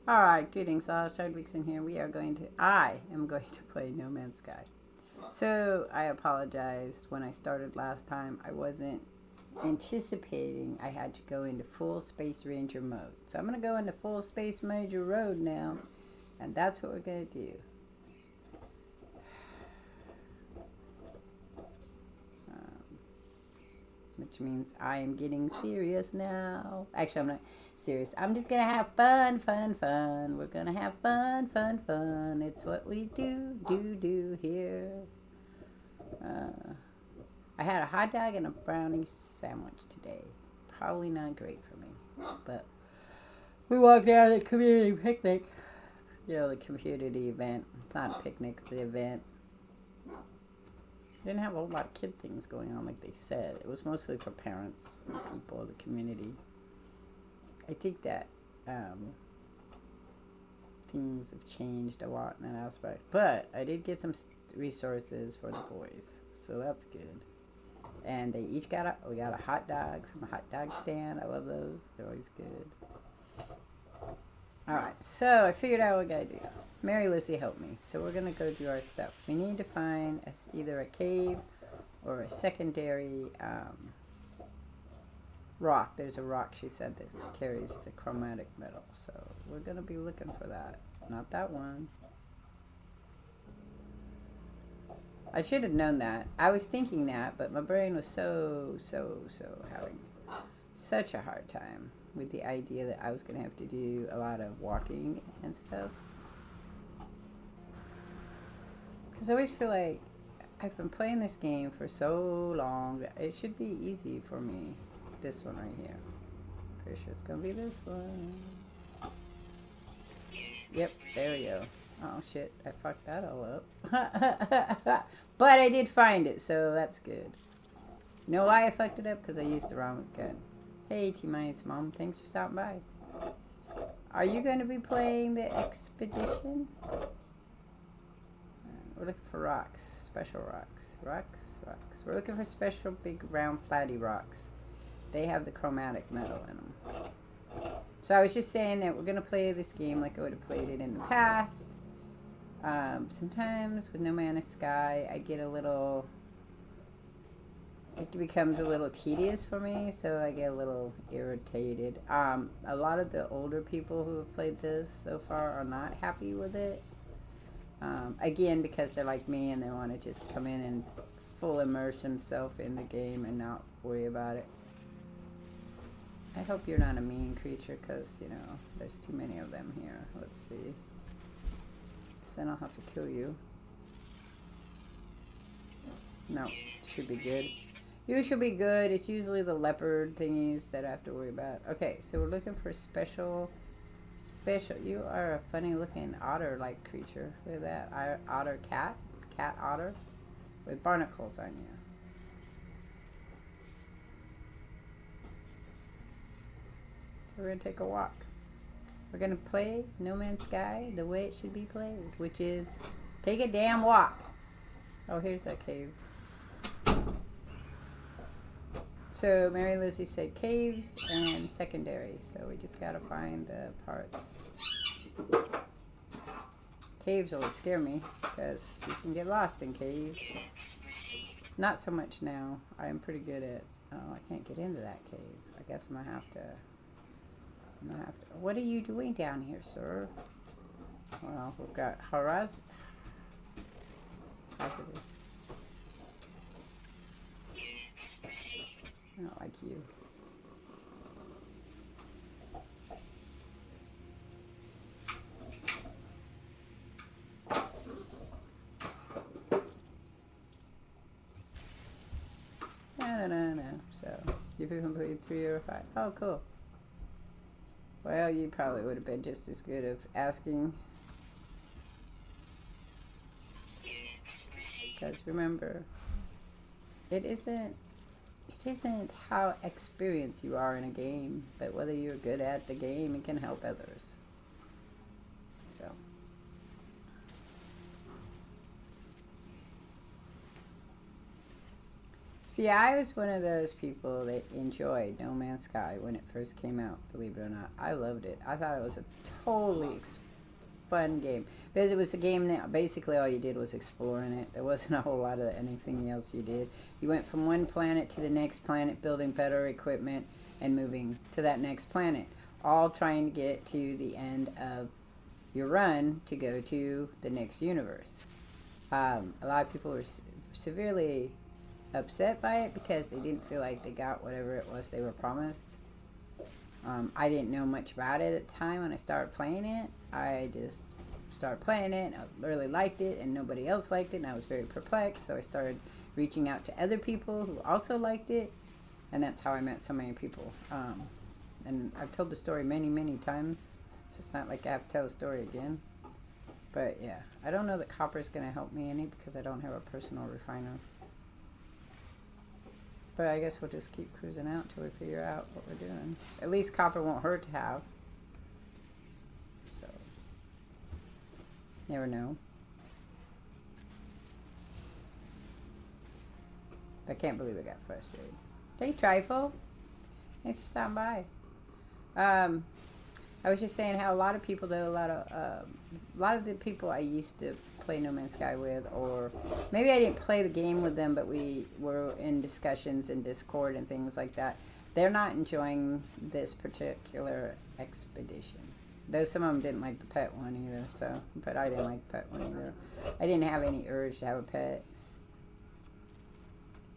Alright, greetings all. Shardvixen here. I am going to play No Man's Sky. So, I apologized when I started last time. I wasn't anticipating I had to go into full Space Ranger mode. So, I'm going to go into full Space Ranger mode now. And that's what we're going to do. Which means I am getting serious now. Actually, I'm not serious. I'm just gonna have fun. We're gonna have fun. It's what we do here. I had a hot dog and a brownie sandwich today. Probably not great for me, but we walked out of the community picnic. You know, the community event. It's not a picnic, it's the event. Didn't have a lot of kid things going on like they said. It was mostly for parents and people of the community. I think that things have changed a lot in that aspect. But I did get some resources for the boys, so that's good. And they each we got a hot dog from a hot dog stand. I love those. They're always good. Alright, so I figured out what I gotta do. Mary Lucy helped me. So we're going to go do our stuff. We need to find either a cave or a secondary rock. There's a rock, she said, that carries the chromatic metal. So we're going to be looking for that. Not that one. I should have known that. I was thinking that, but my brain was so having such a hard time with the idea that I was going to have to do a lot of walking and stuff. Because I always feel like I've been playing this game for so long that it should be easy for me. This one right here. Pretty sure it's going to be this one. Yep, there we go. Oh shit, I fucked that all up. But I did find it, so that's good. You know why I fucked it up? Because I used the wrong gun. Hey, T-Mine's mom, thanks for stopping by. Are you going to be playing the expedition? We're looking for rocks. Special rocks. Rocks. We're looking for special big round flatty rocks. They have the chromatic metal in them. So I was just saying that we're going to play this game like I would have played it in the past. Sometimes with No Man's Sky, I get a little... It becomes a little tedious for me, so I get a little irritated. A lot of the older people who have played this so far are not happy with it. Again, because they're like me and they want to just come in and full immerse themselves in the game and not worry about it. I hope you're not a mean creature, because, you know, there's too many of them here. Let's see. Because then I'll have to kill you. No, should be good. You should be good. It's usually the leopard thingies that I have to worry about. Okay, so we're looking for special. You are a funny looking otter-like creature. Look at that. Otter cat. Cat otter. With barnacles on you. So we're going to take a walk. We're going to play No Man's Sky the way it should be played. Which is, take a damn walk. Oh, here's that cave. So Mary Lucy said caves and secondary, so we just gotta find the parts. Caves always scare me, because you can get lost in caves. Not so much now. I'm pretty good at... Oh, I can't get into that cave. I guess I'm gonna have to... What are you doing down here, sir? Well, we've got hazardous. I don't like you. No. So, you've completed 3 or 5. Oh, cool. Well, you probably would have been just as good of asking. Because remember, it isn't how experienced you are in a game, but whether you're good at the game and can help others. So. See, I was one of those people that enjoyed No Man's Sky when it first came out, believe it or not. I loved it. I thought it was a totally fun game. Because it was a game that basically all you did was explore in it. There wasn't a whole lot of anything else you did. You went from one planet to the next planet, building better equipment and moving to that next planet. All trying to get to the end of your run to go to the next universe. A lot of people were severely upset by it because they didn't feel like they got whatever it was they were promised. I didn't know much about it at the time when I started playing it. I just started playing it, and I really liked it, and nobody else liked it, and I was very perplexed, so I started reaching out to other people who also liked it, and that's how I met so many people. And I've told the story many, many times, so it's not like I have to tell the story again. But yeah, I don't know that copper is going to help me any because I don't have a personal refiner. But I guess we'll just keep cruising out till we figure out what we're doing. At least copper won't hurt to have. So, never know. I can't believe I got frustrated. Hey, Trifle. Thanks for stopping by. I was just saying how a lot of people, though, a lot of the people I used to play No Man's Sky with, or maybe I didn't play the game with them, but we were in discussions in Discord and things like that. They're not enjoying this particular expedition. Though some of them didn't like the pet one either, so, but I didn't like the pet one either. I didn't have any urge to have a pet.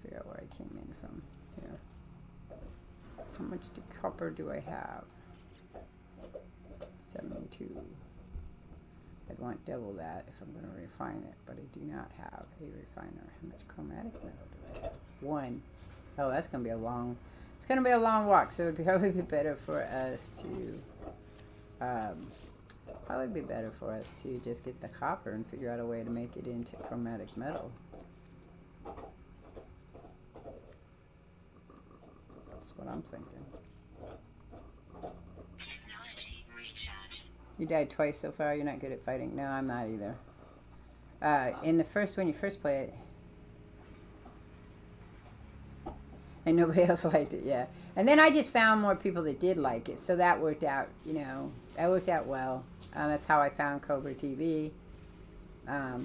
Figure out where I came in from here. How much copper do I have? 72. I'd want double that if I'm going to refine it, but I do not have a refiner. How much chromatic metal do I have? 1. Oh, that's going to be a long, it's going to be a long walk, so it would probably be better for us to, just get the copper and figure out a way to make it into chromatic metal. That's what I'm thinking. You died twice so far. You're not good at fighting. No, I'm not either. In the first, when you first play it, and nobody else liked it, yeah. And then I just found more people that did like it, so that worked out. You know, that worked out well. That's how I found Cobra TV. I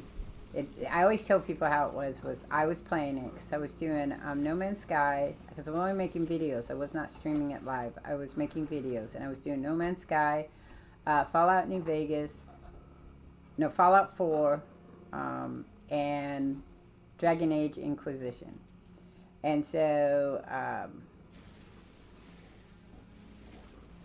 always tell people how it was I was playing it because I was doing No Man's Sky, because I'm only making videos. I was not streaming it live. I was making videos, and I was doing No Man's Sky, Fallout New Vegas, no, Fallout 4, and Dragon Age Inquisition. And so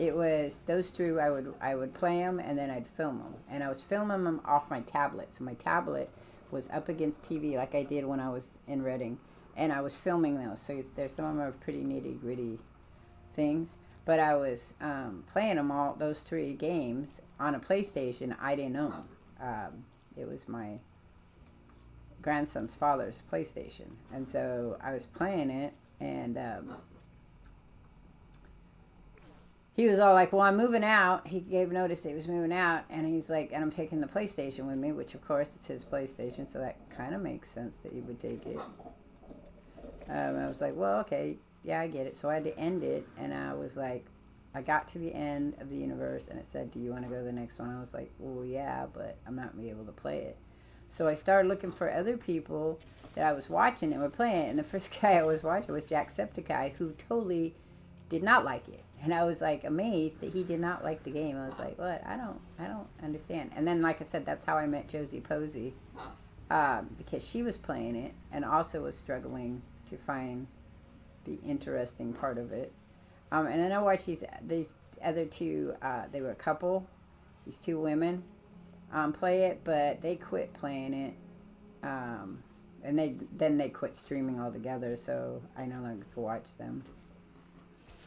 it was those two. I would play them, and then I'd film them. And I was filming them off my tablet. So my tablet was up against TV like I did when I was in Reading, and I was filming those. So there's some of them are pretty nitty gritty things. But I was playing them all, those 3 games, on a PlayStation I didn't own. It was my grandson's father's PlayStation. And so I was playing it, and he was all like, well, I'm moving out. He gave notice that he was moving out, and he's like, and I'm taking the PlayStation with me, which, of course, it's his PlayStation, so that kind of makes sense that he would take it. I was like, well, okay. Yeah, I get it. So I had to end it, and I was like, I got to the end of the universe, and it said, do you want to go to the next one? I was like, well, yeah, but I'm not going to be able to play it. So I started looking for other people that I was watching and were playing it, and the first guy I was watching was Jacksepticeye, who totally did not like it. And I was like amazed that he did not like the game. I was like, what? I don't understand. And then, like I said, that's how I met Josie Posey, because she was playing it and also was struggling to find the interesting part of it. And then I watched these other 2, they were a couple, these 2 women, play it, but they quit playing it, and they quit streaming altogether, so I no longer could watch them.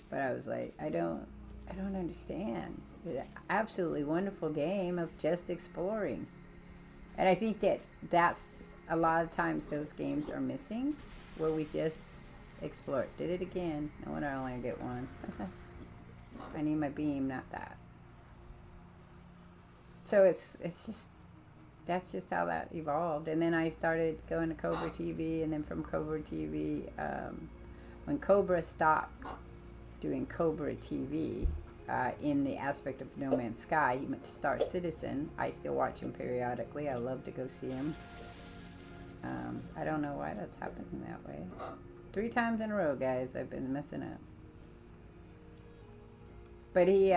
But I was like, I don't understand. It's an absolutely wonderful game of just exploring. And I think that's a lot of times those games are missing, where we just explore. Did it again. No wonder I only get 1. I need my beam, not that. So it's just that's just how that evolved. And then I started going to Cobra TV, and then from Cobra TV, when Cobra stopped doing Cobra TV, in the aspect of No Man's Sky, he went to Star Citizen. I still watch him periodically. I love to go see him. I don't know why that's happening that way. 3 times in a row, guys, I've been messing up. But he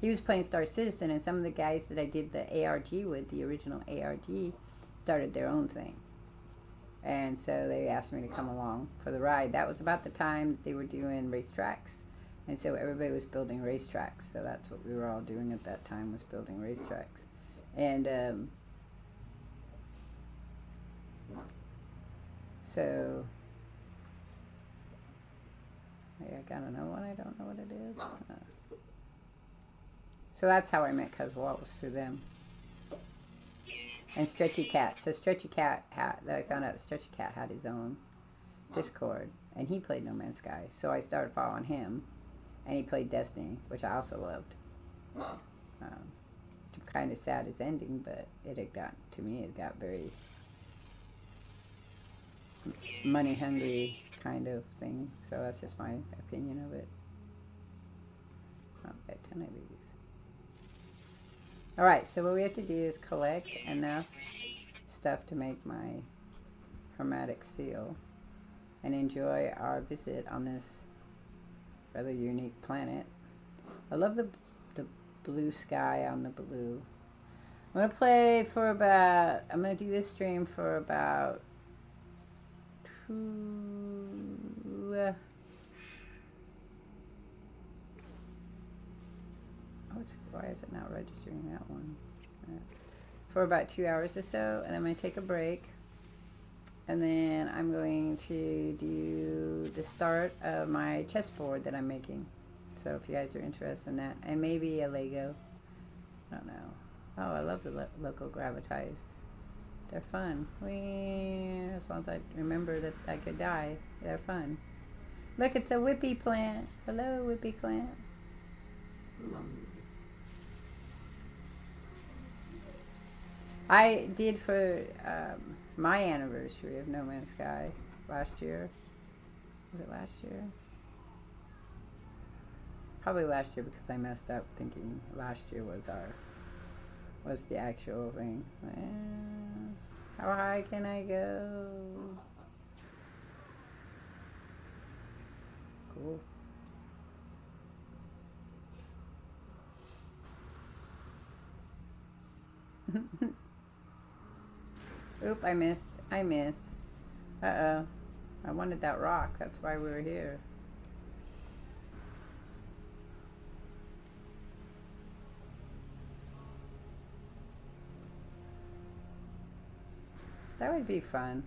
was playing Star Citizen, and some of the guys that I did the ARG with, the original ARG, started their own thing. And so they asked me to come along for the ride. That was about the time that they were doing racetracks. And so everybody was building racetracks. So that's what we were all doing at that time, was building racetracks. And so I gotta know what I don't know what it is. So that's how I met Cuzwalt, was through them. And Stretchy Cat. So Stretchy Cat I found out Stretchy Cat had his own Discord, and he played No Man's Sky. So I started following him, and he played Destiny, which I also loved. Kind of sad his ending, but it got very money hungry kind of thing. So that's just my opinion of it. I'll get 10 of these. Alright, so what we have to do is collect enough stuff to make my chromatic seal and enjoy our visit on this rather unique planet. I love the blue sky on the blue. I'm going to play for about, I'm going to do this stream for about 2... why is it not registering that one? For about 2 hours or so, and I'm going to take a break, and then I'm going to do the start of my chessboard that I'm making. So if you guys are interested in that, and maybe a Lego, I don't know. Oh, I love the local gravitized. They're fun. As long as I remember that I could die, they're fun. Look, it's a whippy plant. Hello, whippy plant. I did for my anniversary of No Man's Sky last year. Was it last year? Probably last year, because I messed up thinking last year was the actual thing. How high can I go? Cool. Oop, I missed. Uh-oh. I wanted that rock. That's why we were here. That would be fun.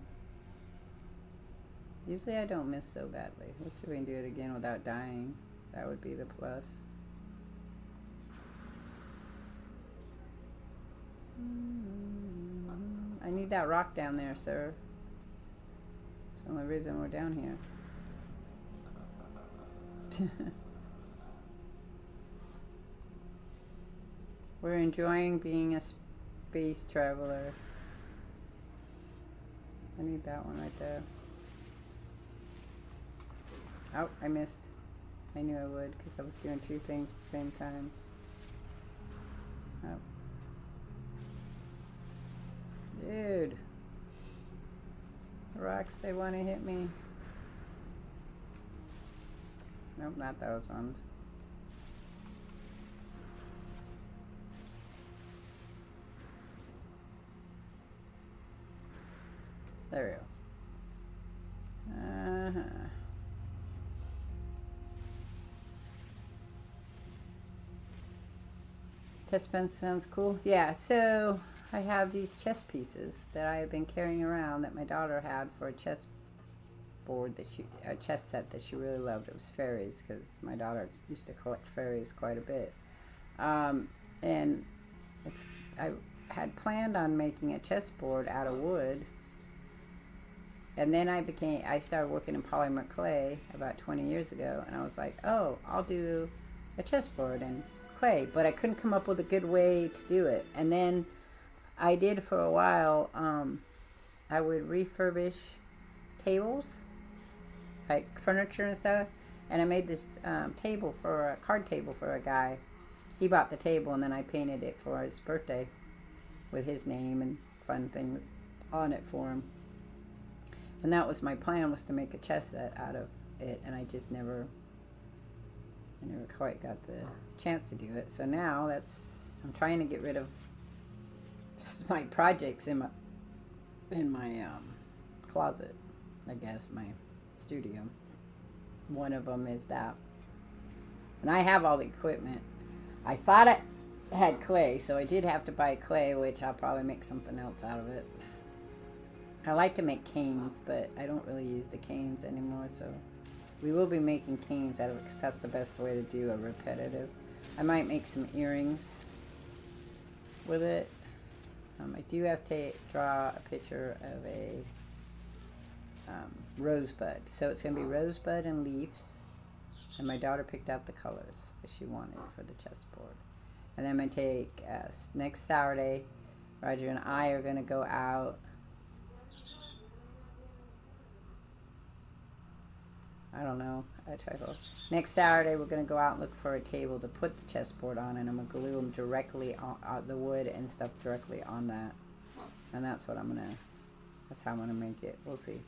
Usually I don't miss so badly. Let's see if we can do it again without dying. That would be the plus. I need that rock down there, sir. It's the only reason we're down here. We're enjoying being a space traveler. I need that one right there. Oh, I missed. I knew I would, because I was doing 2 things at the same time. Oh. Dude. The rocks, they want to hit me. Nope, not those ones. There we go. Chess fence sounds cool. Yeah, so I have these chess pieces that I have been carrying around that my daughter had for a chess board that a chess set that she really loved. It was fairies, because my daughter used to collect fairies quite a bit. And I had planned on making a chessboard out of wood. And then I started working in polymer clay about 20 years ago, and I was like, oh, I'll do a chessboard in clay, but I couldn't come up with a good way to do it. And then I did for a while. I would refurbish tables, like furniture and stuff. And I made this table for a card table for a guy. He bought the table, and then I painted it for his birthday with his name and fun things on it for him. And that was my plan, was to make a chess set out of it, and I never quite got the chance to do it. So now I'm trying to get rid of my projects in my closet, I guess, my studio. One of them is that. And I have all the equipment. I thought I had clay, so I did have to buy clay, which I'll probably make something else out of it. I like to make canes, but I don't really use the canes anymore, so we will be making canes out of it because that's the best way to do a repetitive. I might make some earrings with it. I do have to draw a picture of a rosebud. So it's going to be rosebud and leaves. And my daughter picked out the colors that she wanted for the chessboard. And then I'm going to take, next Saturday, Roger and I are going to go out. I don't know. Next Saturday, we're going to go out and look for a table to put the chessboard on, and I'm going to glue them directly on the wood and stuff directly on that. And that's how I'm going to make it. We'll see.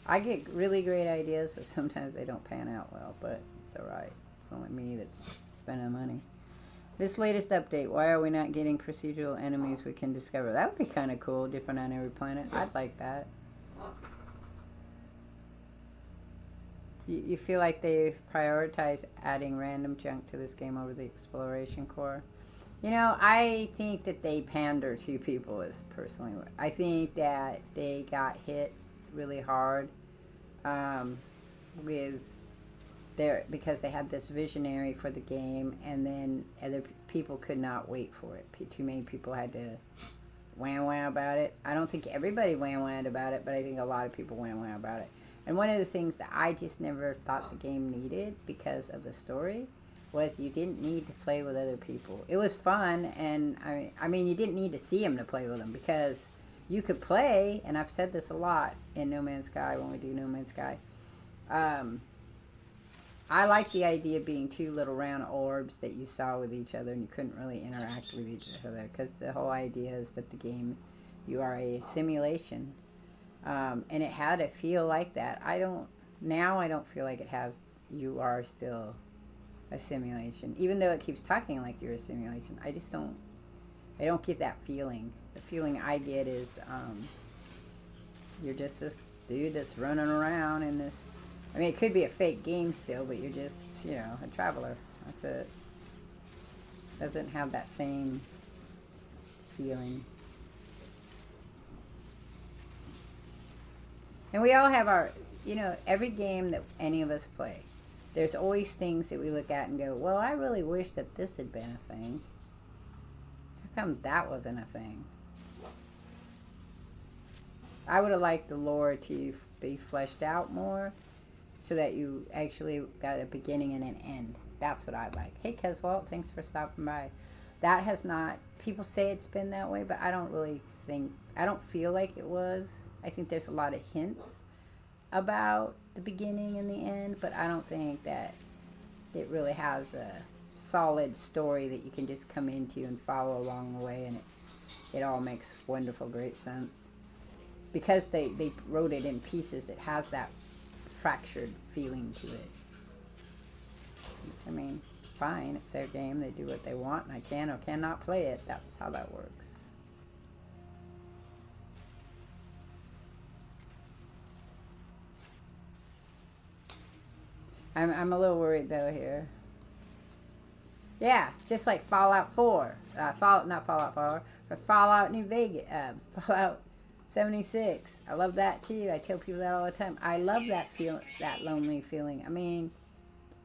I get really great ideas, but sometimes they don't pan out well, but it's alright. It's only me that's spending money. This latest update, why are we not getting procedural enemies we can discover? That would be kind of cool, different on every planet. I'd like that. You feel like they've prioritized adding random junk to this game over the exploration core? You know, I think that they pander to people, is personally. I think that they got hit really hard because they had this visionary for the game, and then other people could not wait for it. Too many people had to wham about it. I don't think everybody wham about it, but I think a lot of people wham about it. And one of the things that I just never thought the game needed because of the story was you didn't need to play with other people. It was fun, and I mean you didn't need to see them to play with them, because you could play, and I've said this a lot in No Man's Sky when we do No Man's Sky. I like the idea of being two little round orbs that you saw with each other, and you couldn't really interact with each other, because the whole idea is that the game, you are a simulation. And it had to feel like that. I don't feel like it has. You are still a simulation, even though it keeps talking like you're a simulation. I don't get that feeling. The feeling I get is you're just this dude that's running around in this. I mean, it could be a fake game still, but you're just, a traveler. That's it. Doesn't have that same feeling. And we all have our, every game that any of us play, there's always things that we look at and go, well, I really wish that this had been a thing. How come that wasn't a thing? I would have liked the lore to be fleshed out more so that you actually got a beginning and an end. That's what I'd like. Hey, Keswalt, thanks for stopping by. That has not, people say it's been that way, but I don't feel like it was. I think there's a lot of hints about the beginning and the end, but I don't think that it really has a solid story that you can just come into and follow along the way, and it all makes wonderful, great sense. Because they wrote it in pieces, it has that fractured feeling to it. I mean, fine, it's their game, they do what they want, and I can or cannot play it. That's how that works. I'm a little worried though here. Yeah, just like Fallout 4. Not Fallout 4, but Fallout New Vegas. Fallout 76. I love that too. I tell people that all the time. I love that that lonely feeling. I mean,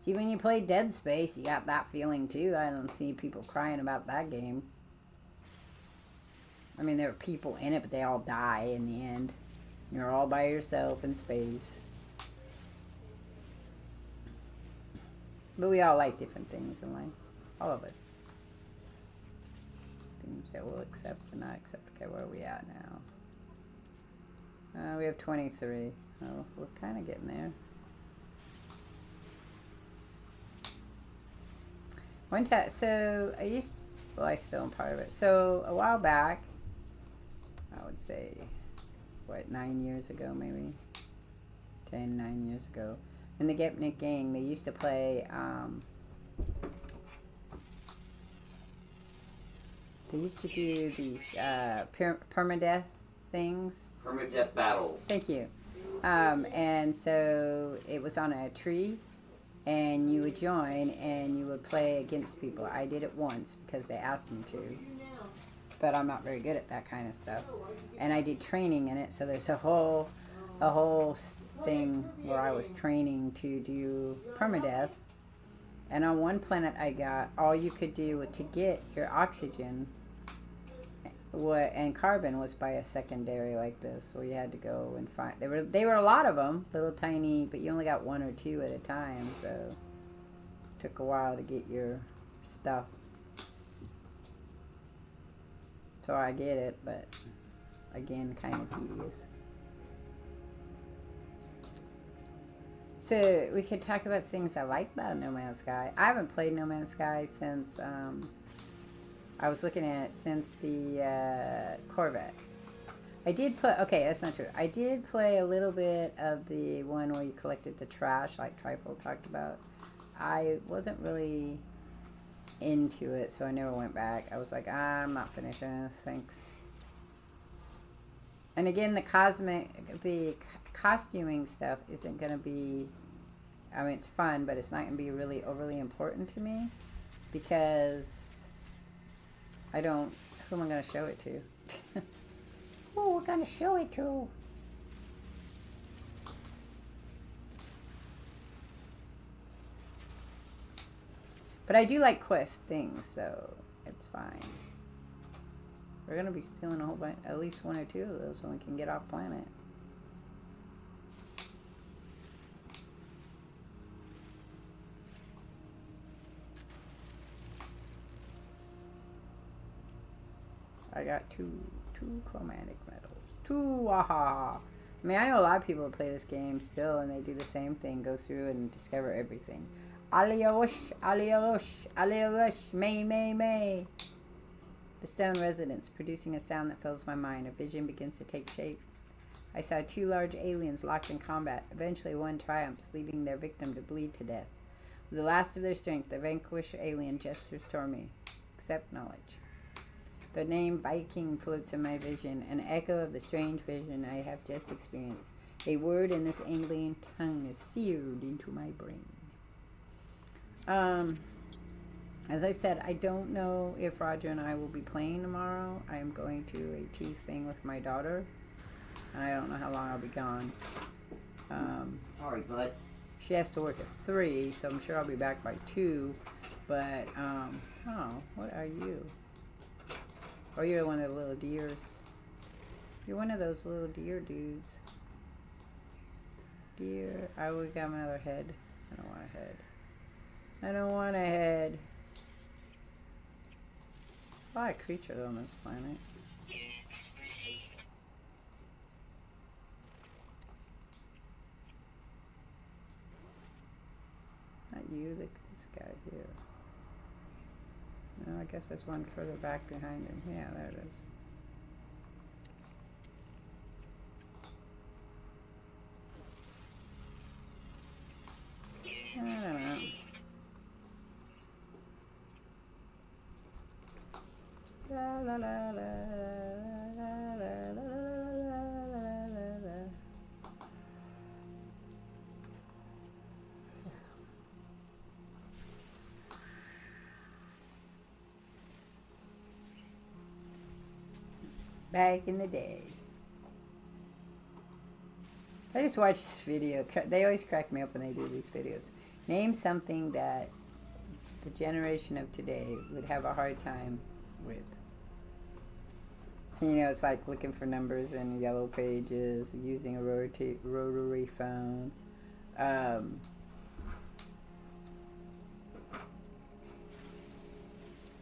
see, when you play Dead Space, you got that feeling too. I don't see people crying about that game. I mean, there are people in it, but they all die in the end. You're all by yourself in space. But we all like different things in life. All of us. things that we'll accept and not accept. Okay, where are we at now? We have 23. Oh, we're kind of getting there. One time, so I still am part of it. So a while back, I would say, what, 9 years ago maybe? 9 years ago. In the Gepnik gang, they used to play, they used to do these permadeath things. Permadeath battles. Thank you. And so it was on a tree, and you would join, and you would play against people. I did it once because they asked me to, but I'm not very good at that kind of stuff. And I did training in it, so there's a whole thing where I was training to do permadeath. And on one planet I got, all you could do to get your oxygen and carbon was by a secondary like this, where you had to go and find. They were a lot of them, little tiny, but you only got one or two at a time, so it took a while to get your stuff. So I get it, but again, kind of tedious. So we could talk about things I like about No Man's Sky. I haven't played No Man's Sky since I was looking at it since the Corvette. I did put, okay, that's not true. I did play a little bit of the one where you collected the trash, like Trifle talked about. I wasn't really into it, so I never went back. I was like, I'm not finishing this, thanks. And again, the costuming stuff isn't going to be, I mean, it's fun, but it's not going to be really overly important to me, because I don't, who am I going to show it to? Who we're going to show it to? But I do like quest things, so it's fine. We're going to be stealing a whole bunch, at least one or two of those when we can get off planet. I got two chromatic metals. Two, aha! I mean, I know a lot of people play this game still, and they do the same thing, go through and discover everything. Aliyarush, Aliyarush, Aliyarush, May, May, May. The stone residence, producing a sound that fills my mind. A vision begins to take shape. I saw two large aliens locked in combat. Eventually, one triumphs, leaving their victim to bleed to death. With the last of their strength, the vanquished alien gestures toward me. Accept knowledge. The name Viking floats in my vision, an echo of the strange vision I have just experienced. A word in this alien tongue is seared into my brain. As I said, I don't know if Roger and I will be playing tomorrow. I am going to a tea thing with my daughter, and I don't know how long I'll be gone. Sorry, bud. She has to work at 3, so I'm sure I'll be back by 2. But, oh, what are you? Oh, you're one of the little deers. You're one of those little deer dudes. Deer. I would got another head. I don't want a head. I don't want a head. A lot of creatures on this planet. Not you, this guy here. No, I guess there's one further back behind him. Yeah, there it is. I don't know. La la la la la la la la. Back in the day. I just watched this video. They always crack me up when they do these videos. Name something that the generation of today would have a hard time with. You know, it's like looking for numbers in yellow pages, using a rotary phone.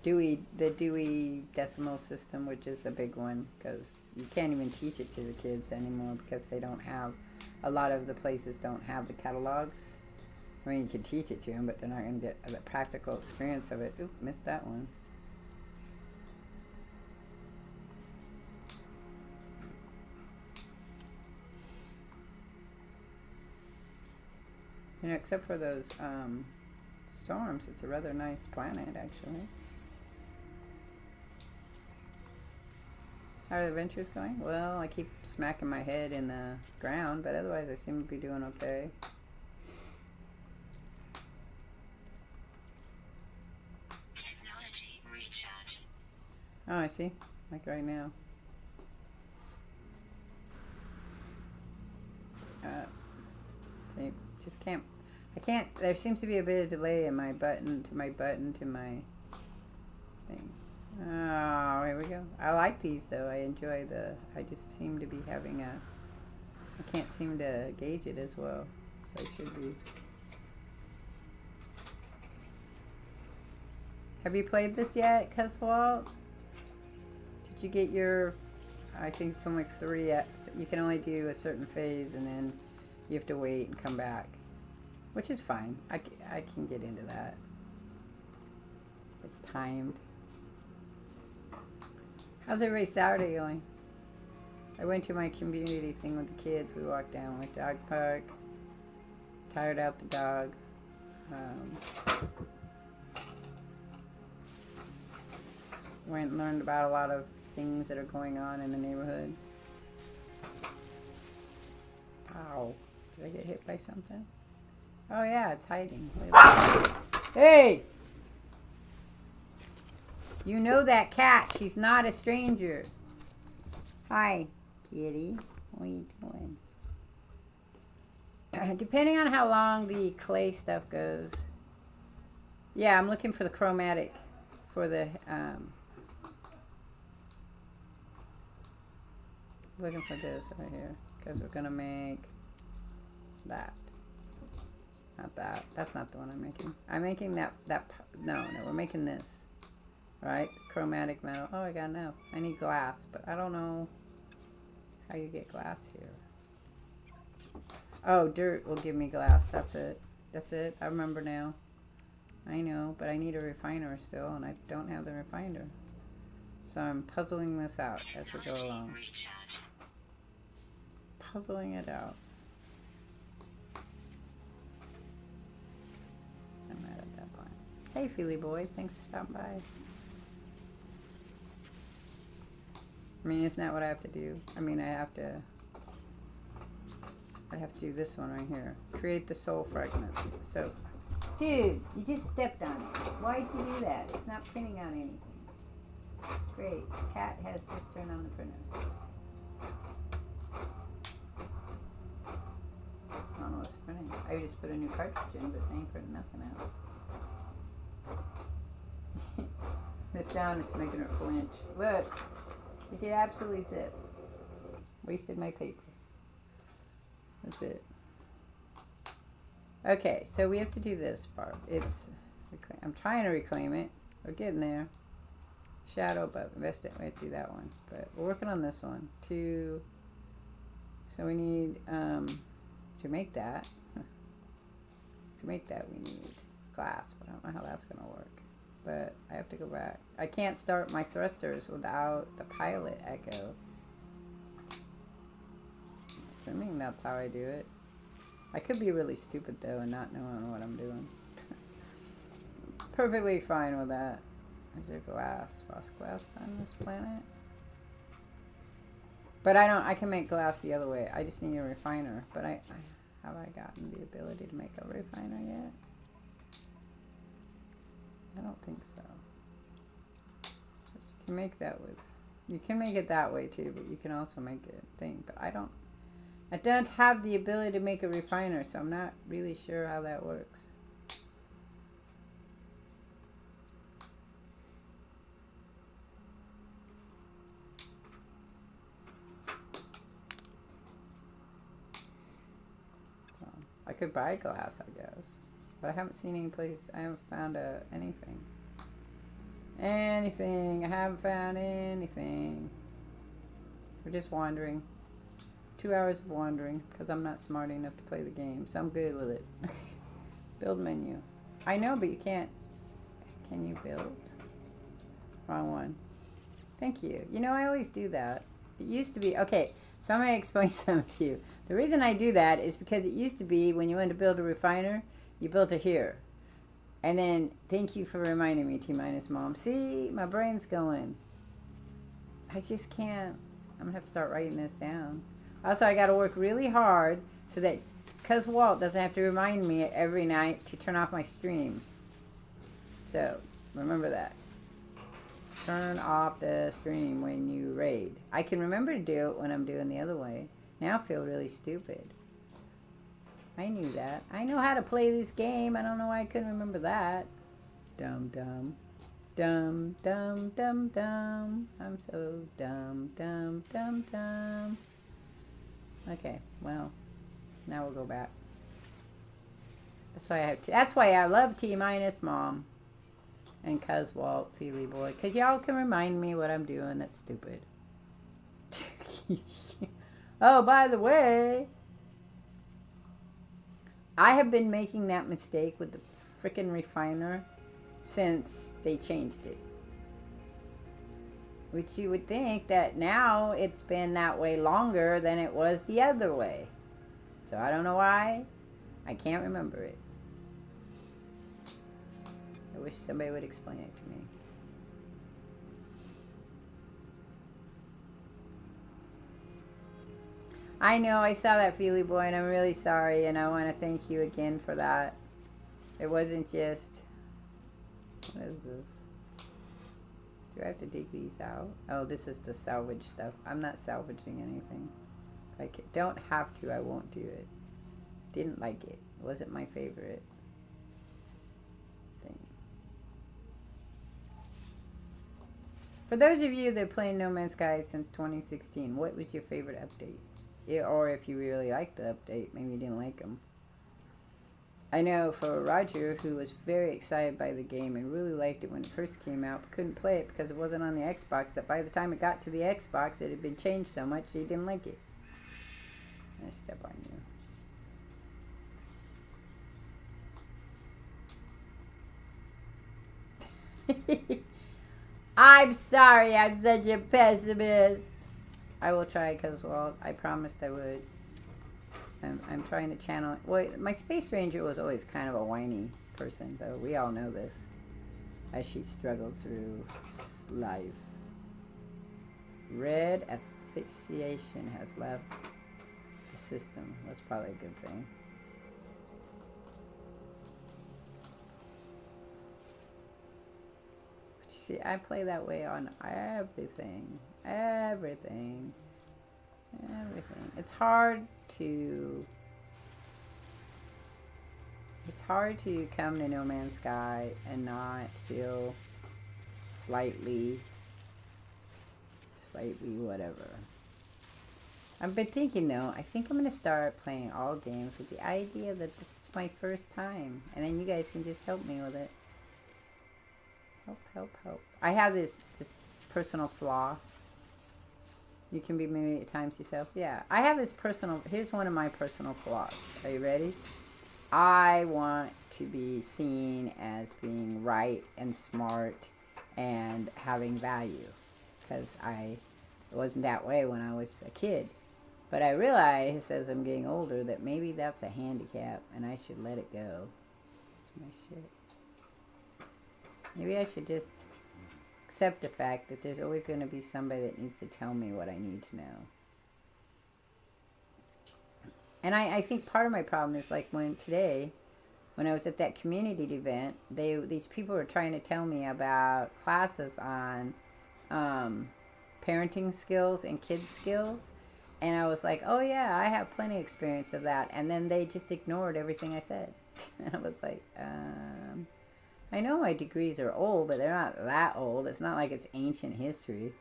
the Dewey Decimal System, which is a big one, because you can't even teach it to the kids anymore because they don't have, a lot of the places don't have the catalogs. I mean, you can teach it to them, but they're not going to get the practical experience of it. Oop, missed that one. You know, except for those storms, it's a rather nice planet, actually. How are the adventures going? Well, I keep smacking my head in the ground, but otherwise I seem to be doing okay. Technology recharge. Oh, I see. Like right now. See, just can't. I can't. There seems to be a bit of delay in my button to my thing. Oh, here we go. I like these though. I enjoy the. I just seem to be having a. I can't seem to gauge it as well, so I should be. Have you played this yet, Cuswalt? Did you get your? I think it's only 3. You can only do a certain phase, and then you have to wait and come back, which is fine. I can get into that. It's timed. How's everybody's Saturday going? I went to my community thing with the kids. We walked down, went to dog park, tired out the dog. Went and learned about a lot of things that are going on in the neighborhood. Ow. Did I get hit by something? Oh yeah, it's hiding. Hey! You know that cat. She's not a stranger. Hi, kitty. What are you doing? Depending on how long the clay stuff goes. Yeah, I'm looking for the chromatic for the looking for this right here because we're gonna make that. Not that. That's not the one I'm making. I'm making that. No, we're making this. Right? Chromatic metal. Oh, I got enough. I need glass, but I don't know how you get glass here. Oh, dirt will give me glass. That's it. That's it. I remember now. I know, but I need a refiner still, and I don't have the refiner. So I'm puzzling this out as we go along. Puzzling it out. I'm mad at that point. Hey, Feely boy. Thanks for stopping by. I mean, isn't that what I have to do? I mean, I have to do this one right here. Create the soul fragments. So, dude, you just stepped on it. Why'd you do that? It's not printing out anything. Great. Cat has just turned on the printer. I don't know what's printing. I just put a new cartridge in, but it ain't printing nothing out. The sound is making her flinch. Look. You can absolutely zip. Wasted my paper. That's it. Okay, so we have to do this part. I'm trying to reclaim it. We're getting there. Shadow above. Invest it. We have to do that one. But we're working on this one. So we need, to make that. To make that we need glass. But I don't know how that's going to work. But I have to go back. I can't start my thrusters without the pilot echo. Assuming that's how I do it. I could be really stupid though and not knowing what I'm doing. Perfectly fine with that. Is there glass? Frost glass on this planet? But I can make glass the other way. I just need a refiner. But have I gotten the ability to make a refiner yet? I don't think so. Just you can make that with. You can make it that way too, but you can also make it thing. But I don't have the ability to make a refiner, so I'm not really sure how that works. So I could buy glass, I guess. But I haven't seen any place. I haven't found anything. Anything. I haven't found anything. We're just wandering. 2 hours of wandering because I'm not smart enough to play the game, so I'm good with it. Build menu. I know, but you can't. Can you build? Wrong one. Thank you. You know, I always do that. It used to be, okay, so I'm going to explain something to you. The reason I do that is because it used to be when you wanted to build a refiner, you built it here. And then, thank you for reminding me, T-minus mom. See, my brain's going. I just can't. I'm going to have to start writing this down. Also, I got to work really hard so that, because Walt doesn't have to remind me every night to turn off my stream. So, remember that. Turn off the stream when you raid. I can remember to do it when I'm doing the other way. Now I feel really stupid. I knew that. I know how to play this game. I don't know why I couldn't remember that. Dumb, dumb. Dumb, dumb, dumb, dumb. I'm so dumb, dumb, dumb, dumb. Okay, well, now we'll go back. That's why I have to. That's why I love T-minus mom. And cuz Walt, Feely boy. Because y'all can remind me what I'm doing that's stupid. Oh, by the way, I have been making that mistake with the frickin' refiner since they changed it. Which you would think that now it's been that way longer than it was the other way. So I don't know why. I can't remember it. I wish somebody would explain it to me. I know, I saw that, Feely boy, and I'm really sorry, and I want to thank you again for that. It wasn't just... What is this? Do I have to dig these out? Oh, this is the salvage stuff. I'm not salvaging anything. If I don't have to, I won't do it. Didn't like it. Wasn't my favorite thing. For those of you that have played No Man's Sky since 2016, what was your favorite update? Or if you really liked the update, maybe you didn't like them. I know for Roger, who was very excited by the game and really liked it when it first came out, but couldn't play it because it wasn't on the Xbox, that by the time it got to the Xbox, it had been changed so much he didn't like it. I step on you. I'm sorry, I'm such a pessimist. I will try, because, well, I promised I would. I'm trying to channel... Well, my Space Ranger was always kind of a whiny person, though. We all know this. As she struggled through life. Red asphyxiation has left the system. That's probably a good thing. But you see, I play that way on everything. Everything. It's hard to come to No Man's Sky and not feel slightly whatever. I've been thinking though, I think I'm going to start playing all games with the idea that this is my first time, and then you guys can just help me with it. Help. I have this personal flaw. You can be maybe at times yourself. Yeah, I have this personal... Here's one of my personal flaws. Are you ready? I want to be seen as being right and smart and having value. Because I wasn't that way when I was a kid. But I realize, as I'm getting older, that maybe that's a handicap and I should let it go. That's my shit. Maybe I should just... accept the fact that there's always going to be somebody that needs to tell me what I need to know. And I think part of my problem is like when I was at that community event, these people were trying to tell me about classes on parenting skills and kids skills. And I was like, oh yeah, I have plenty of experience of that. And then they just ignored everything I said. And I was like, I know my degrees are old, but they're not that old. It's not like it's ancient history.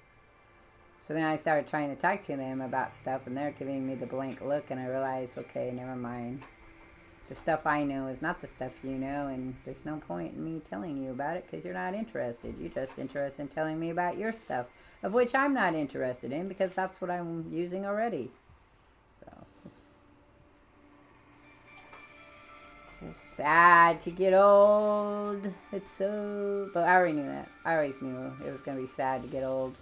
So then I started trying to talk to them about stuff, and they're giving me the blank look, and I realized, okay, never mind. The stuff I know is not the stuff you know, and there's no point in me telling you about it because you're not interested. You're just interested in telling me about your stuff, of which I'm not interested in because that's what I'm using already. So it's sad to get old. It's so... But I already knew that. I always knew it was going to be sad to get old.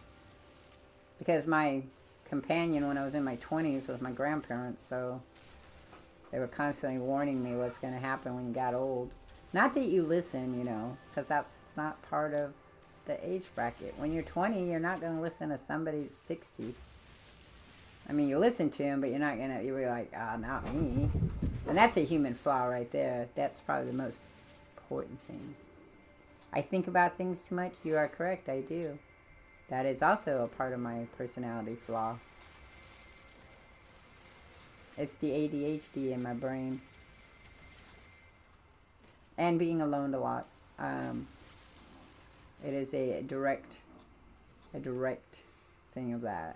Because my companion when I was in my 20s was my grandparents, so... They were constantly warning me what's going to happen when you got old. Not that you listen, you know, because that's not part of the age bracket. When you're 20, you're not going to listen to somebody that's 60. I mean, you listen to them, but you're not going to, you're like, not me. And that's a human flaw right there. That's probably the most important thing. I think about things too much. You are correct, I do. That is also a part of my personality flaw. It's the ADHD in my brain. And being alone a lot. It is a direct thing of that.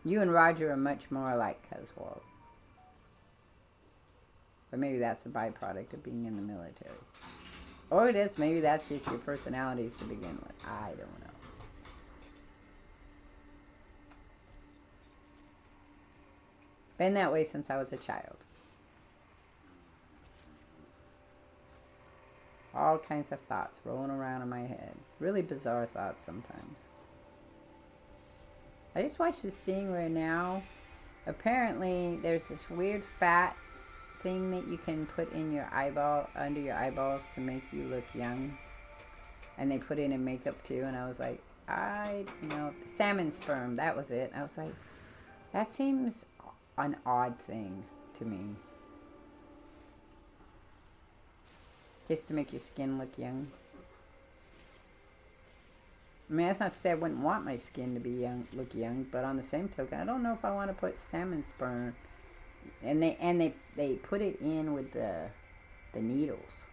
You and Roger are much more alike, Coswald. But maybe that's a byproduct of being in the military. Or it is, maybe that's just your personalities to begin with. I don't know. Been that way since I was a child. All kinds of thoughts rolling around in my head. Really bizarre thoughts sometimes. I just watched this thing where now, apparently there's this weird fat thing that you can put in your eyeball, under your eyeballs to make you look young. And they put it in makeup too, and I was like, salmon sperm, that was it. I was like, that seems an odd thing to me. Just to make your skin look young. I mean, that's not to say I wouldn't want my skin to be young, look young, but on the same token, I don't know if I want to put salmon sperm. And they put it in with the needles.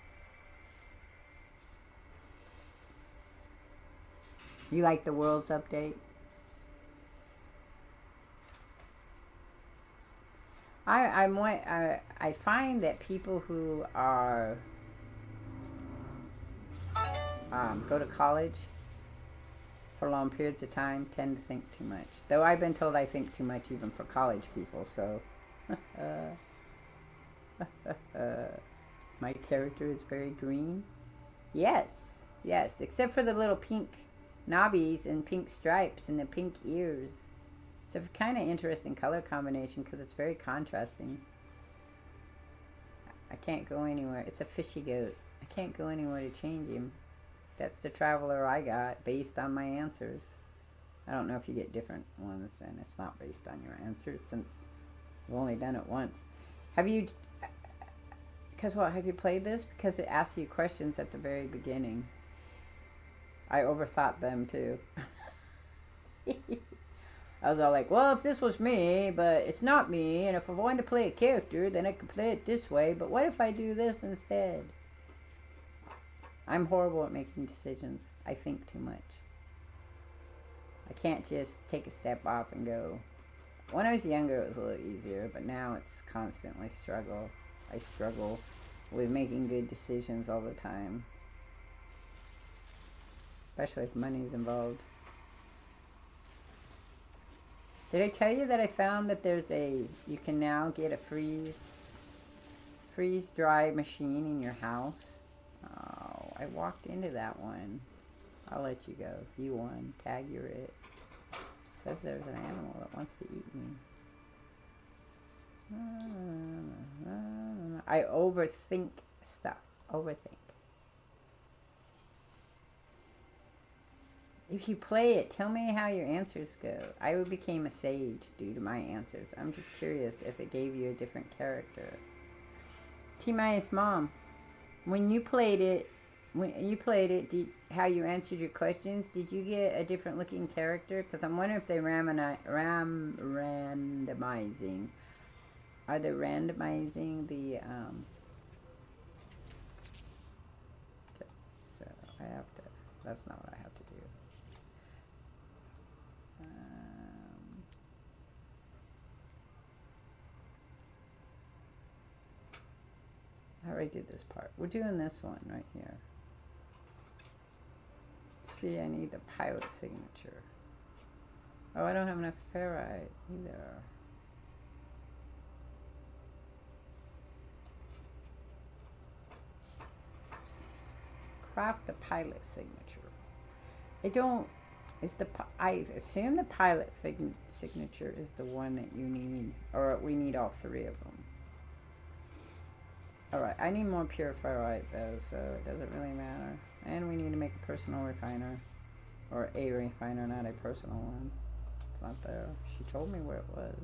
You like the world's update? I find that people who are go to college for long periods of time tend to think too much. Though I've been told I think too much even for college people, so my character is very green. Yes, except for the little pink knobbies and pink stripes and the pink ears. It's a kind of interesting color combination because it's very contrasting. I can't go anywhere. It's a fishy goat. I can't go anywhere to change him. That's the traveler I got based on my answers. I don't know if you get different ones, and it's not based on your answers since I've only done it once. Have you played this? Because it asks you questions at the very beginning. I overthought them too. I was all like, well, if this was me, but it's not me, and if I wanted to play a character, then I could play it this way, but what if I do this instead? I'm horrible at making decisions. I think too much. I can't just take a step off and go. When I was younger, it was a little easier, but now it's constantly struggle. I struggle with making good decisions all the time. Especially if money's involved. Did I tell you that I found that you can now get a freeze dry machine in your house? Oh, I walked into that one. I'll let you go. You won. Tag, you're it. Says there's an animal that wants to eat me. I overthink stuff. Overthink. If you play it, tell me how your answers go. I became a sage due to my answers. I'm just curious if it gave you a different character. T-minus Mom, when you played it, how you answered your questions, did you get a different looking character? Because I'm wondering if they're randomizing. Are they randomizing the, okay, so I have to, that's not what I have to do. already did this part. We're doing this one right here. See, I need the pilot signature. Oh, I don't have enough ferrite either. Craft the pilot signature. I don't. I assume the pilot signature is the one that you need, or we need all three of them. All right, I need more pure ferrite though, so it doesn't really matter. And we need to make a personal refiner, or a refiner, not a personal one. It's not there. She told me where it was.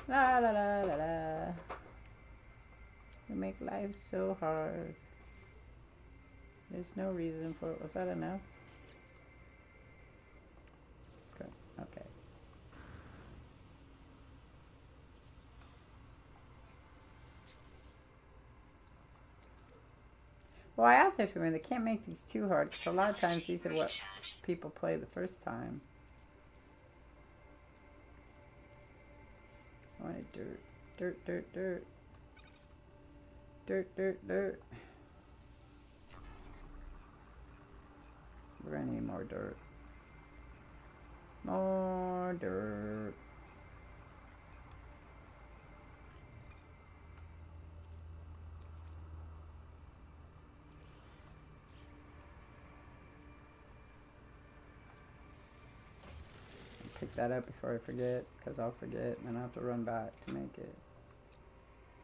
La la la la la. You make life so hard. There's no reason for it. Was that enough? Good. Okay. Well, I also have to remember they can't make these too hard, because a lot of times these are what people play the first time. I want dirt. Dirt, dirt, dirt. Dirt, dirt, dirt. We're gonna need more dirt. More dirt. Pick that up before I forget, because I'll forget and then I'll have to run back to make it.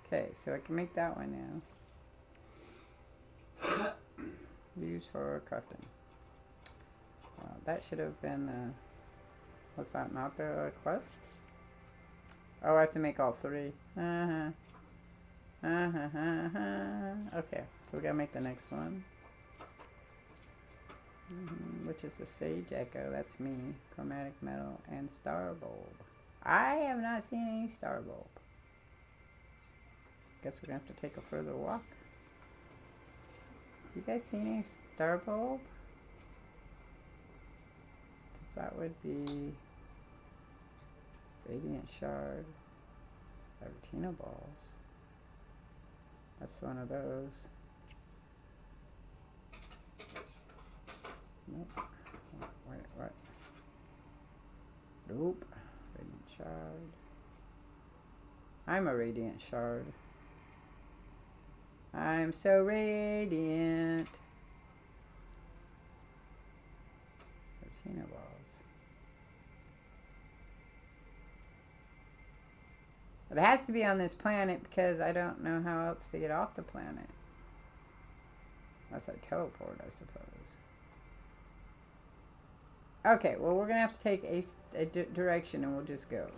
Okay, so I can make that one now. Use for crafting. That should have been, what's that, not the quest? Oh, I have to make all three. Okay, so we gotta make the next one. Which is the Sage Echo, that's me. Chromatic Metal and Star Bulb. I have not seen any Star Bulb. Guess we're gonna have to take a further walk. You guys seen any Star Bulb? That would be Radiant Shard, Avertina Balls. That's one of those. Nope. Wait, what? Nope. Radiant Shard. I'm a Radiant Shard. I'm so radiant. Avertina Balls. It has to be on this planet because I don't know how else to get off the planet. Unless I teleport, I suppose. Okay, well, we're going to have to take a direction and we'll just go.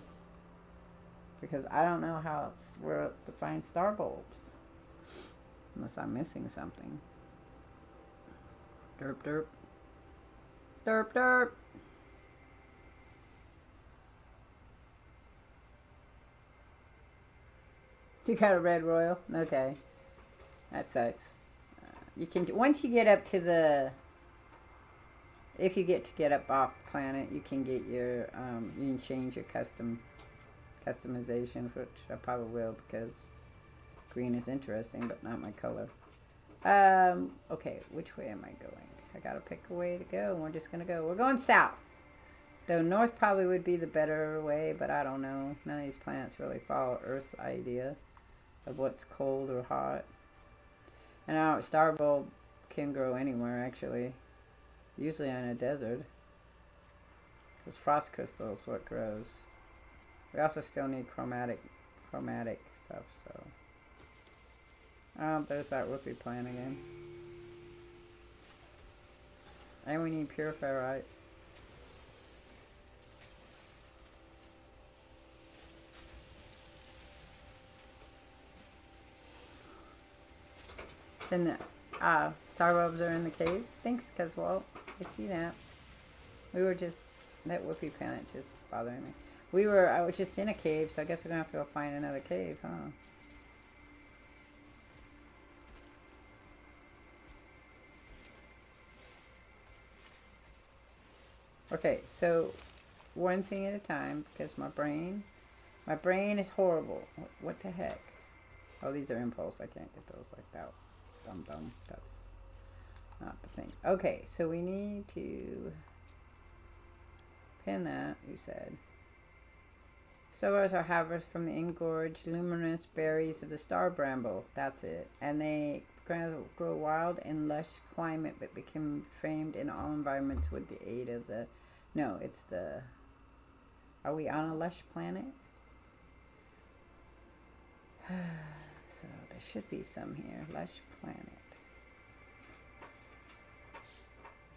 Because I don't know where else to find star bulbs. Unless I'm missing something. Derp, derp. Derp, derp. You got a red royal? Okay. That sucks. You can, once you get up to the, if you get up off the planet, you can get your, you can change your customization, which I probably will because green is interesting, but not my color. Okay, which way am I going? I gotta pick a way to go. We're just gonna go. We're going south. Though north probably would be the better way, but I don't know. None of these planets really follow Earth's idea of what's cold or hot. And our star bulb can grow anywhere, actually. Usually on a desert. Because frost crystal is what grows. We also still need chromatic stuff, so. Oh, there's that rupee plant again. And we need pure ferrite. Then the star bulbs are in the caves. Thanks, Cuzwalt. I see that. We were just, that whoopee planet's just bothering me. I was just in a cave, so I guess we're gonna have to go find another cave, huh? Okay, so one thing at a time, because my brain My brain is horrible. What the heck? Oh, these are impulse. I can't get those like that. Dum dum. That's not the thing. Okay, so we need to pin that, you said. Stars are harvested from the engorged luminous berries of the star bramble. That's it. And they grow wild in lush climate, but become framed in all environments with the aid of the... No, it's the... Are we on a lush planet? So there should be some here. Lush planet.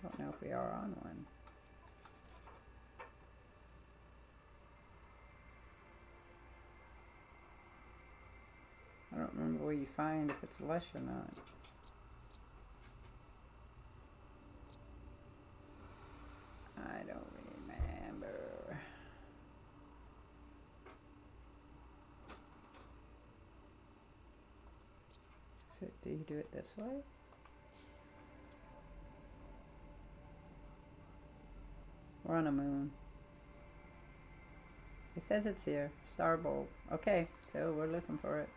Don't know if we are on one. I don't remember where you find if it's lush or not. I don't remember. So do you do it this way? We're on a moon. It says it's here. Star bulb. Okay, so we're looking for it.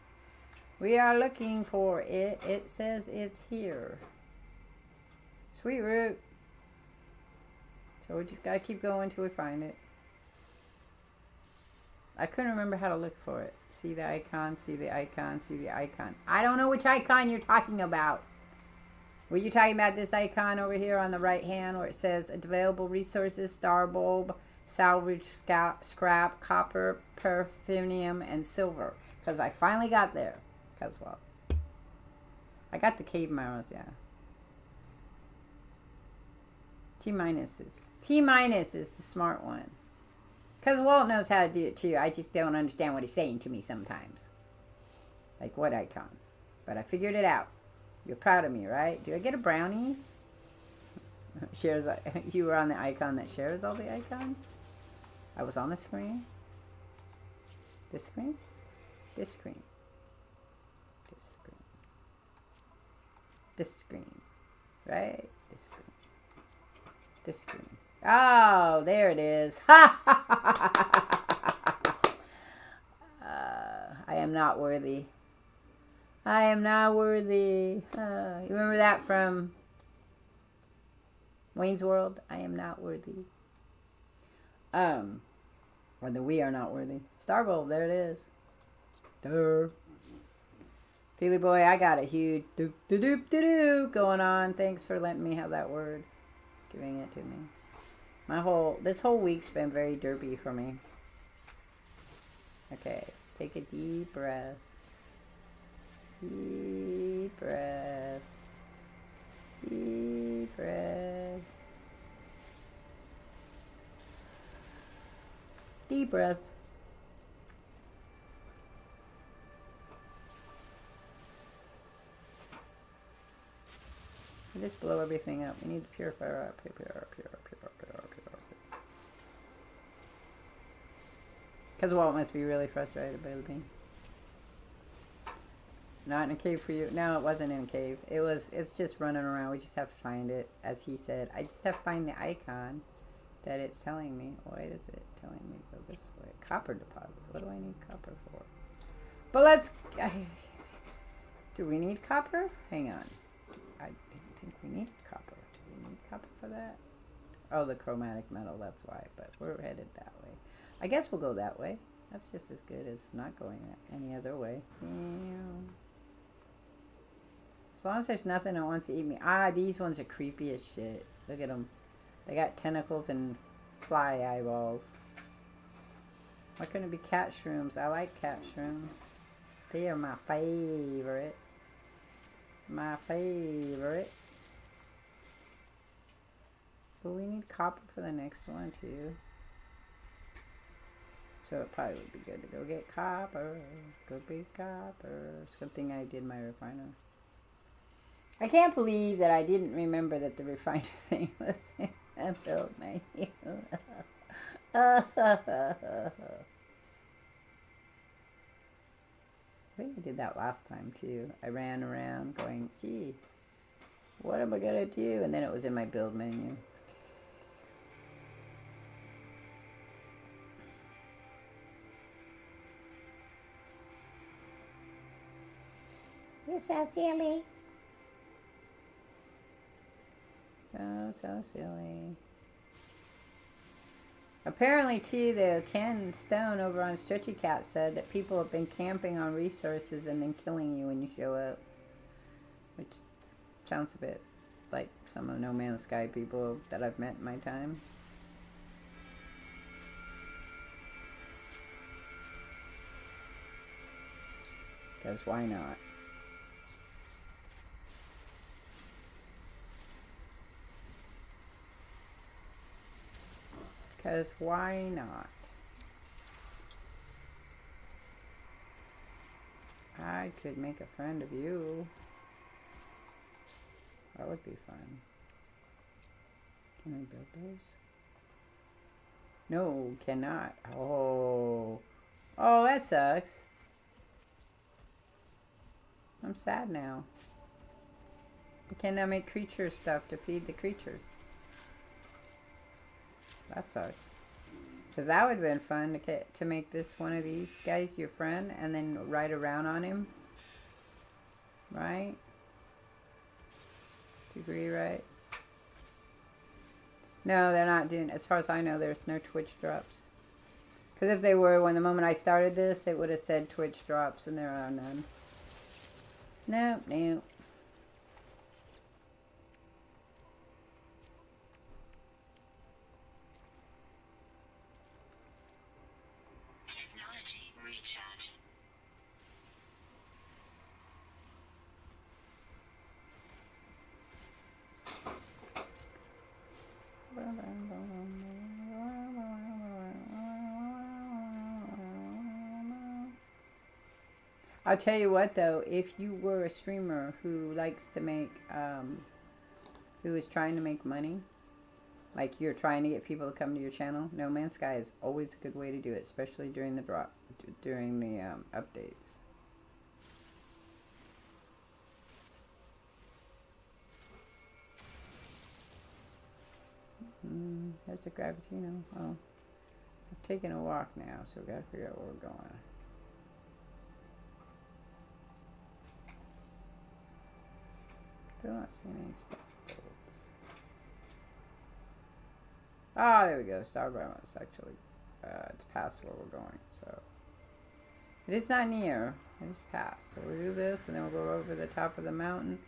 We are looking for it. It says it's here. Sweet root. So we just gotta keep going until we find it. I couldn't remember how to look for it. See the icon, see the icon, see the icon. I don't know which icon you're talking about. Were you talking about this icon over here on the right hand where it says available resources, star bulb, salvage scrap, copper, perfinium, and silver? Because I finally got there. Because, well, I got the cave minerals, yeah. T minus is the smart one. Because Walt knows how to do it too. I just don't understand what he's saying to me sometimes. Like what icon? But I figured it out. You're proud of me, right? Do I get a brownie? Shares. You were on the icon that shares all the icons? I was on the screen. This screen? This screen. This screen. This screen. Right? This screen. This screen. Oh, there it is. I am not worthy. I am not worthy. You remember that from Wayne's World? I am not worthy. Or the we are not worthy. Star bulb, there it is. Duh. Feely boy, I got a huge doop doop doop doop going on. Thanks for letting me have that word. Giving it to me. This whole week's been very derpy for me. Okay, take a deep breath. Deep breath. Deep breath. Deep breath. Just blow everything up. We need to purify up. Pure. Because Walt must be really frustrated by the bean. Not in a cave for you. No, it wasn't in a cave. It's just running around. We just have to find it. As he said, I just have to find the icon that it's telling me. Why is it telling me to go this way? Copper deposit. What do I need copper for? But let's... Do we need copper? Hang on. I didn't think we needed copper. Do we need copper for that? Oh, the chromatic metal. That's why. But we're headed that way. I guess we'll go that way. That's just as good as not going any other way. As long as there's nothing that wants to eat me. Ah, these ones are creepy as shit. Look at them. They got tentacles and fly eyeballs. Why couldn't it be cat shrooms? I like cat shrooms. They are my favorite. My favorite. But we need copper for the next one too. So it probably would be good to go get copper. Go get copper. It's a good thing I did my refiner. I can't believe that I didn't remember that the refiner thing was in a build menu. I think I did that last time too. I ran around going, gee, what am I going to do? And then it was in my build menu. You're so silly. So silly. Apparently, too, though, Ken Stone over on Stretchy Cat said that people have been camping on resources and then killing you when you show up. Which sounds a bit like some of No Man's Sky people that I've met in my time. Because why not? Because why not? I could make a friend of you. That would be fun. Can we build those? No, cannot. Oh. Oh, that sucks. I'm sad now. We cannot make creature stuff to feed the creatures. That sucks. Because that would have been fun to make this one of these guys your friend and then ride around on him. Right? Do you agree, right? No, they're not doing, as far as I know, there's no Twitch drops. Because if they were, when the moment I started this, it would have said Twitch drops, and there are none. Nope, nope. Technology recharge. I'll tell you what though, if you were a streamer who likes to make, who is trying to make money, like you're trying to get people to come to your channel, No Man's Sky is always a good way to do it, especially during the updates. There's a Gravitino. Oh, I've taken a walk now, so we gotta figure out where we're going. Still not seeing any star bulbs. Ah, there we go. Star bulb. It's actually, it's past where we're going. So it is not near. It is past. So we'll do this, and then we'll go over the top of the mountain,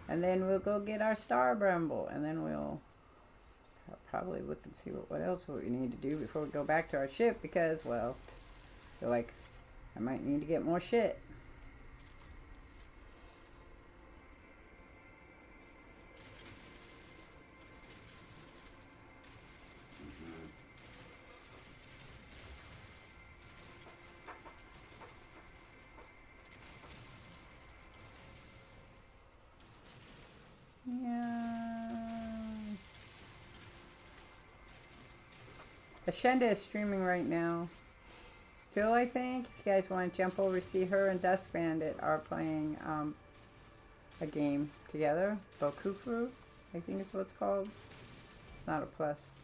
and then we'll go get our star bramble, and then we'll probably look and see what else we need to do before we go back to our ship, because, well, I feel like I might need to get more shit. Ashenda is streaming right now. Still, I think. If you guys want to jump over to see her and Dusk Bandit are playing a game together. Bokufru, I think is what it's called. It's not a plus.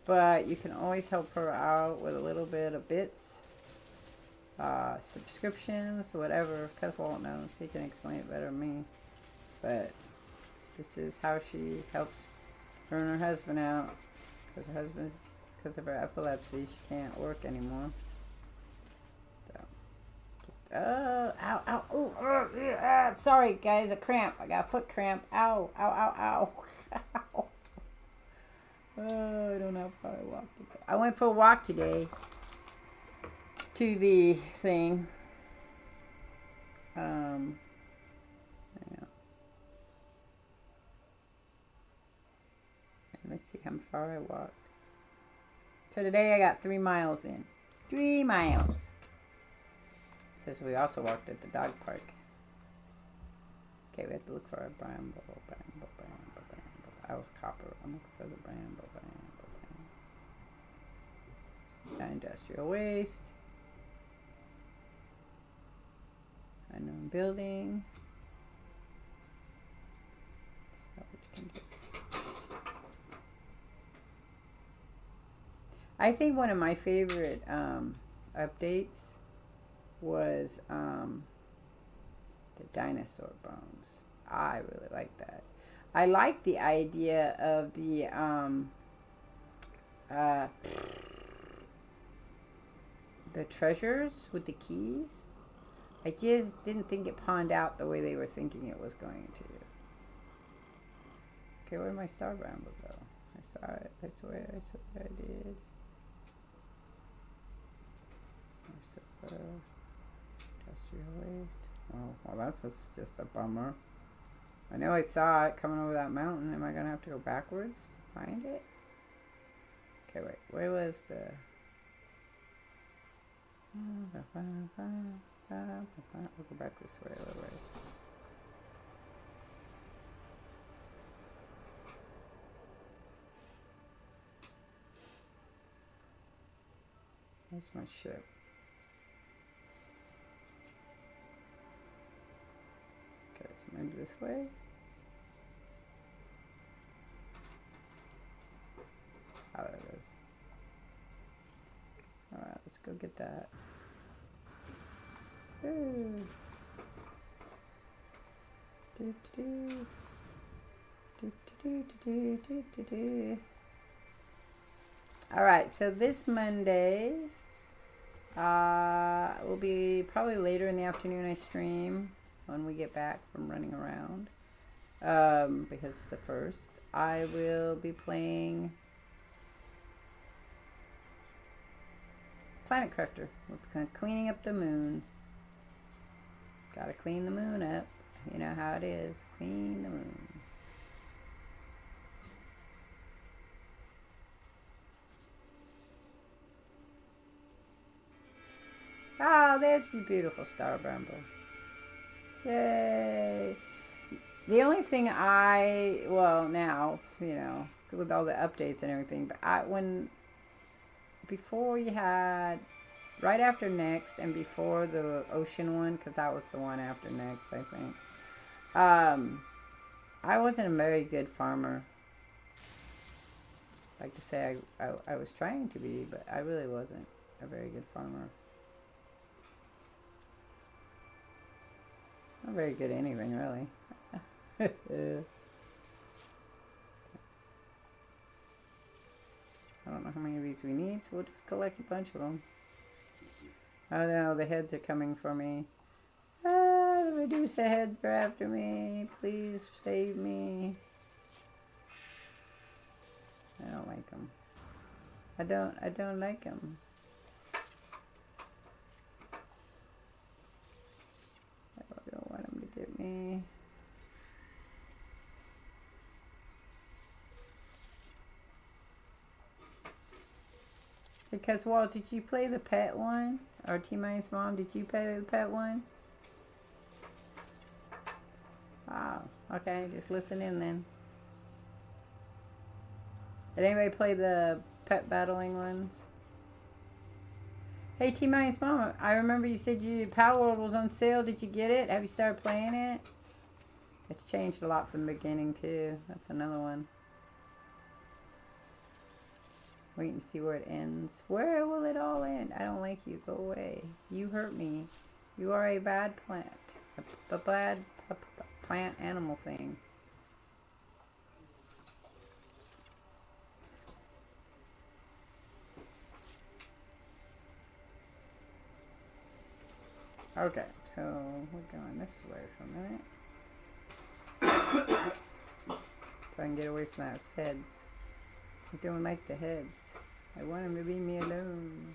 But you can always help her out with a little bit of bits. Subscriptions, whatever. Cuz won't know. She can explain it better than me. But this is how she helps her and her husband out, because her husband's, because of her epilepsy, she can't work anymore. So, ow, ow, sorry guys, a cramp. I got a foot cramp. Ow. Ow. Oh, I don't know how I walked today. I went for a walk today to the thing. Let's see how far I walked. So today I got 3 miles in. 3 miles. Because we also walked at the dog park. Okay, we have to look for our bramble. I was copper. I'm looking for the bramble. Industrial waste. Unknown building. Salvage container. I think one of my favorite updates was the dinosaur bones. I really like that. I like the idea of the treasures with the keys. I just didn't think it panned out the way they were thinking it was going to. Okay, where did my star bramble go? I saw it. I swear I did. Industrial waste. Oh, well, that's just a bummer. I know I saw it coming over that mountain. Am I going to have to go backwards to find it? Okay, wait. Where was the... We'll go back this way a little ways. That's my ship. Okay, so maybe this way? Oh, there it is. Alright, let's go get that. Ooh. Alright, so this Monday will be probably later in the afternoon. I stream when we get back from running around because it's the first. I will be playing Planet Crafter. We're kind of cleaning up the moon. Gotta clean the moon up. You know how it is. Clean the moon. Oh, there's the beautiful star bramble. Yay. The only thing well, now, you know, with all the updates and everything, but before you had, right after Next and before the ocean one, because that was the one after Next, I think, I wasn't a very good farmer. I like to say I was trying to be, but I really wasn't a very good farmer. Not very good at anything, really. I don't know how many of these we need, so we'll just collect a bunch of them. Oh no, the heads are coming for me. Ah, the Medusa heads are after me. Please save me. I don't like them. I don't like them. I don't want them to get me. Because, Walt, did you play the pet one? Or T-Mine's mom, did you play the pet one? Oh, okay, just listen in then. Did anybody play the pet battling ones? Hey, T-Mine's mom, I remember you said Power World was on sale. Did you get it? Have you started playing it? It's changed a lot from the beginning, too. That's another one. Wait and see where it ends. Where will it all end? I don't like you. Go away. You hurt me. You are a bad plant. A bad plant animal thing. Okay, so we're going this way for a minute. So I can get away from those heads. I don't like the heads. I want them to leave me alone.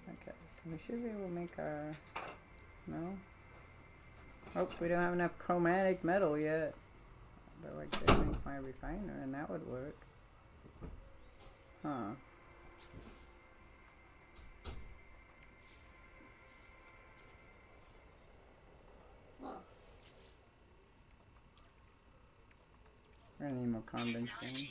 Okay, so we should be able to make our... No? Oh, we don't have enough chromatic metal yet. But like to make my refiner and that would work. Huh. We're gonna need more condensate.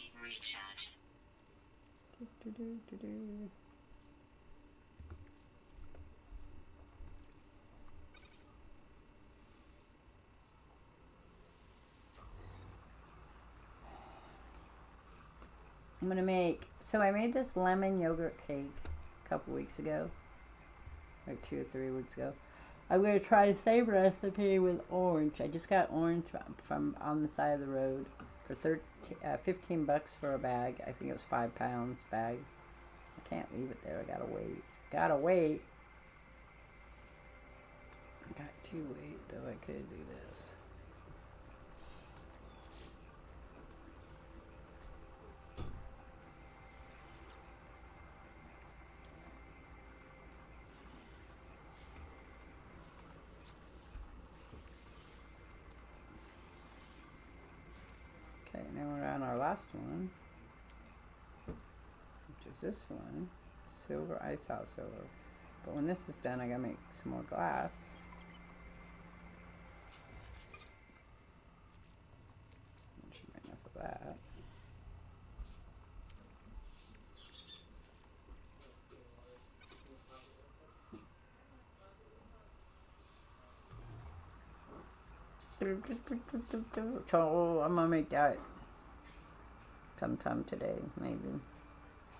I'm gonna make. So I made this lemon yogurt cake a couple weeks ago, like 2 or 3 weeks ago. I'm gonna try the same recipe with orange. I just got orange from on the side of the road for 15 bucks for a bag. I think it was 5 pounds bag. I can't leave it there. I gotta wait. Gotta wait. I got to wait though. I could do this. Okay, now we're on our last one, which is this one, silver. I saw silver, but when this is done, I gotta make some more glass. That should be enough of that. So I'm gonna make that sometime today, maybe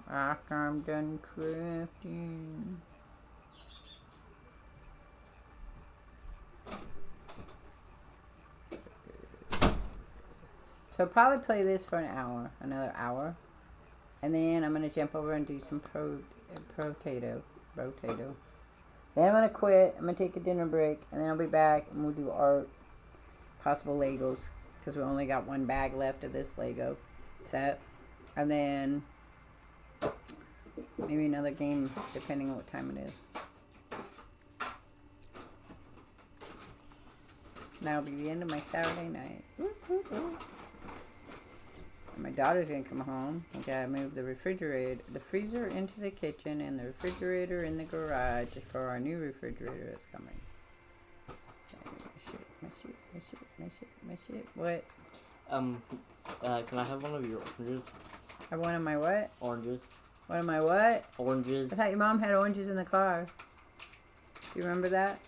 after I'm done crafting. So I'll probably play this for an hour, another hour, and then I'm gonna jump over and do some potato. Then I'm gonna quit. I'm gonna take a dinner break, and then I'll be back and we'll do art. Possible Legos, because we only got one bag left of this Lego set, and then maybe another game depending on what time it is. That'll be the end of my Saturday night. And my daughter's gonna come home. I gotta move the freezer into the kitchen, and the refrigerator in the garage for our new refrigerator that's coming. My shit. What? Can I have one of your oranges? Have one of my what? Oranges. One of my what? Oranges. I thought your mom had oranges in the car. Do you remember that?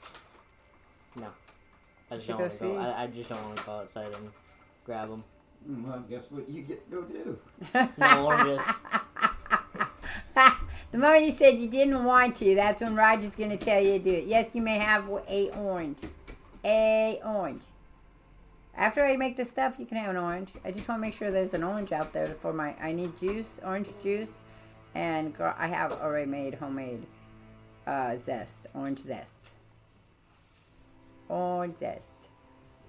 No. I just don't want to go. I just don't want to go outside and grab them. Well, guess what you get to go do? No oranges. The moment you said you didn't want to, that's when Roger's going to tell you to do it. Yes, you may have a orange. A orange. After I make this stuff, you can have an orange. I just want to make sure there's an orange out there for my... I need juice, orange juice, and I have already made homemade zest, orange zest. Orange zest.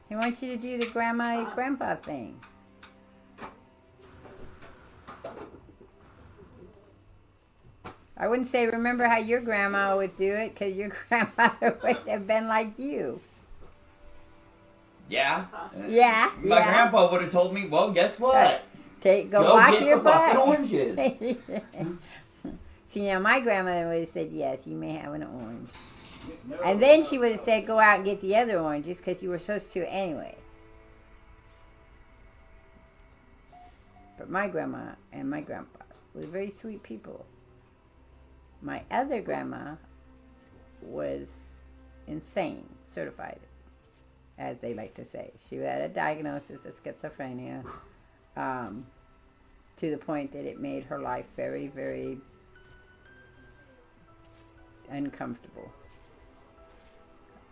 He wants you to do the grandpa thing. I wouldn't say remember how your grandma would do it, because your grandmother would have been like you. Yeah. Yeah. My grandpa would have told me, well, guess what? Go walk get your the butt. fucking oranges. See, now my grandmother would have said, yes, you may have an orange. And then she would have said, go out and get the other oranges, because you were supposed to anyway. But my grandma and my grandpa were very sweet people. My other grandma was insane, certified, as they like to say. She had a diagnosis of schizophrenia to the point that it made her life very, very uncomfortable.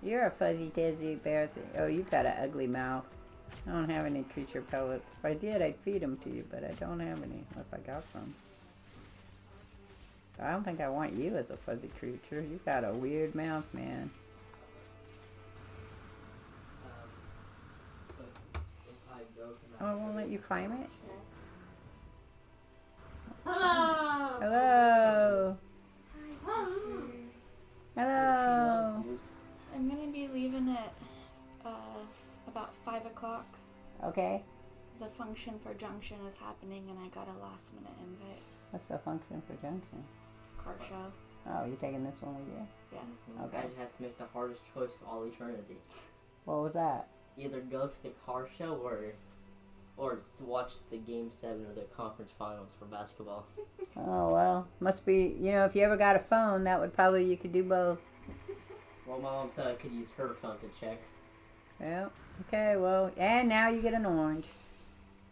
You're a fuzzy dizzy bear thing. Oh, you've got an ugly mouth. I don't have any creature pellets. If I did, I'd feed them to you, but I don't have any unless I got some. I don't think I want you as a fuzzy creature. You've got a weird mouth, man. Oh, it won't let you climb it? Hello. Hello. Hi. Hello. I'm gonna be leaving at about 5 o'clock. Okay. The function for Junction is happening, and I got a last minute invite. What's the function for Junction? Car show. Oh, you taking this one with you? Yes. Okay. I just had to make the hardest choice of all eternity. What was that? Either go to the car show or watch the Game 7 of the conference finals for basketball. Oh, well. Must be, if you ever got a phone, that would probably, you could do both. Well, my mom said I could use her phone to check. Yeah. Okay, well, and now you get an orange.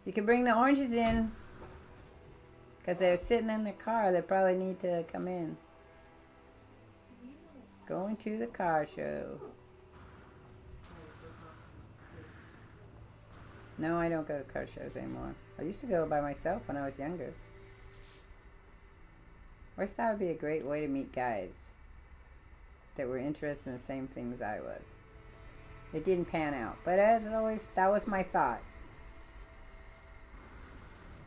You can bring the oranges in. Because they're sitting in the car. They probably need to come in. Going to the car show. No, I don't go to car shows anymore. I used to go by myself when I was younger. I always thought it would be a great way to meet guys that were interested in the same things I was. It didn't pan out, but as always, that was my thought.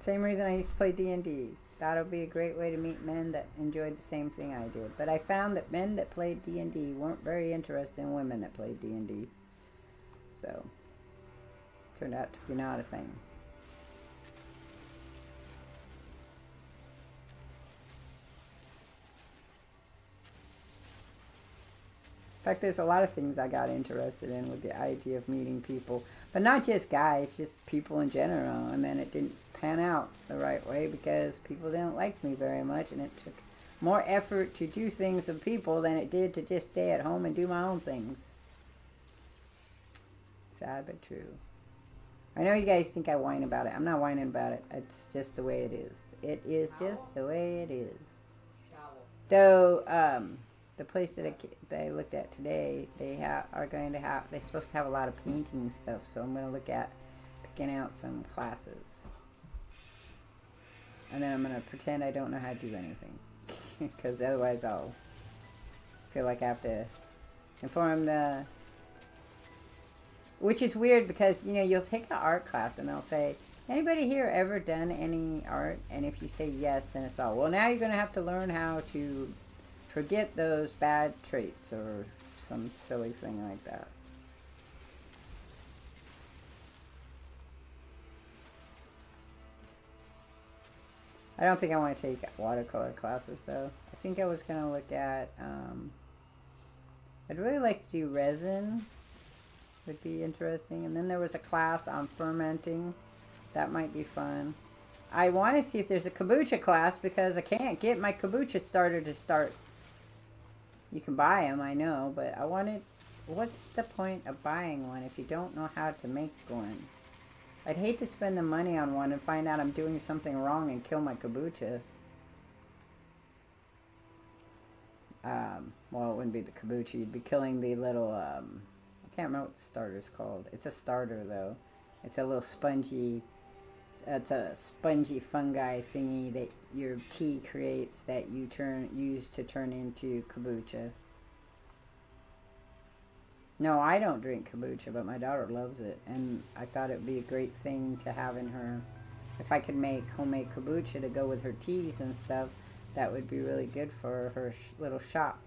Same reason I used to play D&D. Thought it would be a great way to meet men that enjoyed the same thing I did. But I found that men that played D&D weren't very interested in women that played D&D. So, turned out to be not a thing. In fact, there's a lot of things I got interested in with the idea of meeting people. But not just guys, just people in general. And then it didn't pan out the right way because people didn't like me very much. And it took more effort to do things with people than it did to just stay at home and do my own things. Sad but true. I know you guys think I whine about it. I'm not whining about it. It's just the way it is. It is just the way it is. Though, the place that I looked at today, they're supposed to have a lot of painting stuff, so I'm going to look at picking out some classes. And then I'm going to pretend I don't know how to do anything. Because otherwise I'll feel like I have to inform the... Which is weird because, you know, you'll take an art class and they'll say, anybody here ever done any art? And if you say yes, then it's all, well, now you're going to have to learn how to forget those bad traits or some silly thing like that. I don't think I want to take watercolor classes though. I think I was going to look at, I'd really like to do resin. Would be interesting. And then there was a class on fermenting. That might be fun. I want to see if there's a kombucha class because I can't get my kombucha starter to start. You can buy them, I know, but I wanted... What's the point of buying one if you don't know how to make one? I'd hate to spend the money on one and find out I'm doing something wrong and kill my kombucha. Well, it wouldn't be the kombucha. You'd be killing the little... I can't remember what the starter's called. It's a starter, though. It's a little spongy... It's a spongy fungi thingy that your tea creates that you use to turn into kombucha. No, I don't drink kombucha, but my daughter loves it, and I thought it would be a great thing to have in her. If I could make homemade kombucha to go with her teas and stuff, that would be really good for her little shop.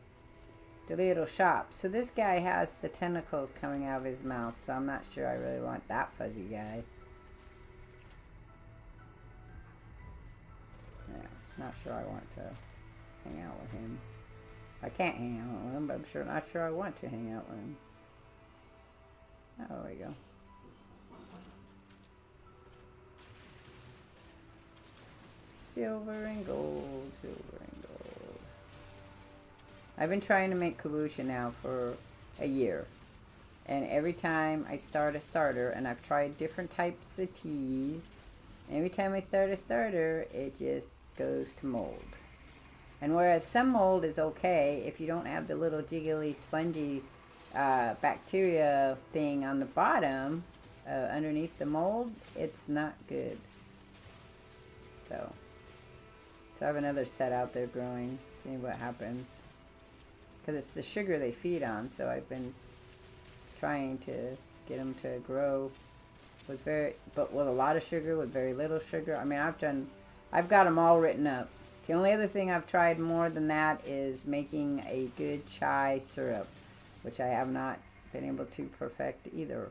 The little shop. So this guy has the tentacles coming out of his mouth, so I'm not sure I really want that fuzzy guy. Not sure I want to hang out with him. I can't hang out with him, but I'm not sure I want to hang out with him. Oh, there we go. Silver and gold, silver and gold. I've been trying to make kombucha now for a year. And every time I start a starter, and I've tried different types of teas, every time I start a starter, it just goes to mold. And whereas some mold is okay if you don't have the little jiggly spongy bacteria thing on the bottom underneath the mold, it's not good. So I have another set out there growing, seeing what happens, because it's the sugar they feed on. So I've been trying to get them to grow with with a lot of sugar, with very little sugar. I mean, I've got them all written up. The only other thing I've tried more than that is making a good chai syrup, which I have not been able to perfect either.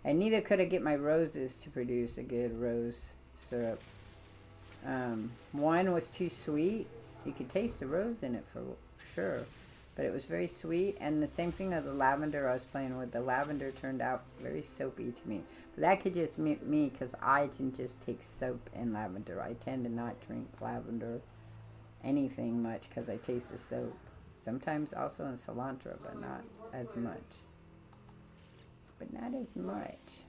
And neither could I get my roses to produce a good rose syrup. One was too sweet. You could taste the rose in it for sure, but it was very sweet. And the same thing with the lavender I was playing with. The lavender turned out very soapy to me. But that could just be me, because I can just take soap and lavender. I tend to not drink lavender anything much because I taste the soap. Sometimes also in cilantro, but not as much. But not as much.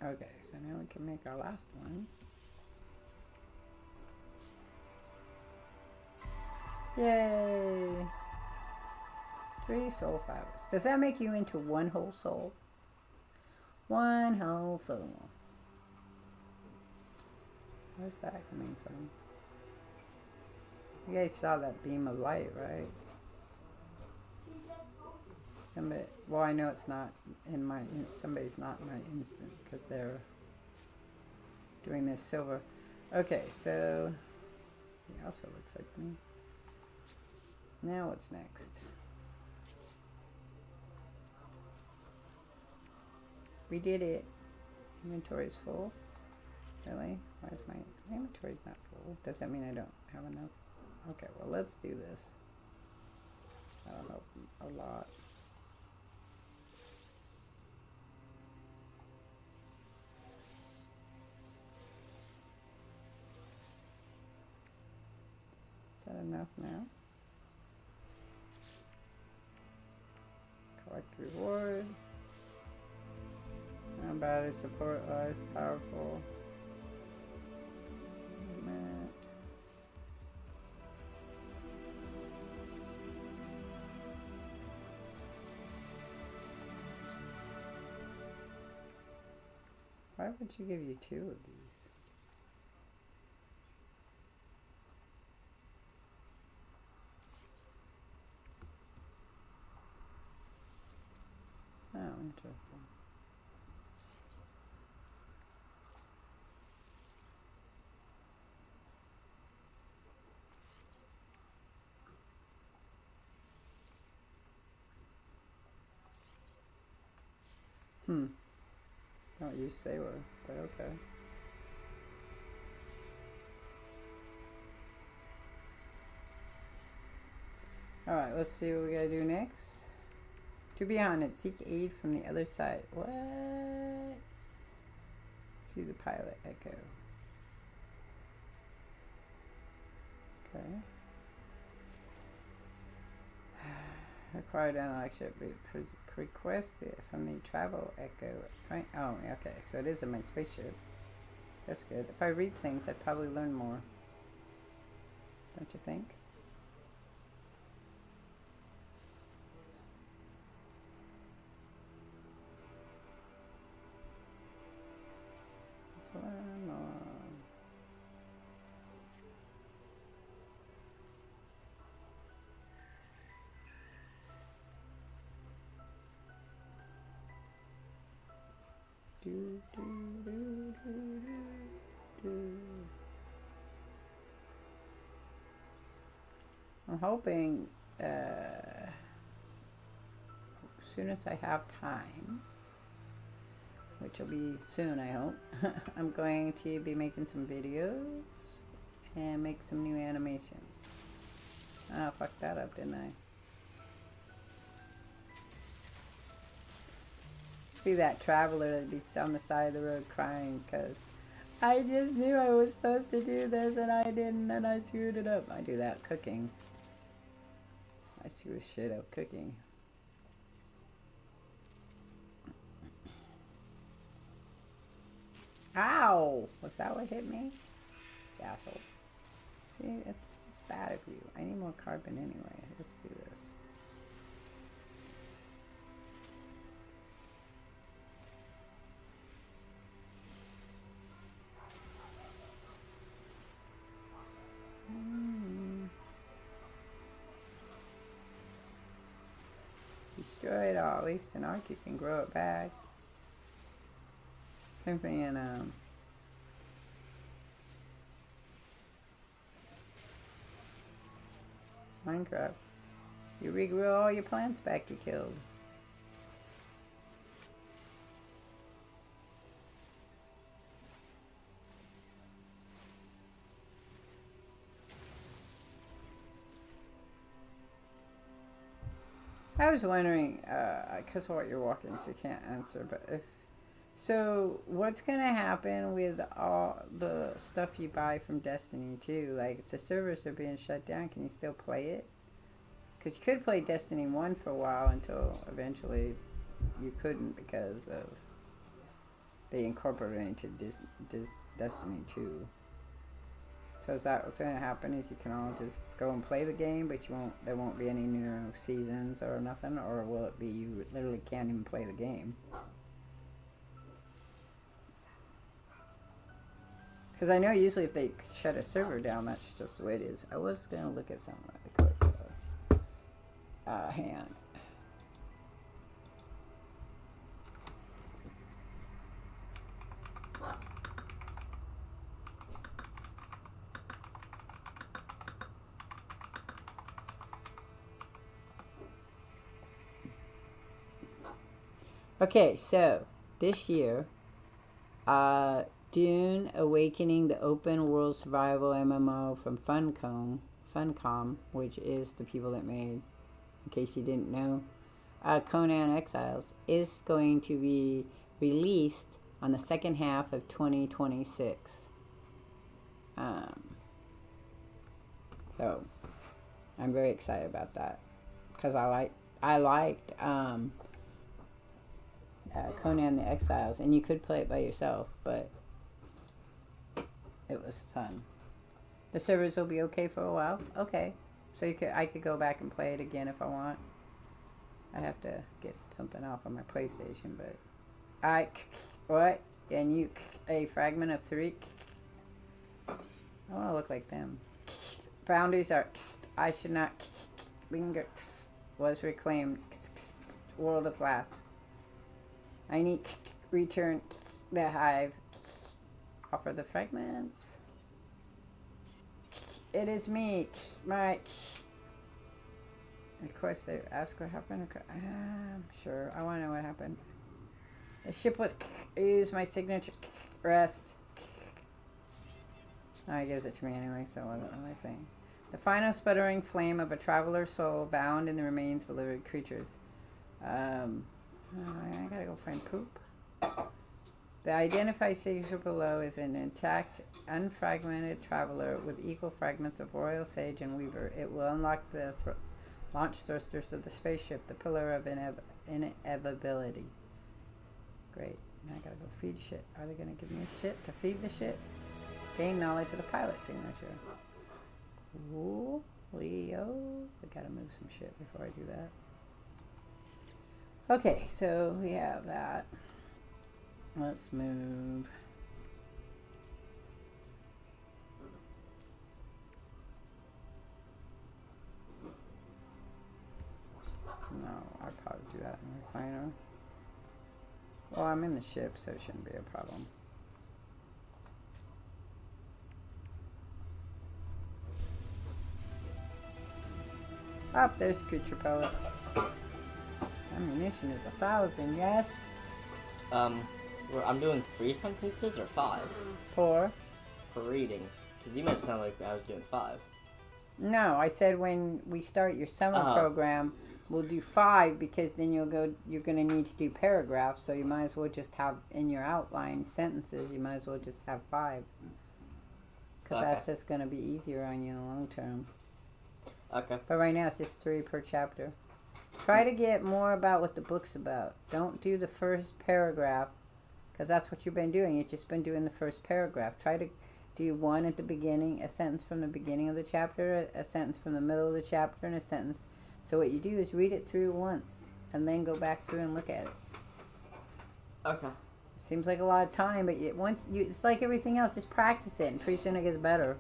Okay, so now we can make our last one. Yay! 3 soul fibers. Does that make you into one whole soul? One whole soul. Where's that coming from? You guys saw that beam of light, right? Well, I know it's not in my, somebody's not in my instant because they're doing this silver. Okay, so he also looks like me. Now what's next? We did it. Inventory's full. Really? Why is my inventory's not full? Does that mean I don't have enough? Okay, well let's do this. That'll help a lot. Is that enough now? Collect reward. Battery support life, powerful. Movement. Why would you give you 2 of these? Oh, interesting. Don't use sailor, but okay. Alright, let's see what we gotta do next. To be honest, seek aid from the other side. What? See the pilot echo. Okay. Required interaction. Request it from the travel echo. Oh, okay. So it is in my spaceship. That's good. If I read things, I'd probably learn more. Don't you think? Let's learn more. Do, do, do, do, do, do. I'm hoping as soon as I have time, which will be soon I hope, I'm going to be making some videos and make some new animations. Oh, fucked that up, didn't I? Be that traveler that'd be on the side of the road crying because I just knew I was supposed to do this and I didn't and I screwed it up. I do that cooking. I screw shit up cooking. Ow! Was that what hit me? This asshole. See, it's bad of you. I need more carbon anyway. Let's do this. Destroy it all. At least in Ark you can grow it back. Same thing in Minecraft. You regrow all your plants back you killed. I was wondering, because what you're walking, so you can't answer, but if so, what's gonna happen with all the stuff you buy from Destiny 2? Like, if the servers are being shut down, can you still play it? Because you could play Destiny 1 for a while until eventually you couldn't because of they incorporated it into Destiny 2. So is that what's going to happen? Is you can all just go and play the game, but there won't be any new seasons or nothing, or will it be you literally can't even play the game? Because I know usually if they shut a server down, that's just the way it is. I was going to look at something really quick. Hang on. Okay, so this year, Dune Awakening, the open world survival MMO from Funcom, which is the people that made, in case you didn't know, Conan Exiles, is going to be released on the second half of 2026. So I'm very excited about that because I liked Conan the Exiles, and you could play it by yourself, but it was fun. The servers will be okay for a while. Okay, so I could go back and play it again if I want. I'd have to get something off on my PlayStation, but what? And you a fragment of 3. I want to look like them. Boundaries are I should not linger. Was reclaimed. World of glass. I need return the hive. Offer the fragments. It is me, my. Of course, they ask what happened. Sure, I want to know what happened. The ship was. I used my signature. Rest. Oh, he gives it to me anyway, so it wasn't really a thing. The final sputtering flame of a traveler's soul bound in the remains of living creatures. I gotta go find poop. The identified signature below is an intact, unfragmented traveler with equal fragments of royal sage and weaver. It will unlock the launch thrusters of the spaceship, the pillar of inevitability. Great. Now I gotta go feed shit. Are they gonna give me shit to feed the shit? Gain knowledge of the pilot signature. Cool. Leo. I gotta move some shit before I do that. Okay, so we have that. Let's move. No, I'll probably do that in the refiner. Well, I'm in the ship, so it shouldn't be a problem. Oh, there's creature pellets. Ammunition is 1,000, yes? I'm doing 3 sentences or 5? For? For reading. Because you made it sound like I was doing 5. No, I said when we start your summer program, we'll do 5 because then you're going to need to do paragraphs, so you might as well just have in your outline sentences, you might as well just have 5. Because that's just going to be easier on you in the long term. Okay. But right now it's just 3 per chapter. Try to get more about what the book's about. Don't do the first paragraph, because that's what you've been doing. You've just been doing the first paragraph. Try to do one at the beginning, a sentence from the beginning of the chapter, a sentence from the middle of the chapter, and a sentence. So what you do is read it through once, and then go back through and look at it. Okay. Seems like a lot of time, but it's like everything else. Just practice it, and pretty soon it gets better.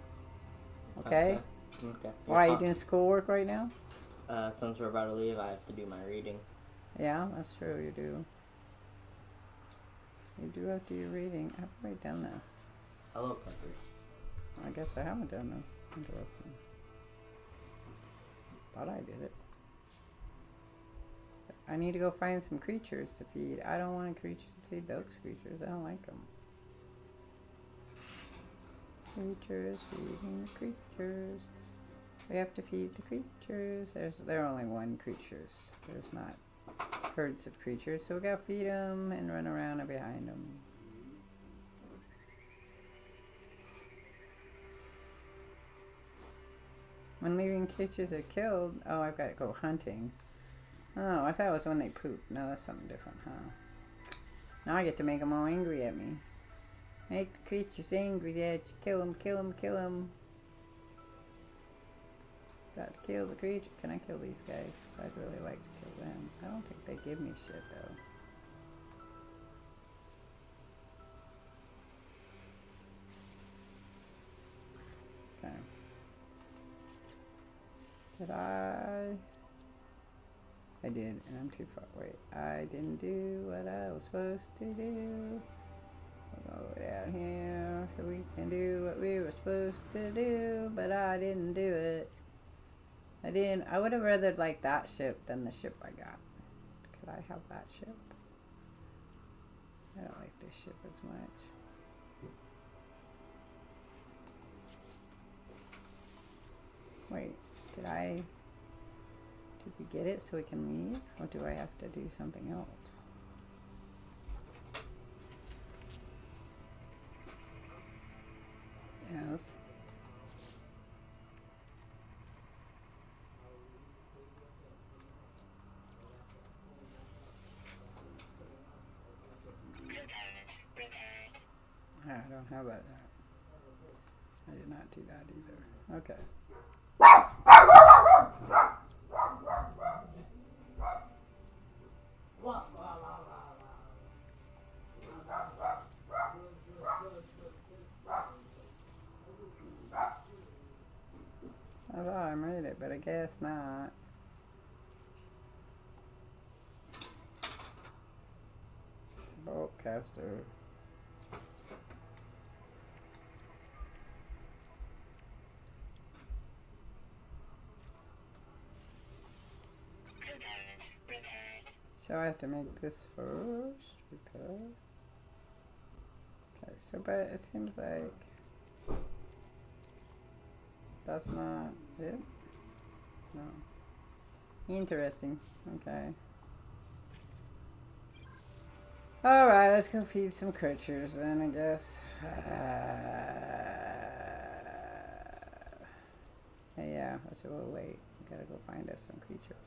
Okay? Okay. Why, are you doing schoolwork right now? Since we're about to leave, I have to do my reading. Yeah, that's true, you do. You do have to do your reading. Have I done this? Hello, Clippers. I guess I haven't done this. Interesting. Thought I did it. I need to go find some creatures to feed. I don't want to feed those creatures. I don't like them. Creatures, feeding the creatures. We have to feed the creatures. There are only 1 creatures. There's not herds of creatures, so we gotta feed them and run around and behind them. When living creatures are killed, oh, I've got to go hunting. Oh, I thought it was when they poop. No, that's something different, huh? Now I get to make them all angry at me. Make the creatures angry at you. Kill them, kill them, kill them. Got to kill the creature. Can I kill these guys? Because I'd really like to kill them. I don't think they give me shit though. Okay. Did I did, and I'm too far. Wait, I didn't do what I was supposed to do. We'll go down here so we can do what we were supposed to do, but I didn't do it. I would have rather liked that ship than the ship I got. Could I have that ship? I don't like this ship as much. Wait, did we get it so we can leave? Or do I have to do something else? Yes. I don't have that yet. I did not do that either. Okay. I thought I made it, but I guess not. It's a bolt caster. So I have to make this first. Repair. Okay, so but it seems like that's not it? No. Interesting. Okay. Alright, let's go feed some creatures then, I guess. Yeah, it's a little late. We gotta go find us some creatures.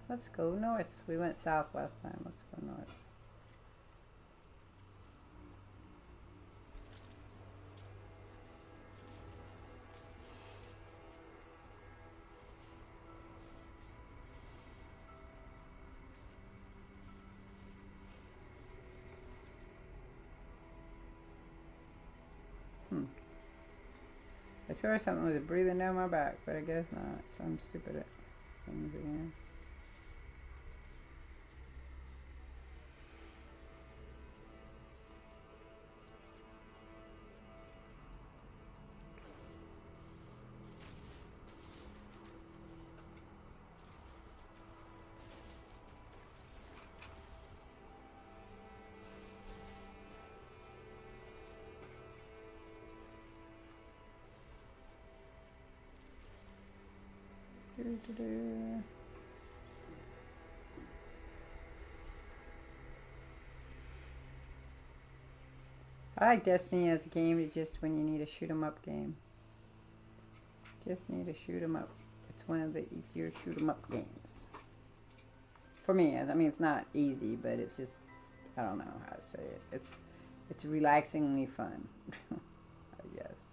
Let's go north. We went south last time. Let's go north. I swear something was breathing down my back, but I guess not. Some stupid things again. I like Destiny as a game to just when you need a shoot 'em up game. Just need a shoot 'em up. It's one of the easier shoot 'em up games. For me, I mean it's not easy, but it's just I don't know how to say it. It's relaxingly fun, I guess.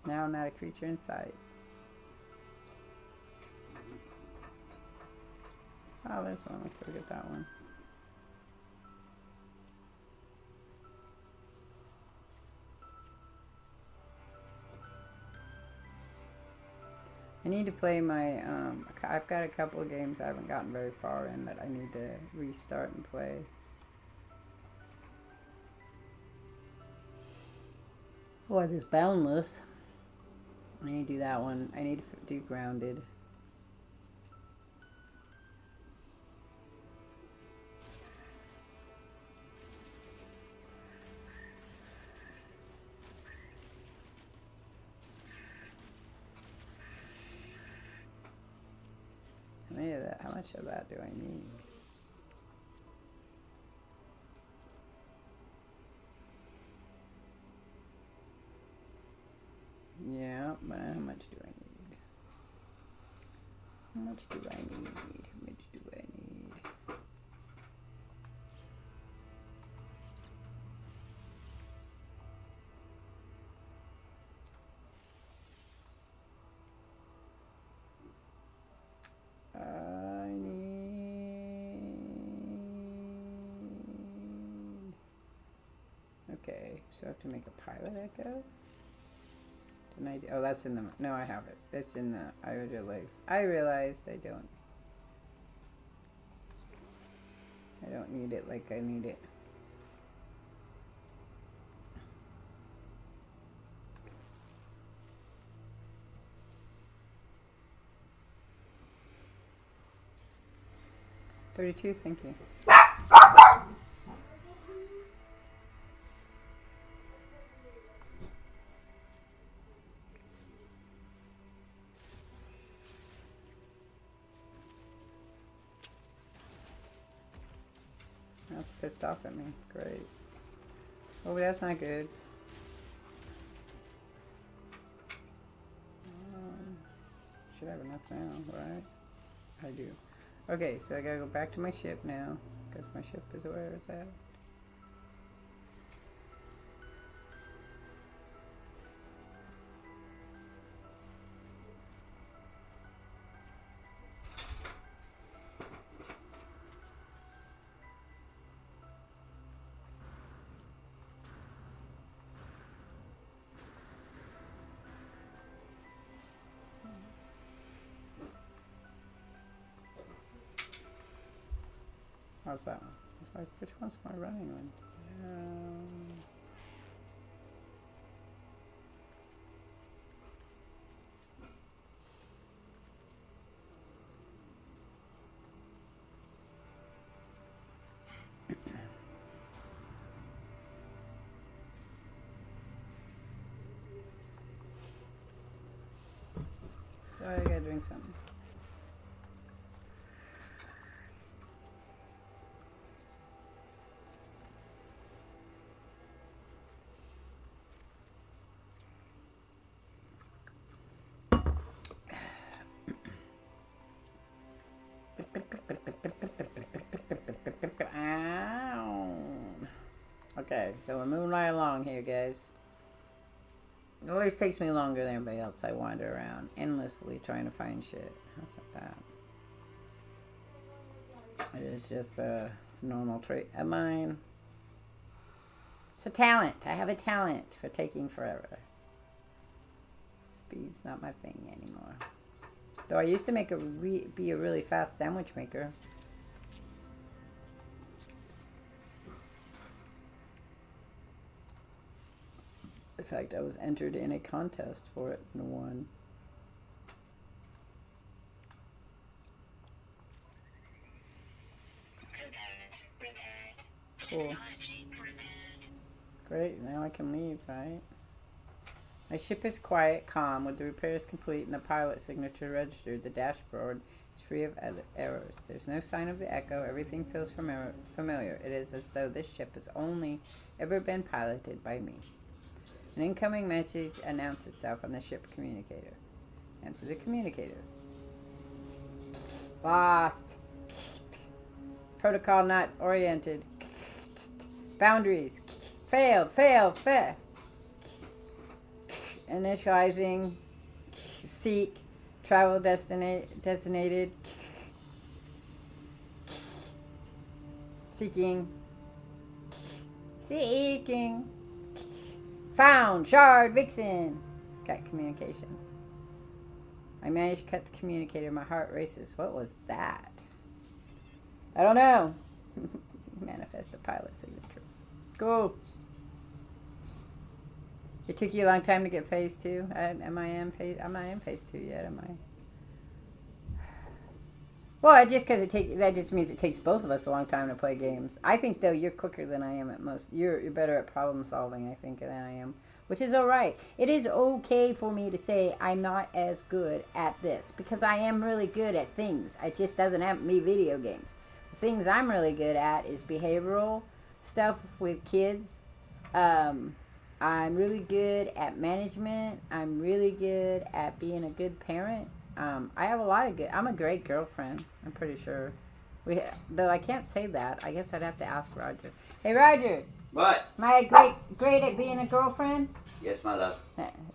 Now not a creature in sight. Oh, there's one. Let's go get that one. I need to play my, I've got a couple of games I haven't gotten very far in that I need to restart and play. What is Boundless? I need to do that one. I need to do Grounded. How much of that do I need? Yeah, but how much do I need? How much do I need? How much do I So I have to make a pilot echo? Didn't I do, oh, that's in the... No, I have it. It's in the... I would your legs. I realized I don't need it like I need it. $32, thank you. That's pissed off at me. Great. Oh, that's not good. Should have enough now, right? I do. Okay, so I gotta go back to my ship now, because my ship is where it's at. How's that one? It's like, which one's my running one? Sorry, I gotta drink something. Okay, so we're moving right along here, guys. It always takes me longer than everybody else. I wander around endlessly trying to find shit. What's up that? It is just a normal trait of mine. It's a talent. I have a talent for taking forever. Speed's not my thing anymore. Though I used to be a really fast sandwich maker. In fact, I was entered in a contest for it and won. Cool. Great, now I can leave, right? My ship is quiet, calm, with the repairs complete and the pilot signature registered. The dashboard is free of errors. There's no sign of the echo. Everything feels familiar. It is as though this ship has only ever been piloted by me. An incoming message announced itself on the ship communicator. Answer the communicator. Lost. Protocol not oriented. Boundaries. Failed. Initializing. Seek. Travel designated. Seeking. Found Shardvixen. Got communications. I managed to cut the communicator. My heart races. What was that? I don't know. Manifest a pilot signature. Cool. It took you a long time to get phase 2. I'm not in phase 2 yet, am I? Well, just because that just means it takes both of us a long time to play games. I think though you're quicker than I am at most. You're better at problem solving, I think, than I am, which is all right. It is okay for me to say I'm not as good at this because I am really good at things. It just doesn't have to be video games. The things I'm really good at is behavioral stuff with kids. I'm really good at management. I'm really good at being a good parent. I have a lot of good... I'm a great girlfriend, I'm pretty sure. Though I can't say that. I guess I'd have to ask Roger. Hey, Roger! What? Am I great at being a girlfriend? Yes, my love.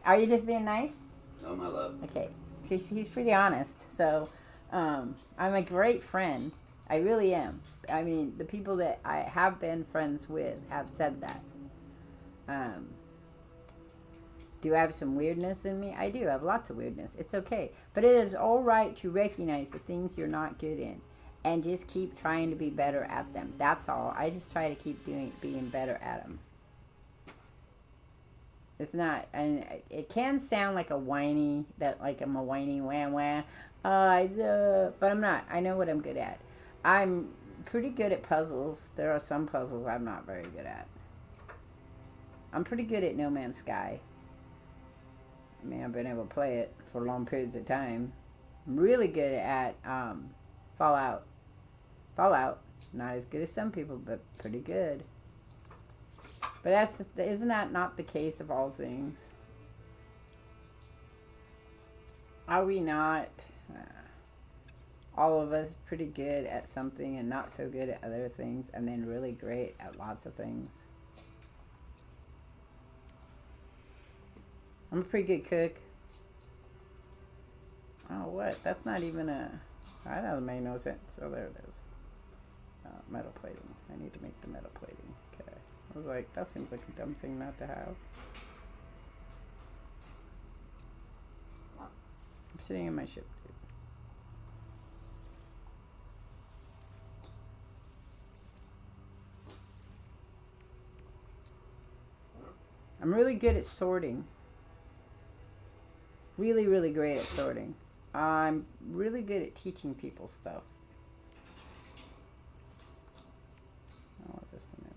Are you just being nice? No, my love. Okay. He's pretty honest. So, I'm a great friend. I really am. I mean, the people that I have been friends with have said that. Um, do I have some weirdness in me? I do have lots of weirdness. It's okay. But it is all right to recognize the things you're not good in and just keep trying to be better at them. That's all. I just try to keep being better at them. It's not, and it can sound like a whiny, like I'm a whiny wah wah. But I'm not. I know what I'm good at. I'm pretty good at puzzles. There are some puzzles I'm not very good at. I'm pretty good at No Man's Sky. I mean, I've been able to play it for long periods of time. I'm really good at Fallout. Fallout, not as good as some people, but pretty good. But isn't that not the case of all things? Are we not, all of us, pretty good at something and not so good at other things, and then really great at lots of things? I'm a pretty good cook. Oh, what? That's not even a... That doesn't make no sense. Oh, there it is. Metal plating. I need to make the metal plating. Okay. I was like, that seems like a dumb thing not to have. I'm sitting in my ship, dude. I'm really good at sorting. Really, really great at sorting. I'm really good at teaching people stuff. I want this to move.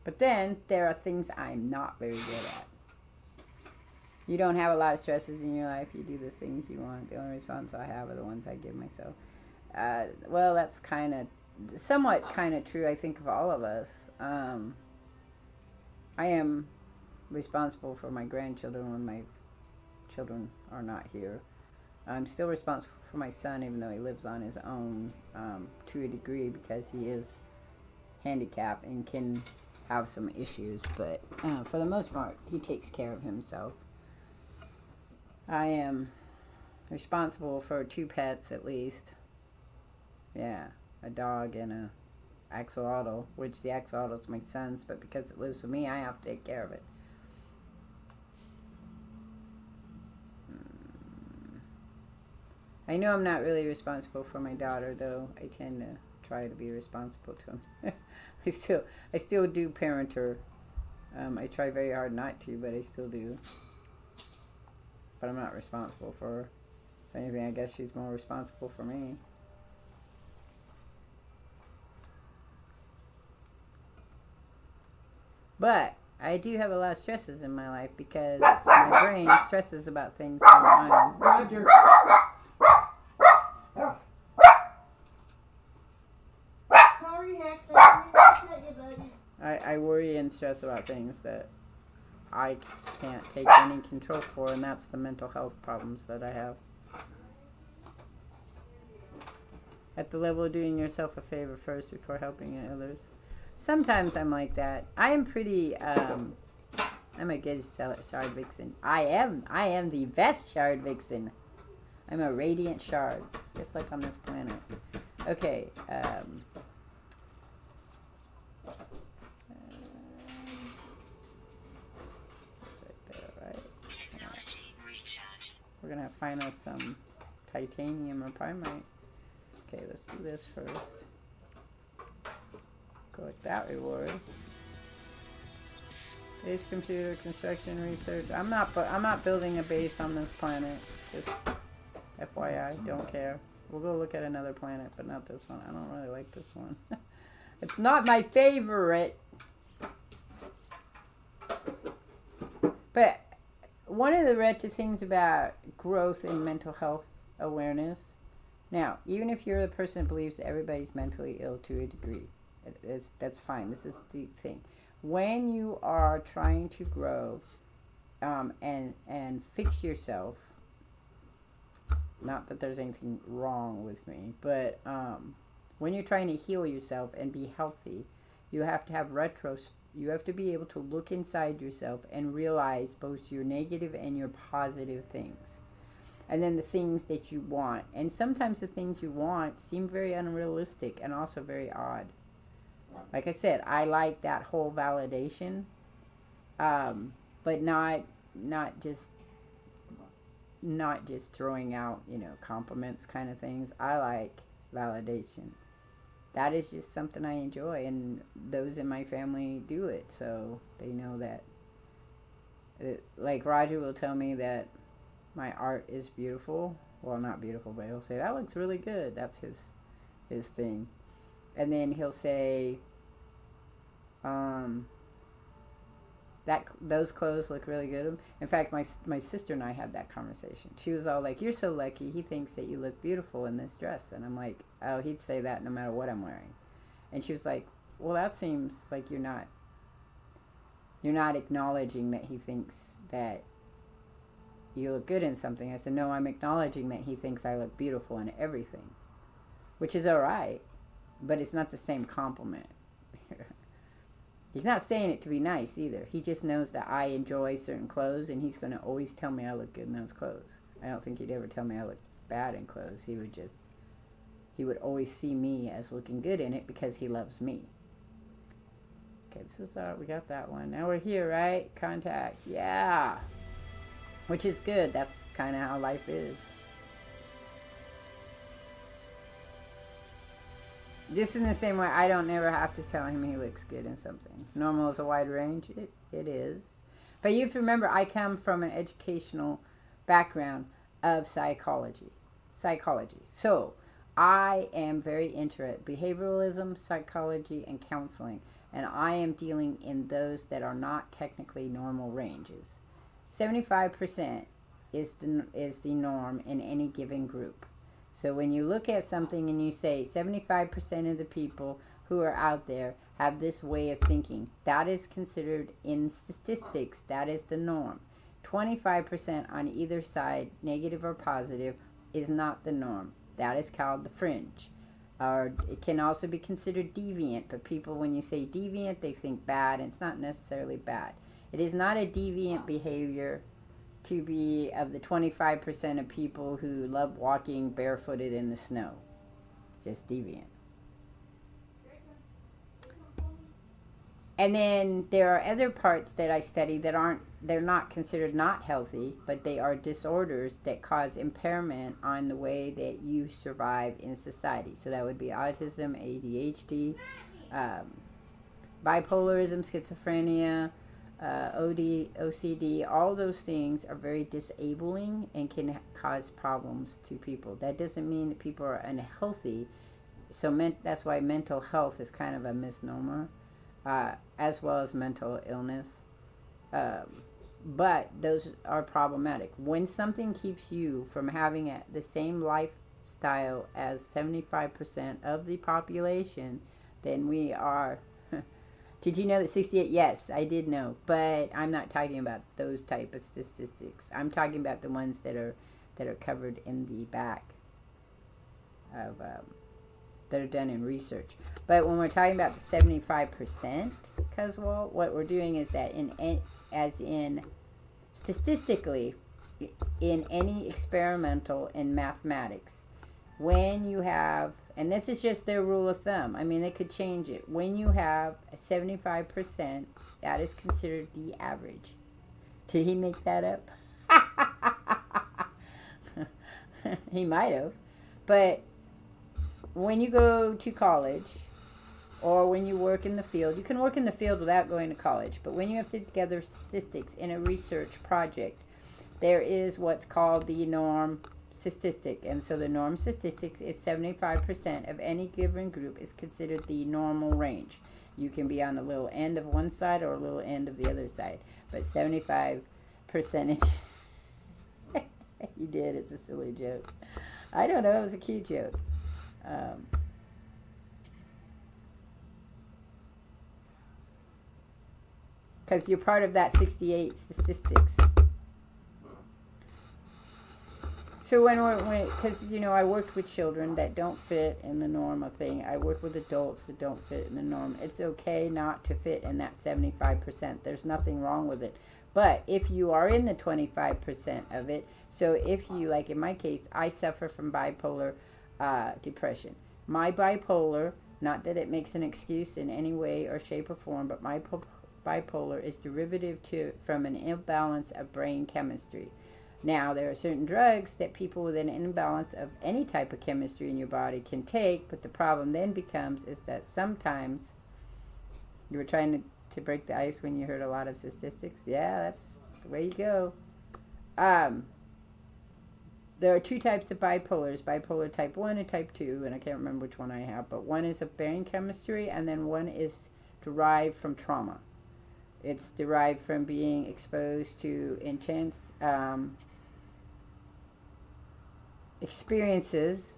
But then there are things I'm not very good at. You don't have a lot of stresses in your life. You do the things you want. The only response I have are the ones I give myself. Well, that's somewhat true, I think, of all of us. I am responsible for my grandchildren when my children are not here. I'm still responsible for my son, even though he lives on his own to a degree, because he is handicapped and can have some issues. But for the most part, he takes care of himself. I am responsible for 2 pets at least. Yeah, a dog and a axolotl, which the axolotl is my son's, but because it lives with me, I have to take care of it. I know I'm not really responsible for my daughter, though. I tend to try to be responsible to him. I still do parent her. I try very hard not to, but I still do. But I'm not responsible for her. If anything, I guess she's more responsible for me. But I do have a lot of stresses in my life because my brain stresses about things all the time. Roger. Sorry, Hector. I worry and stress about things that I can't take any control for, and that's the mental health problems that I have. At the level of doing yourself a favor first before helping others. Sometimes I'm like that. I am pretty, I'm a good Shardvixen. I am the best Shardvixen. I'm a radiant shard, just like on this planet. Okay, we're gonna find us some titanium or primite. Okay, let's do this first. Collect that reward. Base computer construction research. I'm not building a base on this planet. Just FYI, don't care. We'll go look at another planet, but not this one. I don't really like this one. It's not my favorite. But one of the wretched things about growth in mental health awareness. Now, even if you're the person that believes that everybody's mentally ill to a degree, that's fine. This is the thing. When you are trying to grow and fix yourself, not that there's anything wrong with me, but when you're trying to heal yourself and be healthy, you have to have you have to be able to look inside yourself and realize both your negative and your positive things. and then the things that you want. And sometimes the things you want seem very unrealistic and also very odd. Like I said, I like that whole validation, but not just throwing out, compliments kind of things. I like validation. That is just something I enjoy, and those in my family do it, so they know that. Like Roger will tell me that my art is beautiful. Well, not beautiful, but he'll say, that looks really good. That's his thing. And then he'll say, that those clothes look really good. In fact, my sister and I had that conversation. She was all like, you're so lucky. He thinks that you look beautiful in this dress. And I'm like, oh, he'd say that no matter what I'm wearing. And she was like, well, that seems like you're not acknowledging that he thinks that you look good in something. I said, no, I'm acknowledging that he thinks I look beautiful in everything, which is all right, but it's not the same compliment. He's not saying it to be nice either. He just knows that I enjoy certain clothes, and he's going to always tell me I look good in those clothes. I don't think he'd ever tell me I look bad in clothes. He would always see me as looking good in it because he loves me. Okay, we got that one. Now we're here, right? Contact, yeah. Which is good. That's kind of how life is. Just in the same way, I don't never have to tell him he looks good in something. Normal is a wide range. It is. But you have to remember, I come from an educational background of psychology. So, I am very interested in behavioralism, psychology, and counseling. And I am dealing in those that are not technically normal ranges. 75% is the norm in any given group. So when you look at something and you say 75% of the people who are out there have this way of thinking, that is considered in statistics, that is the norm. 25% on either side, negative or positive, is not the norm. That is called the fringe. Or it can also be considered deviant, but people, when you say deviant, they think bad, and it's not necessarily bad. It is not a deviant behavior to be of the 25% of people who love walking barefooted in the snow. Just deviant. And then there are other parts that I study that they're not considered not healthy, but they are disorders that cause impairment on the way that you survive in society. So that would be autism, ADHD, bipolarism, schizophrenia, OCD. All those things are very disabling and can cause problems to people. That doesn't mean that people are unhealthy. So that's why mental health is kind of a misnomer. As well as mental illness. But those are problematic. When something keeps you from having the same lifestyle as 75% of the population, then we are... Did you know that 68? Yes, I did know. But I'm not talking about those type of statistics. I'm talking about the ones that are covered in the back of... that are done in research. But when we're talking about the 75%, Cuswell, what we're doing is that statistically, in any experimental in mathematics, when you have, and this is just their rule of thumb, I mean, they could change it. When you have a 75%, that is considered the average. Did he make that up? He might have. But when you go to college or when you work in the field, you can work in the field without going to college, but when you have to put together statistics in a research project, there is what's called the norm statistic. And so the norm statistic is 75% of any given group is considered the normal range. You can be on the little end of one side or a little end of the other side, but 75%. You did. It's a silly joke. I don't know. It was a cute joke. Because you're part of that 68 statistics. So because I worked with children that don't fit in the norm of thing. I work with adults that don't fit in the norm. It's okay not to fit in that 75%. There's nothing wrong with it. But if you are in the 25% of it, so if you, like in my case, I suffer from bipolar depression. My bipolar, not that it makes an excuse in any way or shape or form, but my bipolar is derivative from an imbalance of brain chemistry. Now, there are certain drugs that people with an imbalance of any type of chemistry in your body can take, but the problem then becomes is that sometimes you were trying to break the ice when you heard a lot of statistics. Yeah, that's the way you go. There are two types of bipolars, bipolar type 1 and type 2, and I can't remember which one I have, but one is of brain chemistry, and then one is derived from trauma. It's derived from being exposed to intense experiences.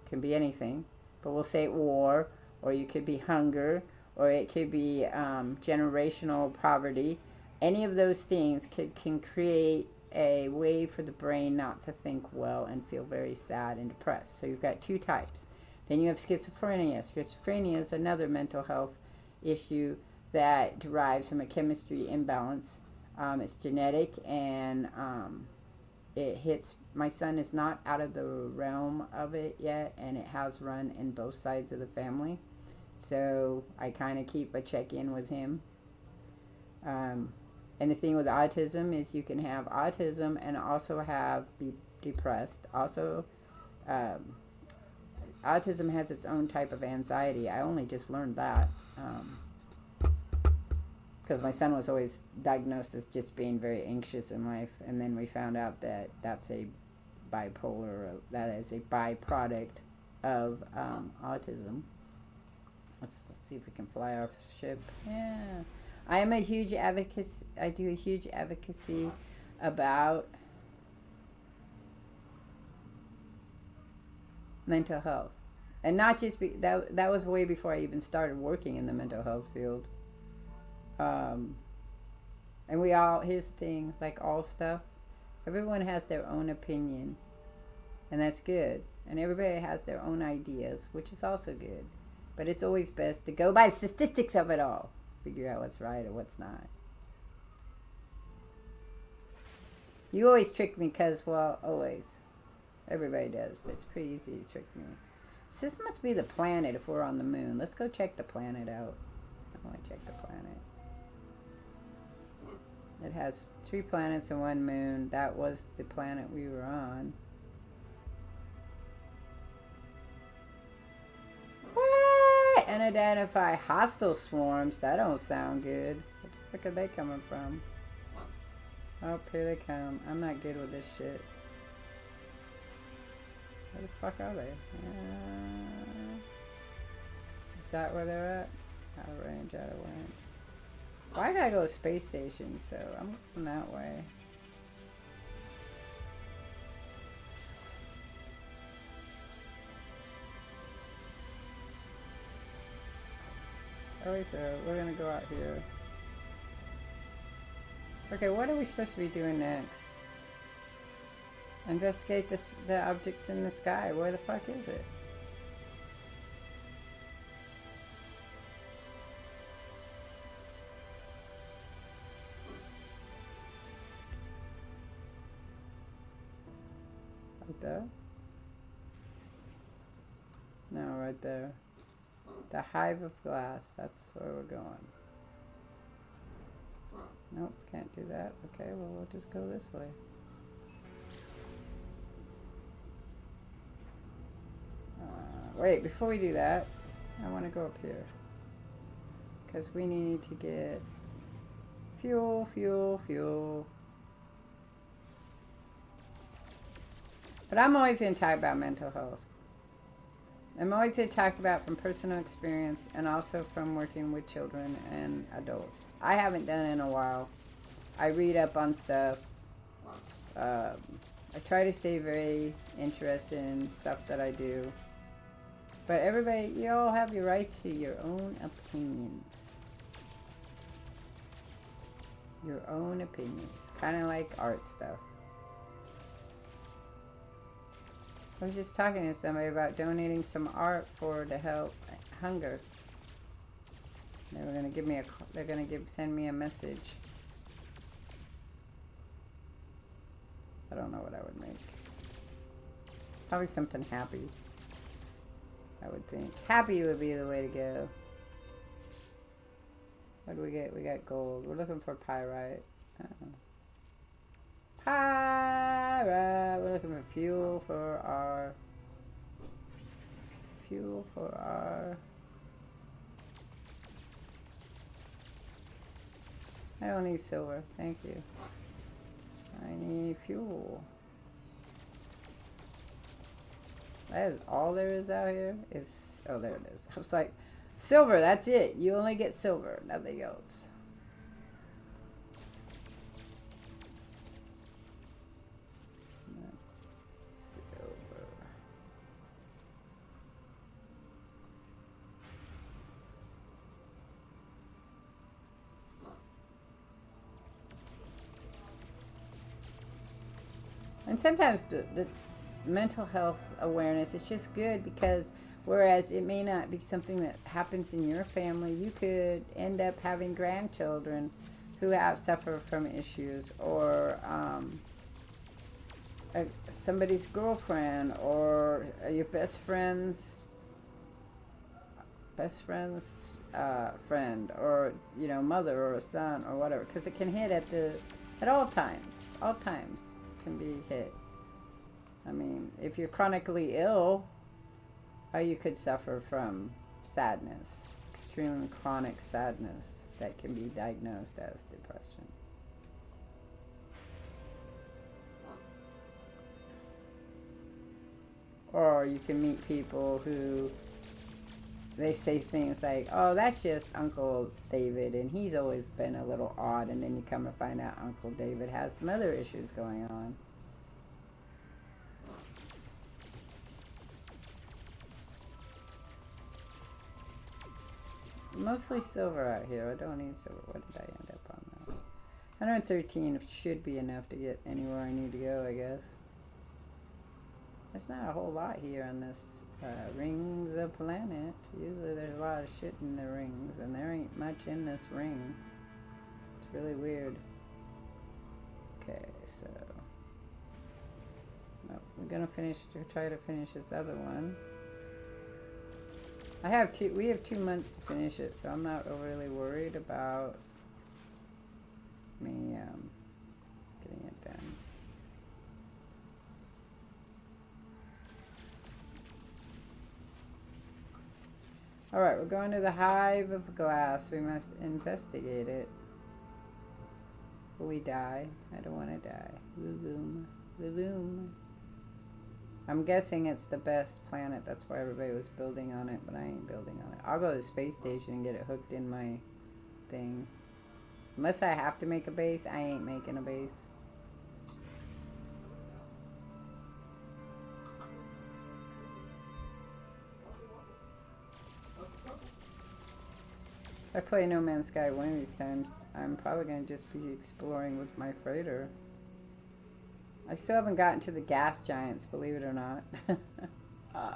Can be anything, but we'll say war, or you could be hunger, or it could be generational poverty. Any of those things can create a way for the brain not to think well and feel very sad and depressed. So you've got two types. Then you have schizophrenia. Schizophrenia is another mental health issue that derives from a chemistry imbalance. It's genetic, and it hits. My son is not out of the realm of it yet, and it has run in both sides of the family. So I kind of keep a check-in with him. And the thing with autism is you can have autism and also be depressed. Also, autism has its own type of anxiety. I only just learned that because my son was always diagnosed as just being very anxious in life, and then we found out that that's a bipolar. That is a byproduct of autism. Let's see if we can fly our ship. Yeah. I am a huge advocacy. I do a huge advocacy about mental health, and not just that was way before I even started working in the mental health field. And we all, here's the thing, like all stuff, everyone has their own opinion, and that's good. And everybody has their own ideas, which is also good. But it's always best to go by the statistics of it all. Figure out what's right or what's not. You always trick me because, well, always. Everybody does. It's pretty easy to trick me. So this must be the planet if we're on the moon. Let's go check the planet out. I want to check the planet. It has 3 planets and 1 moon. That was the planet we were on. What? And identify hostile swarms. That don't sound good. What the frick are they coming from? Oh, here they come. I'm not good with this shit. Where the fuck are they? Is that where they're at? Out of range, out of range. Well, I gotta go to space station, so I'm going that way. Oh, so we're gonna go out here. Okay, what are we supposed to be doing next? Investigate the objects in the sky. Where the fuck is it? Right there? No, right there. The hive of glass. That's where we're going. Nope, can't do that. Okay, well, we'll just go this way. Wait, before we do that, I want to go up here. Because we need to get fuel, fuel, fuel. But I'm always going to talk about mental health. I'm always going to talk about from personal experience and also from working with children and adults. I haven't done it in a while. I read up on stuff. I try to stay very interested in stuff that I do. But everybody, you all have your right to your own opinions. Your own opinions. Kind of like art stuff. I was just talking to somebody about donating some art to help hunger. They were gonna give me send me a message. I don't know what I would make. Probably something happy. I would think. Happy would be the way to go. What do we get? We got gold. We're looking for pyrite. Pyrite! We're looking for fuel for our... Fuel for our... I don't need silver. Thank you. I need fuel. That is all there is out here? Oh, there it is. I was like, silver, that's it. You only get silver, nothing else. Silver. And sometimes the mental health awareness is just good, because whereas it may not be something that happens in your family, you could end up having grandchildren who have suffered from issues, or somebody's girlfriend, or your best friend's friend, or mother or a son or whatever, because it can hit at all times. All times can be hit. I mean, if you're chronically ill, you could suffer from sadness, extreme chronic sadness that can be diagnosed as depression. Or you can meet people who, they say things like, oh, that's just Uncle David, and he's always been a little odd, and then you come to find out Uncle David has some other issues going on. Mostly silver out here. I don't need silver. What did I end up on now? 113 should be enough to get anywhere I need to go, I guess. There's not a whole lot here on this rings of planet. Usually there's a lot of shit in the rings, and there ain't much in this ring. It's really weird. Okay, so we're gonna try to finish this other one. We have 2 months to finish it, so I'm not overly worried about me getting it done. Alright, we're going to the Hive of Glass. We must investigate it. Will we die? I don't want to die. Lulum. Lulum. I'm guessing it's the best planet. That's why everybody was building on it, but I ain't building on it. I'll go to the space station and get it hooked in my thing. Unless I have to make a base, I ain't making a base. If I play No Man's Sky one of these times, I'm probably going to just be exploring with my freighter. I still haven't gotten to the gas giants, believe it or not. I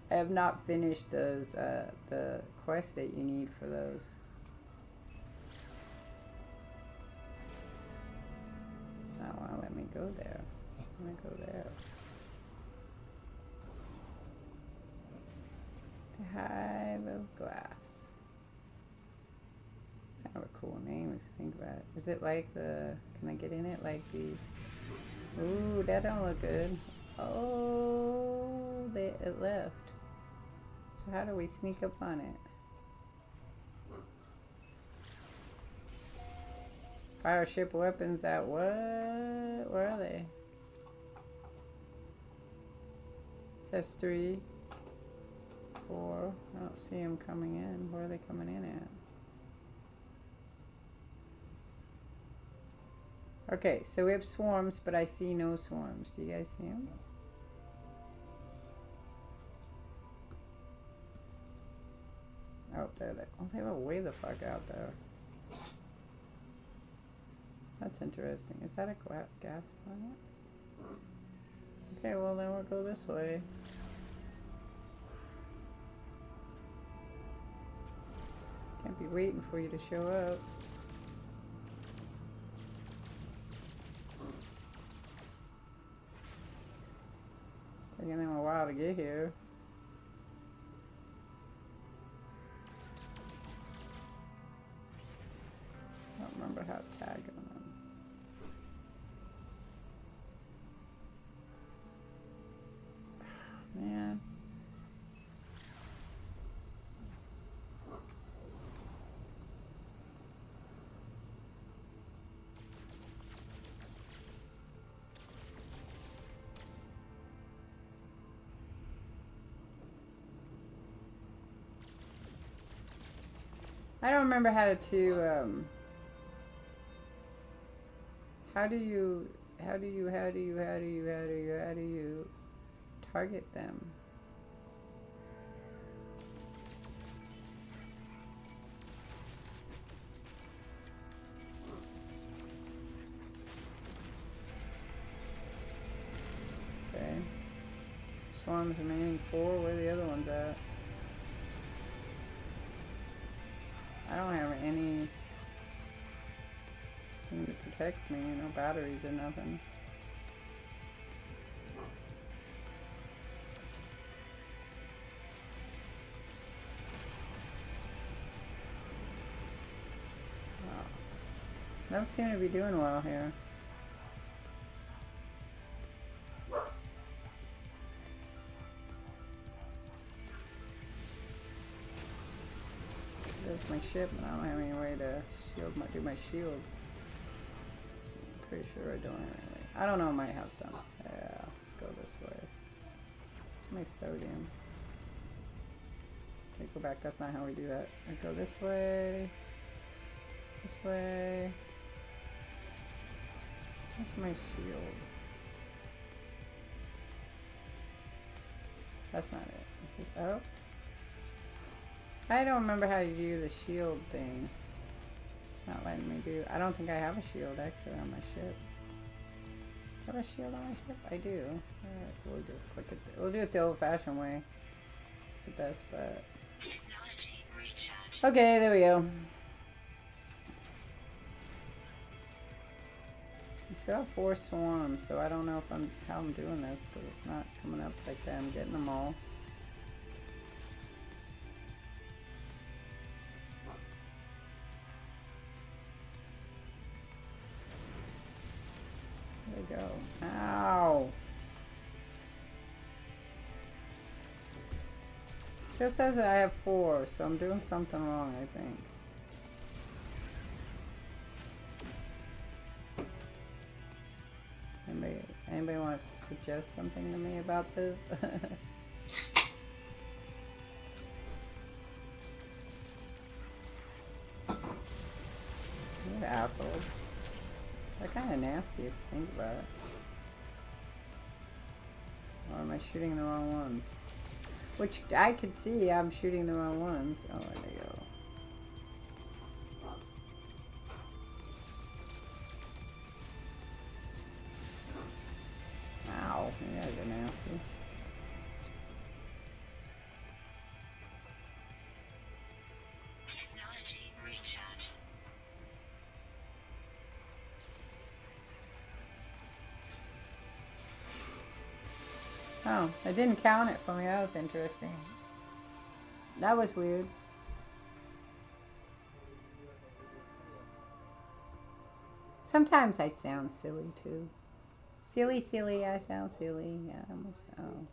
have not finished those, the quests that you need for those. It's not want to let me go there. I'm going to go there. The Hive of Glass. Kind of a cool name if you think about it. Is it like the, can I get in it like the, ooh, that don't look good. Oh, it left. So how do we sneak up on it? Fire ship weapons at what? Where are they? It says 3, 4. I don't see them coming in. Where are they coming in at? Okay, so we have swarms, but I see no swarms. Do you guys see them? Oh, there they. Oh, they were way the fuck out there. That's interesting. Is that a gas planet? Okay, well then we'll go this way. Can't be waiting for you to show up. Taking them a while to get here. I don't remember how to tag them. Man. I don't remember how do you target them? Okay. Swarms remaining 4, where are the other ones at? I don't have anything to protect me, no batteries or nothing. Wow. Don't seem to be doing well here. There's my ship, and I don't have any way to do my shield. I'm pretty sure I don't have any. I don't know, I might have some. Yeah, let's go this way. It's my sodium. Okay, go back. That's not how we do that. I go this way. This way. What's my shield? That's not it. This is, oh. I don't remember how to do the shield thing. It's not letting me do. I don't think I have a shield actually on my ship. Do I have a shield on my ship? I do. Alright, we'll just click it. We'll do it the old-fashioned way. It's the best bet. Okay, there we go. We still have 4 swarms, so I don't know if how I'm doing this, because it's not coming up like that. I'm getting them all. Go. Ow! Just says that I have 4, so I'm doing something wrong, I think. Anybody want to suggest something to me about this? What assholes. They're kind of nasty if you think about it. Or am I shooting the wrong ones? Which I could see I'm shooting the wrong ones. Oh, there they go. Ow, you guys are nasty. Oh, it didn't count it for me. That was interesting. That was weird. Sometimes I sound silly too. Silly, I sound silly. Yeah, almost. Oh.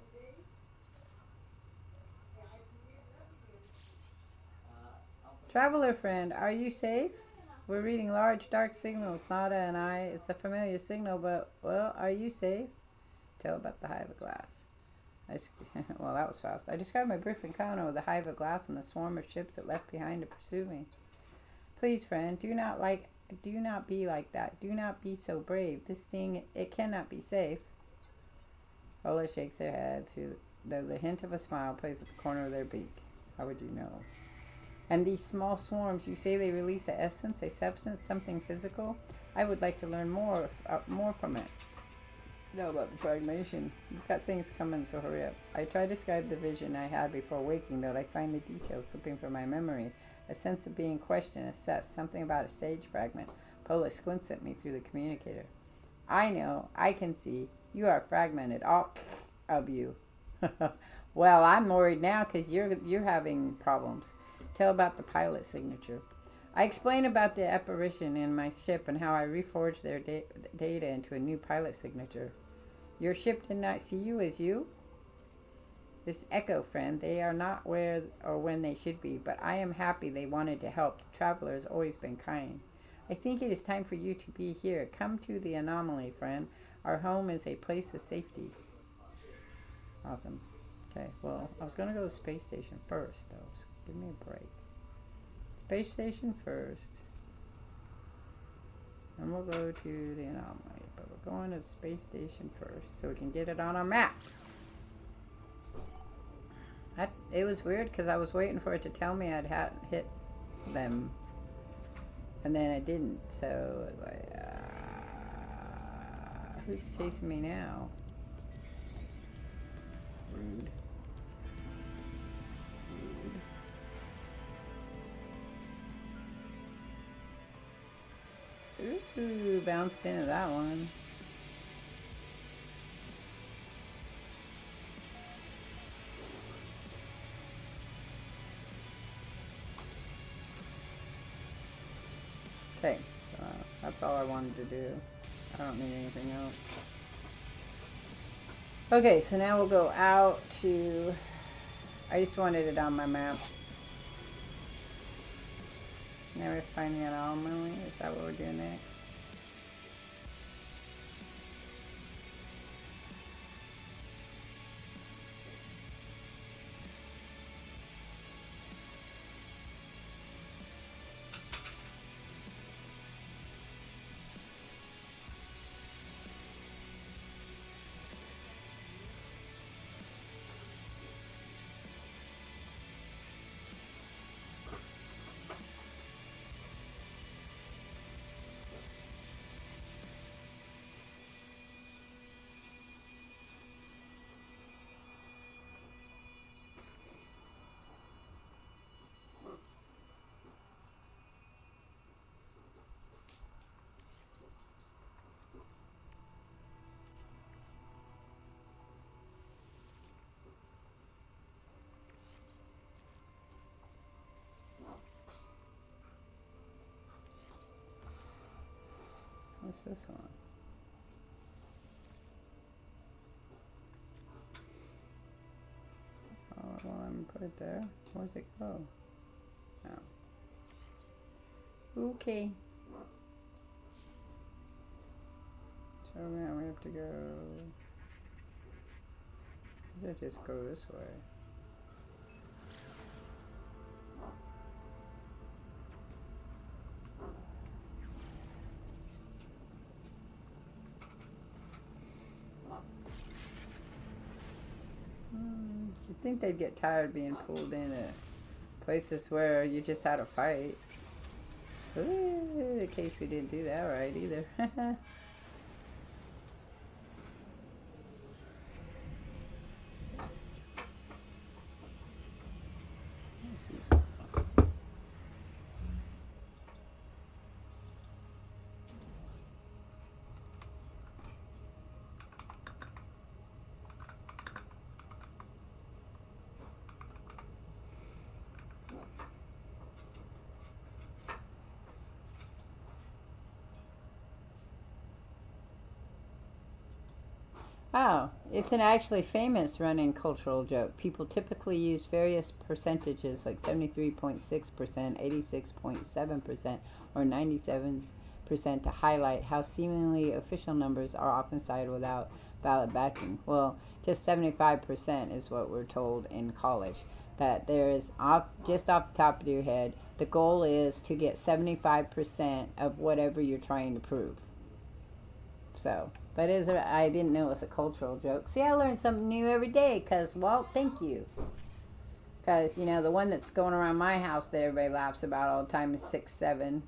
Traveler friend, are you safe? We're reading large dark signals. Nada and I. It's a familiar signal, but, well, are you safe? Tell about the hive of glass. Well, that was fast. I described my brief encounter with the hive of glass and the swarm of ships it left behind to pursue me. Please, friend, do not be like that. Do not be so brave. This thing, it cannot be safe. Ola shakes her head, though the hint of a smile plays at the corner of their beak. How would you know? And these small swarms, you say they release a essence, a substance, something physical? I would like to learn more from it. Know about the fragmentation. We've got things coming, so hurry up. I try to describe the vision I had before waking, though I find the details slipping from my memory. A sense of being questioned, assessed, something about a sage fragment. Pola squints at me through the communicator. I know, I can see. You are fragmented. of you. Well, I'm worried now because you're having problems. Tell about the pilot signature. I explain about the apparition in my ship and how I reforged their data into a new pilot signature. Your ship did not see you as you? This Echo friend, they are not where or when they should be, but I am happy they wanted to help. The traveler has always been kind. I think it is time for you to be here. Come to the anomaly, friend. Our home is a place of safety. Awesome. Okay, well, I was going to go to the space station first, though, so give me a break. Space station first. And we'll go to the anomaly, but we're going to the space station first so we can get it on our map. It was weird because I was waiting for it to tell me I'd hit them. And then it didn't, so I was like, who's chasing me now? Rude. Ooh, bounced into that one. Okay, so that's all I wanted to do. I don't need anything else. Okay, so now we'll go out to... I just wanted it on my map. Now we're finding an anomaly. Is that what we're doing next? What's this one? Oh, well, I'm gonna put it there. Where's it go? Oh. Okay. So now we have to go. Let's just go this way. You'd think they'd get tired being pulled into places where you just had a fight. Ooh, in case we didn't do that right either. Oh, it's an actually famous running cultural joke. People typically use various percentages like 73.6%, 86.7%, or 97% to highlight how seemingly official numbers are often cited without valid backing. Well, just 75% is what we're told in college. That there is, just off the top of your head, the goal is to get 75% of whatever you're trying to prove. So... But I didn't know it was a cultural joke. See, I learn something new every day because, Walt, thank you. Because, you know, the one that's going around my house that everybody laughs about all the time is 6'7".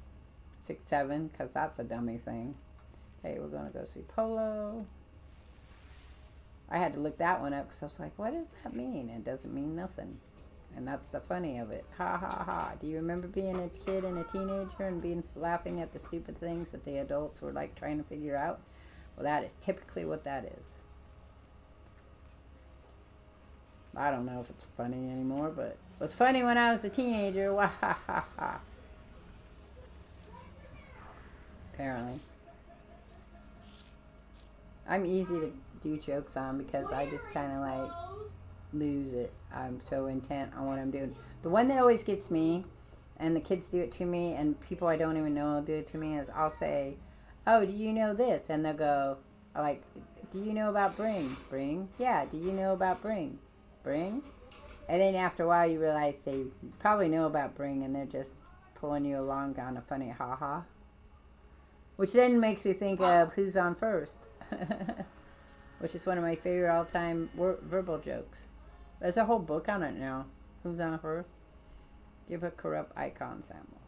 6'7", because that's a dummy thing. Hey, we're going to go see Polo. I had to look that one up because I was like, what does that mean? It doesn't mean nothing. And that's the funny of it. Ha, ha, ha. Do you remember being a kid and a teenager and laughing at the stupid things that the adults were, like, trying to figure out? Well, that is typically what that is. I don't know if it's funny anymore, but it was funny when I was a teenager. Wah ha ha ha. Apparently. I'm easy to do jokes on because I just kind of like lose it. I'm so intent on what I'm doing. The one that always gets me, and the kids do it to me, and people I don't even know do it to me, is I'll say, oh, do you know this? And they'll go, like, do you know about Bring? Bring? Yeah, do you know about Bring? Bring? And then after a while you realize they probably know about Bring and they're just pulling you along on a funny ha-ha. Which then makes me think of Who's on First. Which is one of my favorite all-time verbal jokes. There's a whole book on it now. Who's on First? Give a corrupt icon sample.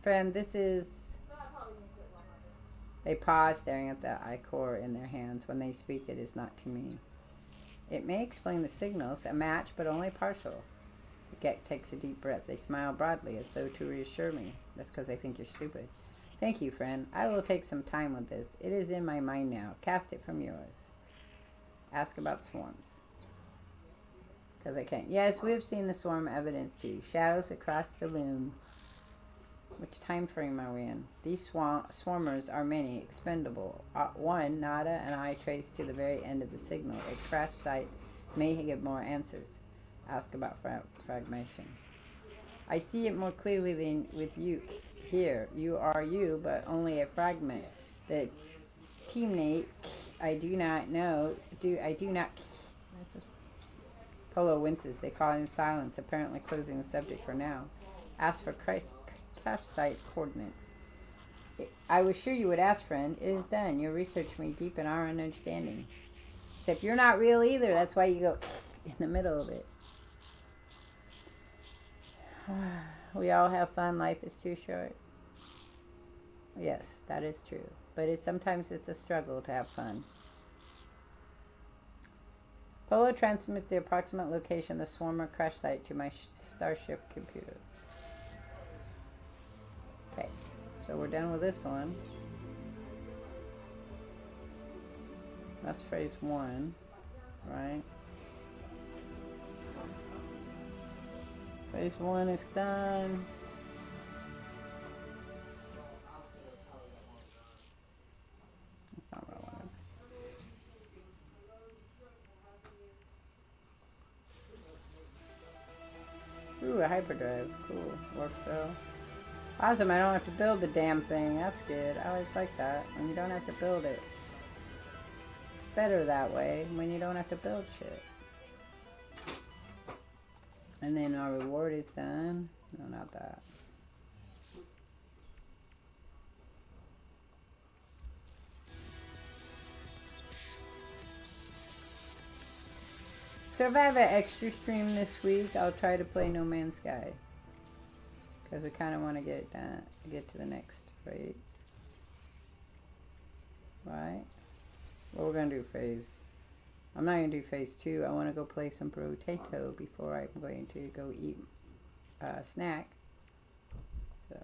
Friend, this is... They pause, staring at the ichor in their hands. When they speak, it is not to me. It may explain the signals, a match, but only partial. The Gek takes a deep breath. They smile broadly, as though to reassure me. That's because they think you're stupid. Thank you, friend. I will take some time with this. It is in my mind now. Cast it from yours. Ask about swarms. Because I can't. Yes, we have seen the swarm evidence too. Shadows across the loom. Which time frame are we in? These swarmers are many, expendable. One, Nada, and I trace to the very end of the signal. A crash site may give more answers. Ask about fragmentation. I see it more clearly than with you here. You are you, but only a fragment. The teammate, I do not know. I do not... Polo winces. They fall in silence, apparently closing the subject for now. Ask for cache site coordinates. I was sure you would ask, friend. It is done. Your research may deepen our understanding. Except you're not real either. That's why you go in the middle of it. We all have fun. Life is too short. Yes, that is true. But sometimes it's a struggle to have fun. Polo transmit the approximate location of the swarmer crash site to my starship computer. Okay, so we're done with this one. That's phase 1, right? Phase 1 is done. That's not what I wanted. Ooh, a hyperdrive. Cool. Warp cell. Awesome, I don't have to build the damn thing. That's good. I always like that. When you don't have to build it. It's better that way when you don't have to build shit. And then our reward is done. No, not that. So if I have an extra stream this week, I'll try to play No Man's Sky. Because we kind of want to get it done, get to the next phase. Right? Well, we're going to do phase... I'm not going to do phase 2. I want to go play some potato before I'm going to go eat a snack. So...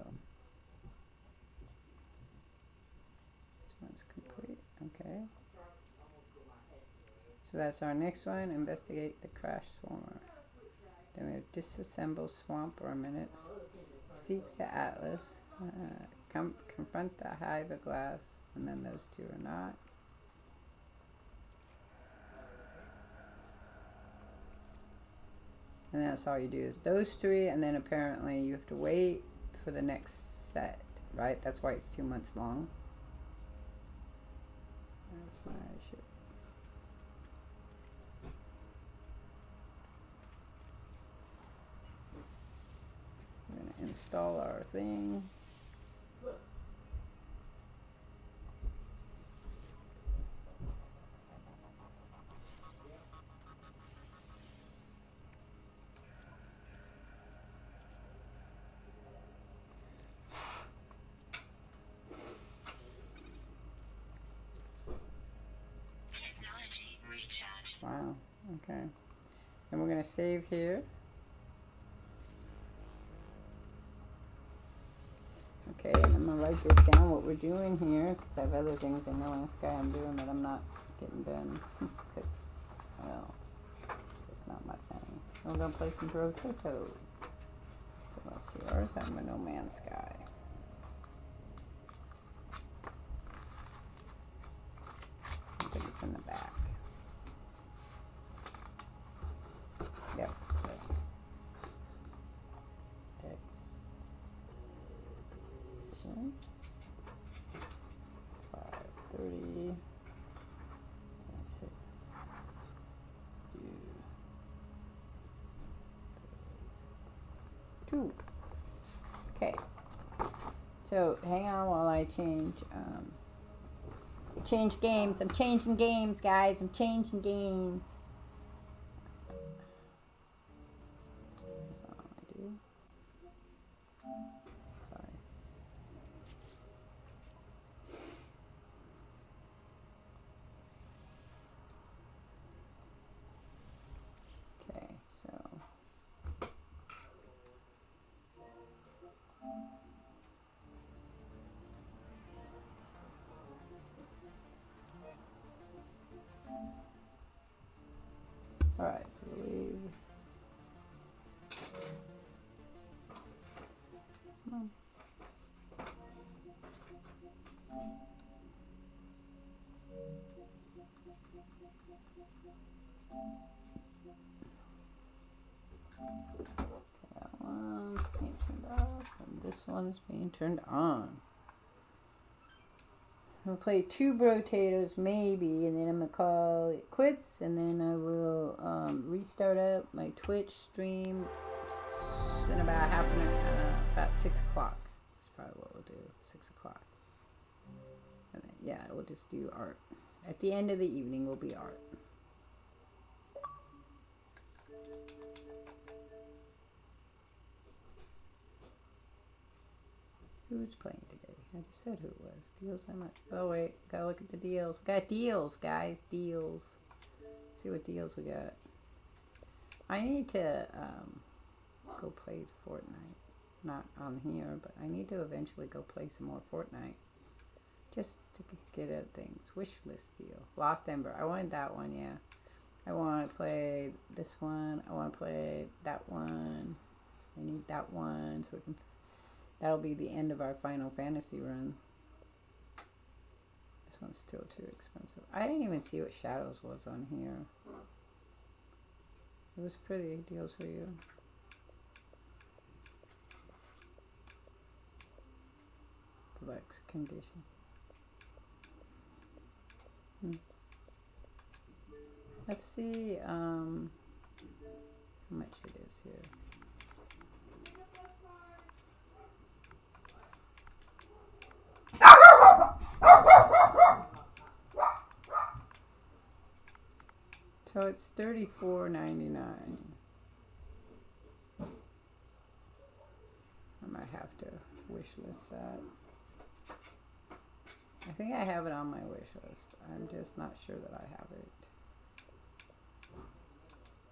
This one's complete. Okay. So that's our next one. Investigate the crash swarmer. Then we have disassemble swamp or minutes. Seek the atlas. Confront the hive of glass. And then those two are not. And that's all you do is those 3. And then apparently you have to wait for the next set. Right? That's why it's 2 months long. That's my shit. We're going to install our thing. Wow, okay. Then we're going to save here. Okay, and I'm going to write this down, what we're doing here, because I have other things in No Man's Sky I'm doing that I'm not getting done, because Well, that's not my thing. We're gonna play some Brototo. So let's see, where's that No Man's Sky? I think it's in the back. Yep. Expedition 530 6 2. Okay. So hang on while I change games. I'm changing games, guys. I'm changing games. That's not what I do. Sorry. Okay, so alright, so leave. Come on. That one's being turned off, and this one's being turned on. I'll play 2 Brotatos maybe, and then I'm gonna call it quits, and then I will restart up my Twitch stream in about half an hour, about 6 o'clock. That's probably what we'll do, 6 o'clock. And then, yeah, we'll just do art. At the end of the evening will be art. Who's playing today? I just said who it was. Deals I might. Oh wait, gotta look at the deals. Got deals, guys. Deals. See what deals we got. I need to go play Fortnite. Not on here, but I need to eventually go play some more Fortnite. Just to get at things. Wish list deal. Lost Ember. I wanted that one, yeah. I want to play this one. I want to play that one. I need that one so we can. That'll be the end of our Final Fantasy run. This one's still too expensive. I didn't even see what Shadows was on here. It was pretty. Deals for you. Deluxe condition. Let's see how much it is here. So it's $34.99. I might have to wish list that. I think I have it on my wish list. I'm just not sure that I have it.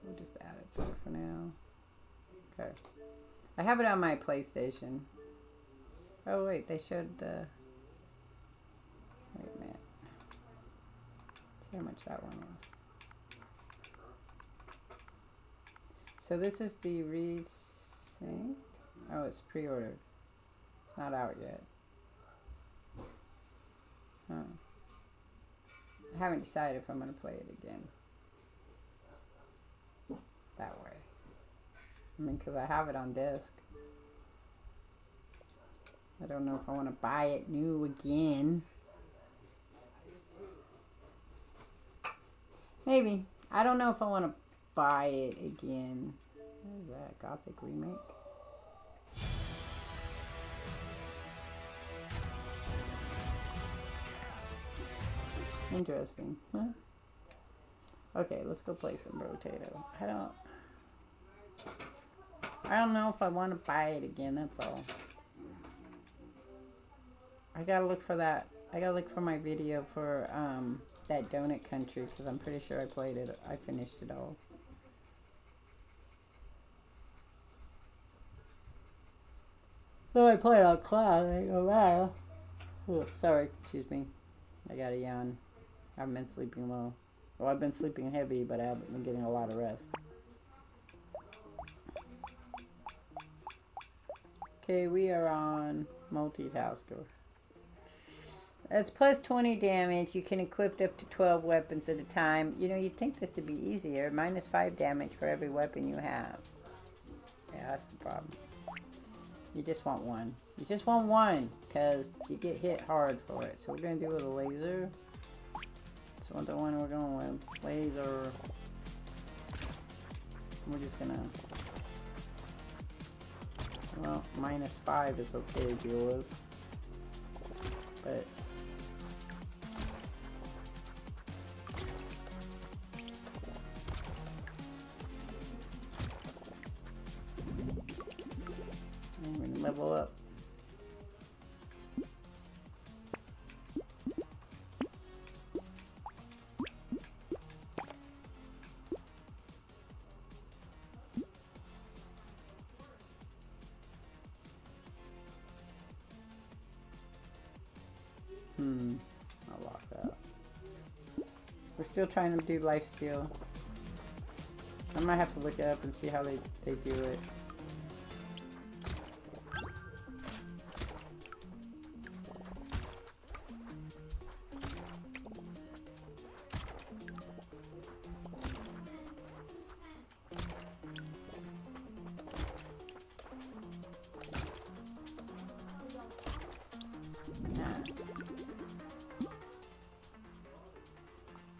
We'll just add it there for now. Okay. I have it on my PlayStation. Oh wait, they showed the... Wait a minute. Let's see how much that one is. So this is the Resync. Oh, it's pre-ordered. It's not out yet. Huh. I haven't decided if I'm going to play it again. That way. I mean, because I have it on disc. I don't know if I want to buy it new again. Maybe. I don't know if I want to buy it again. What is that? Gothic remake? Interesting. Huh? Okay, let's go play some Brotato. I don't know if I want to buy it again, that's all. I gotta look for that. I gotta look for my video for that Donut Country, because I'm pretty sure I played it. I finished it all. Though I played on class, I ain't gonna lie. Oh, sorry, excuse me. I got a yawn. I've been sleeping well. Well, I've been sleeping heavy, but I haven't been getting a lot of rest. Okay, we are on multitasker. It's plus 20 damage. You can equip up to 12 weapons at a time. You know, you'd think this would be easier. Minus 5 damage for every weapon you have. Yeah, that's the problem. You just want one. You just want one, because you get hit hard for it. So we're going to do it with a laser. That's the one we're going with. Laser. We're just going to... Well, minus 5 is okay to deal with. But... I'm going to level up. I'll lock that. We're still trying to do lifesteal. I might have to look it up and see how they do it.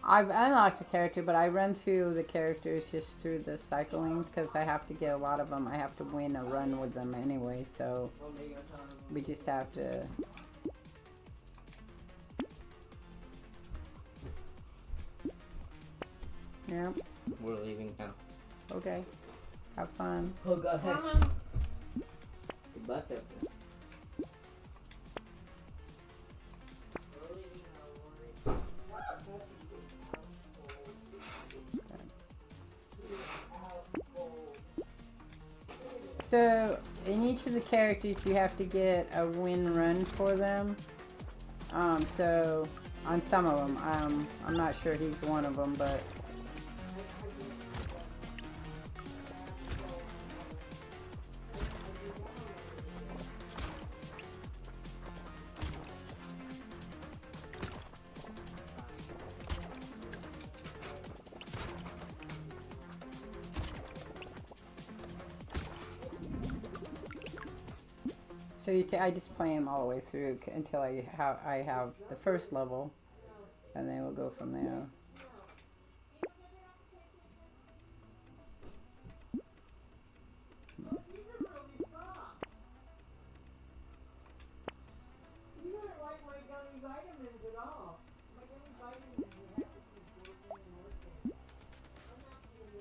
I've unlocked a character, but I run through the characters just through the cycling because I have to get a lot of them. I have to win a run with them anyway, so we just have to... Yep. We're leaving now. Okay. Have fun. Oh god. Mama. Goodbye, Pepper. So, in each of the characters, you have to get a win run for them. So, on some of them, I'm not sure he's one of them, but... So you can, I just play them all the way through until I have the first level, and then we'll go from there. These are really soft. You don't like my gummy vitamins at all. My gummy vitamins you have to keep working and working. I'm not really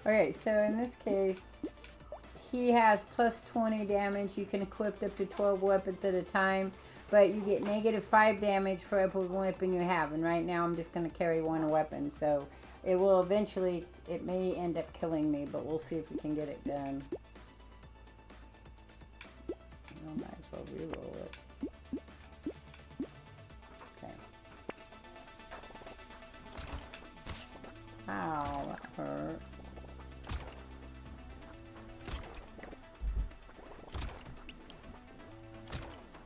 Okay, so in this case, he has plus 20 damage. You can equip up to 12 weapons at a time, but you get negative 5 damage for every weapon you have. And right now I'm just going to carry one weapon, so it will eventually, it may end up killing me, but we'll see if we can get it done. I might as well reroll it. Okay. Ow, that hurt.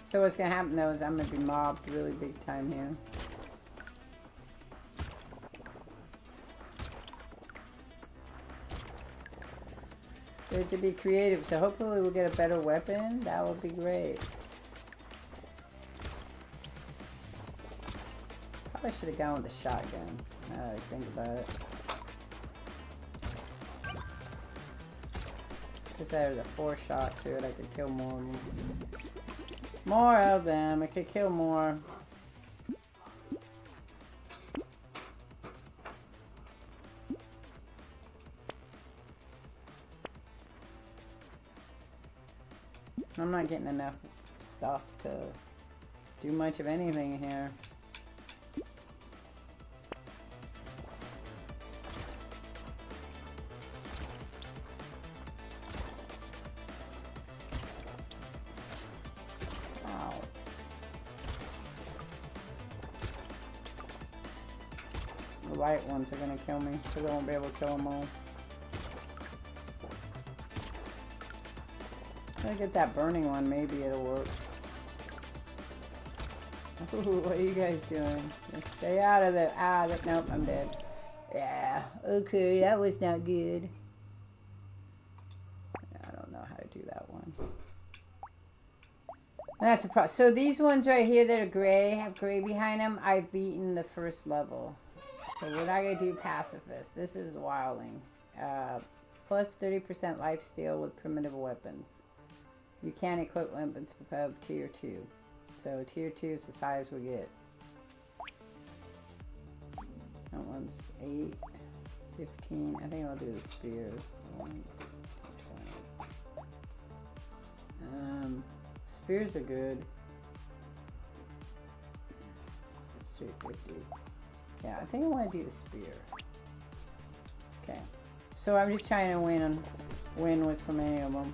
So what's going to happen though is I'm going to be mobbed really big time here. So to be creative, so hopefully we'll get a better weapon. That would be great. probably should have gone with the shotgun. Now that I think about it. Because there's a 4-shot to it, I could kill more of them. More of them, I could kill more. I'm not getting enough stuff to do much of anything here. Ow. The white ones are gonna kill me because I won't be able to kill them all. If I get that burning one, maybe it'll work. Ooh, what are you guys doing? Just stay out of there. Ah, nope, I'm dead. Yeah, okay, that was not good. I don't know how to do that one. And that's a problem. So these ones right here that are gray, have gray behind them, I've beaten the first level. So we're not going to do pacifist. This is wilding. Plus 30% lifesteal with primitive weapons. You can't equip weapons above tier 2. So tier 2 is as high as we get. That one's 8, 15. I think I'll do the spear. 1, 2, spears are good. Let's do 50. Yeah, I think I want to do the spear. Okay. So I'm just trying to win with so many of them.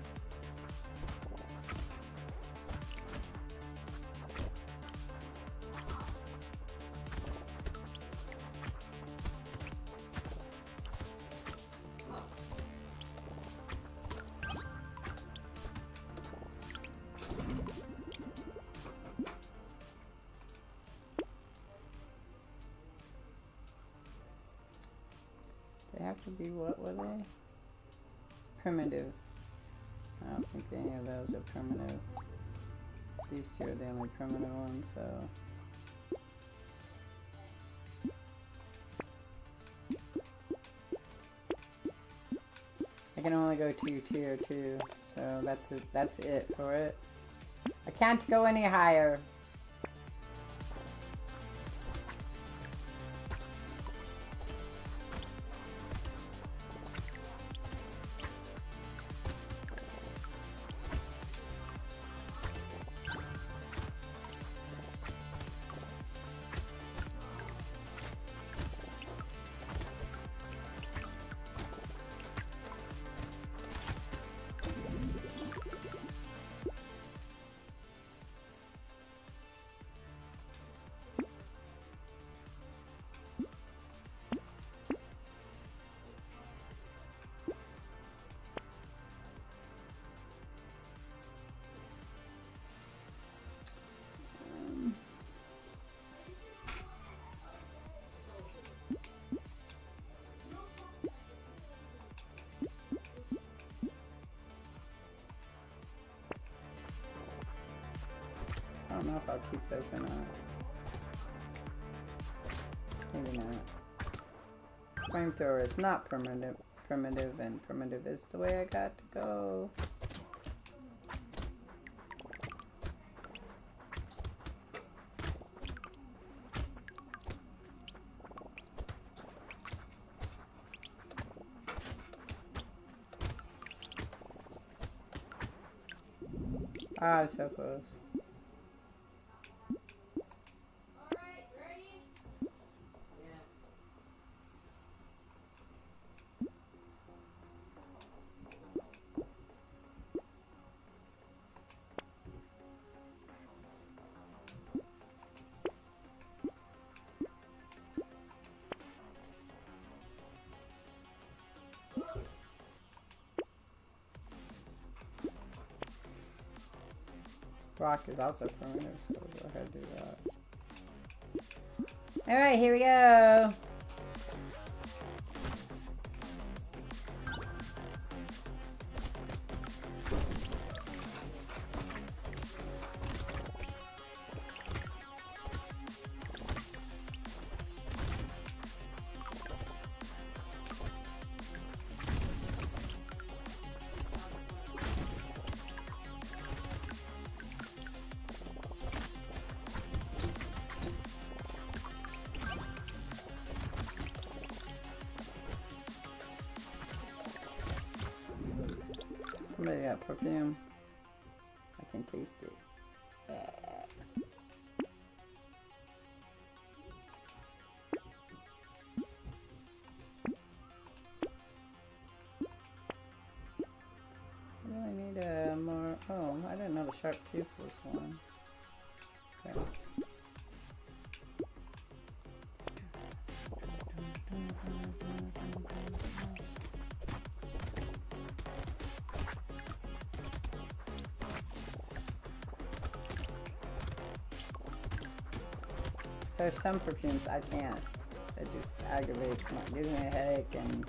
They have to be, what were they? Primitive. I don't think any of those are primitive. These two are the only primitive ones, so. I can only go to tier 2, so that's it for it. I can't go any higher. I don't know if I'll keep those or not. Maybe not. Flamethrower is not primitive, and primitive is the way I got to go. Ah, so close. Rock is also primitive, so we'll go ahead and do that. Alright, here we go. Somebody got perfume. I can taste it. I really need a more. Oh, I didn't know the sharp tooth was one. Okay. There's some perfumes I can't. It just aggravates my, gives me a headache, and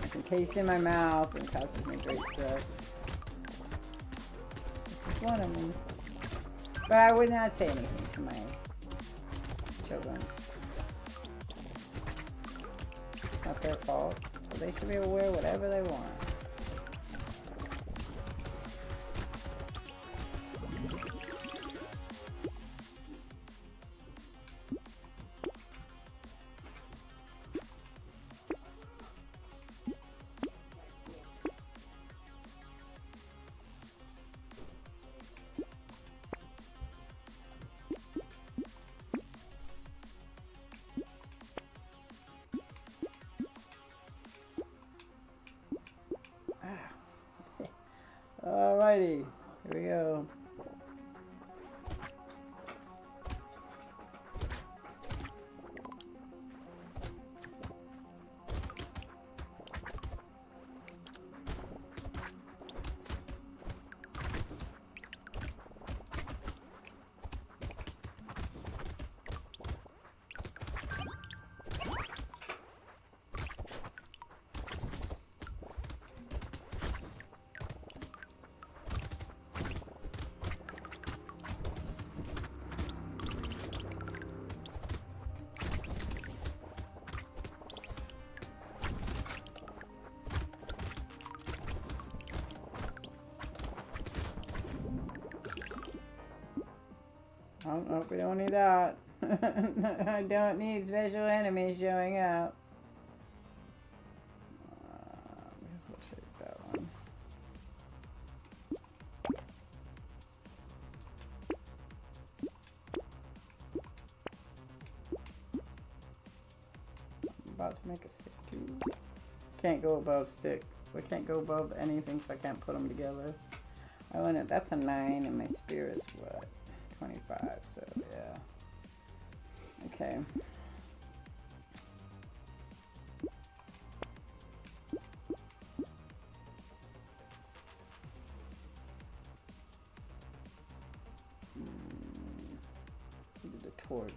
I can taste in my mouth and causes me great stress. This is one of them. But I would not say anything to my children. It's not their fault. So they should be able to wear whatever they want. Alrighty, here we go. Oh, nope, we don't need that. I don't need special enemies showing up. I guess we'll take that one. I'm about to make a stick too. Can't go above stick. We can't go above anything, so I can't put them together. I want it. That's a 9, and my spear is what? 25, so yeah. Okay. The torch.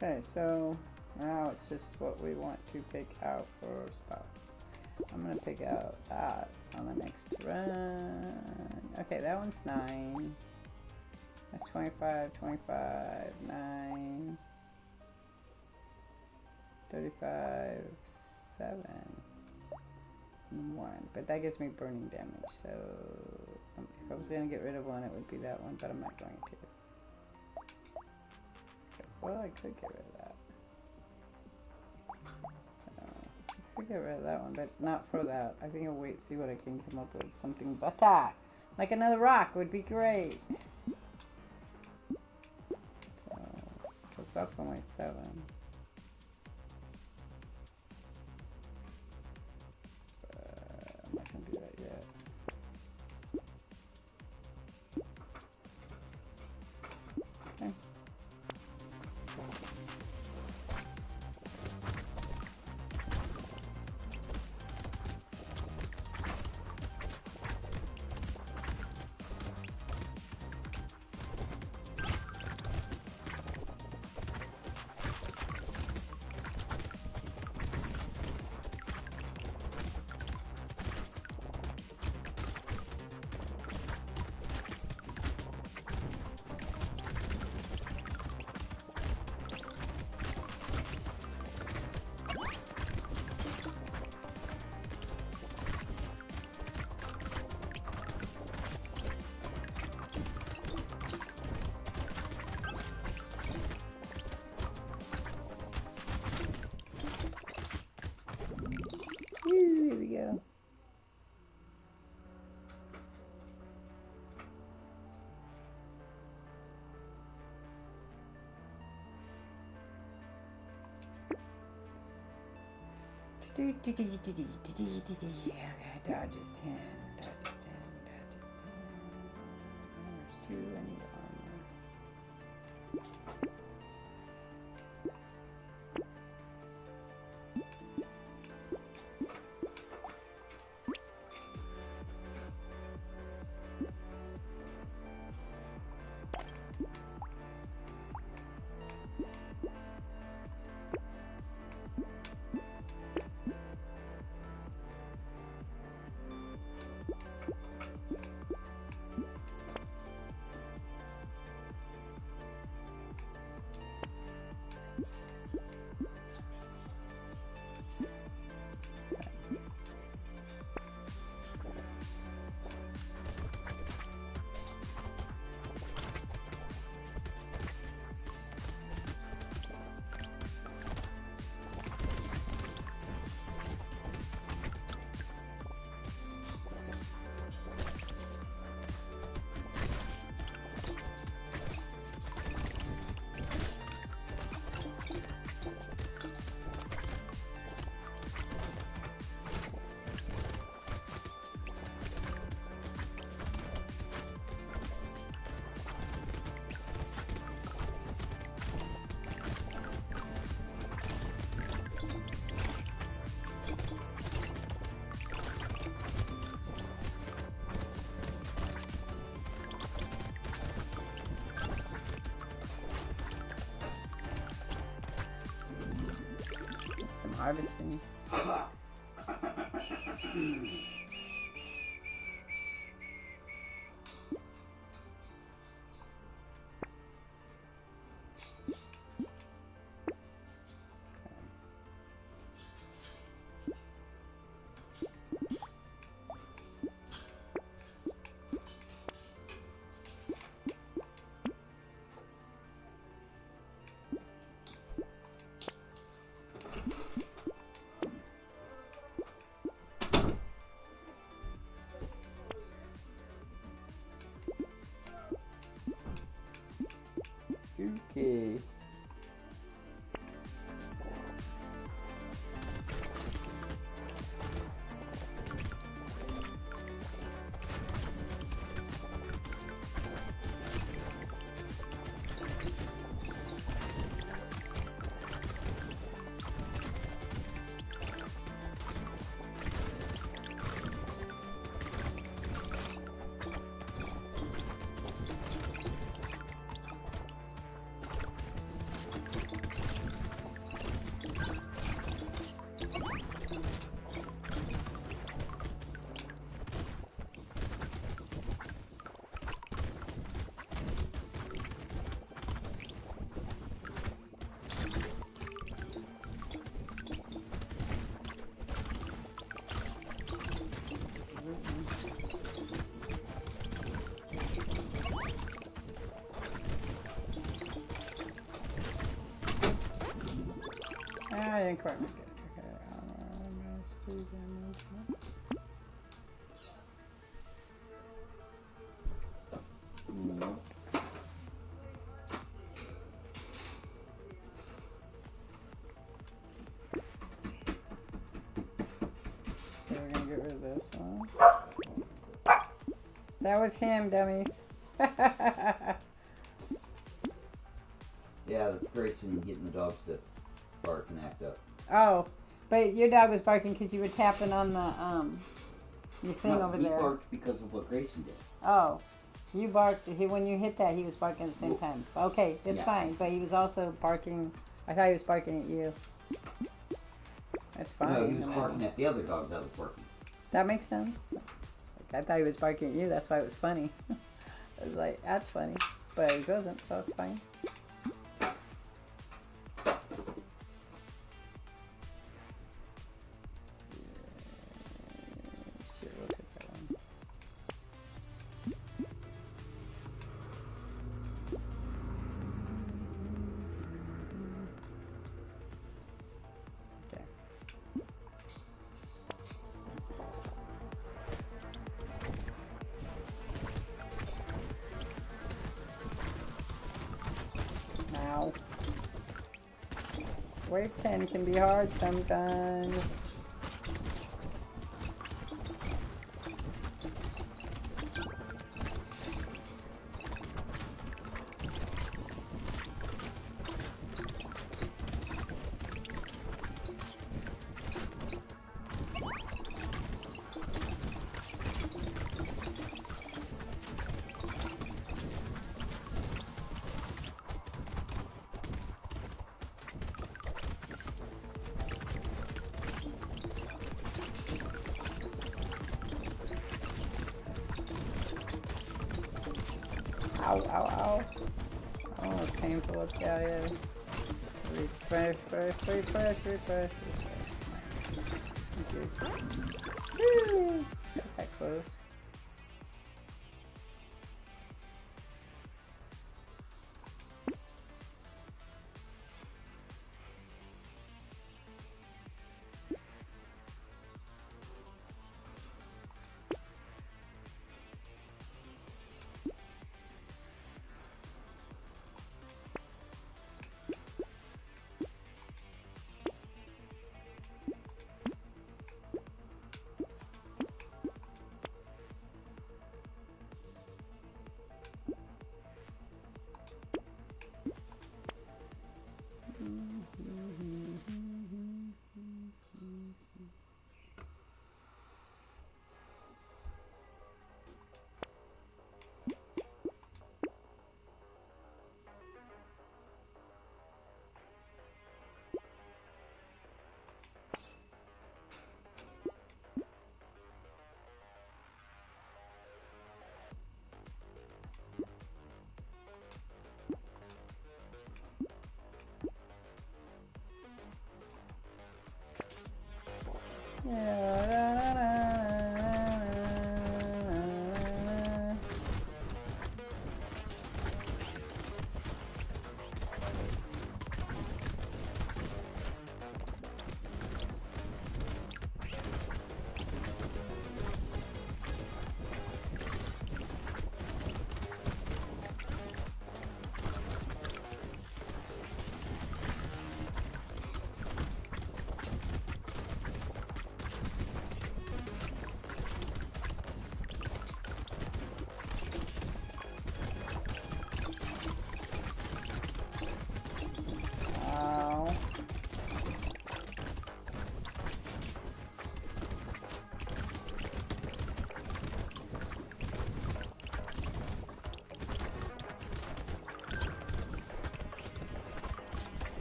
Okay, so now it's just what we want to pick out for stuff. I'm gonna pick out that on the next run. Okay, that one's 9. That's 25, 25, 9, 35, 7, and 1. But that gives me burning damage, so if I was gonna get rid of one, it would be that one, but I'm not going to. Well, I could get rid of that. So, I could get rid of that one, but not for that. I think I'll wait, see what I can come up with. Something better. Like another rock would be great. So, because that's only 7. I'm not going to do that yet. Okay. Okay, dodges 10. Dodges 10. Dodges 10. There's 2. I need armor. Some harvesting. Okay. I didn't quite make it. Okay, let's do damage. Nope. Okay, we're gonna get rid of this one. That was him, dummies. Yeah, that's Grayson getting the dogs to bark and act up. Oh, but your dog was barking because you were tapping on the your thing No, over he there. barked because of what Grayson did. Oh, you barked. When you hit that, he was barking at the same time. Okay, that's Yeah. fine. But he was also barking. I thought he was barking at you. That's fine. No, he was I mean, barking at the other dog that was barking. That makes sense. I thought he was barking at you. That's why it was funny. I was like, that's funny. But he wasn't, so it's fine. Sure, we'll take that one. Okay. Now, wave 10 can be hard sometimes. Ow, ow, ow. Oh, it's painful. Let's get out of here. Refresh, refresh. Thank you. Woo! Got that close. Ow.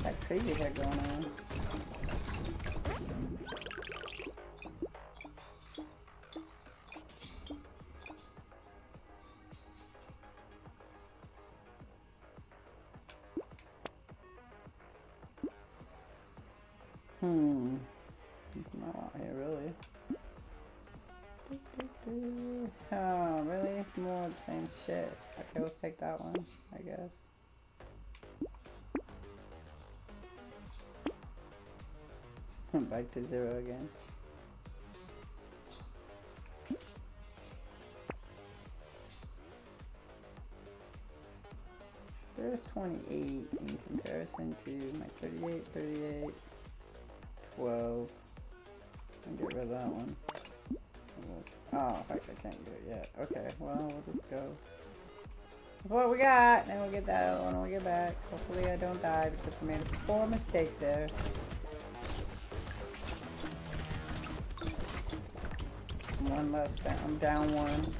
That crazy hair going on. There's not a lot here, really. Oh, really? More of the same shit. Okay, let's take that one, I guess. Back to 0 again. There's 28 in comparison to my 38, 38, 12. And get rid of that one. Oh, fuck, I can't do it yet. Okay, well, we'll just go. That's what we got. Then we'll get that one when we get back. Hopefully I don't die because I made a poor mistake there. One less down. I'm down one.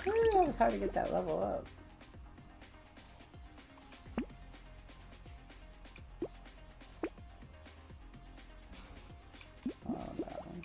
It was hard to get that level up. Oh, that one.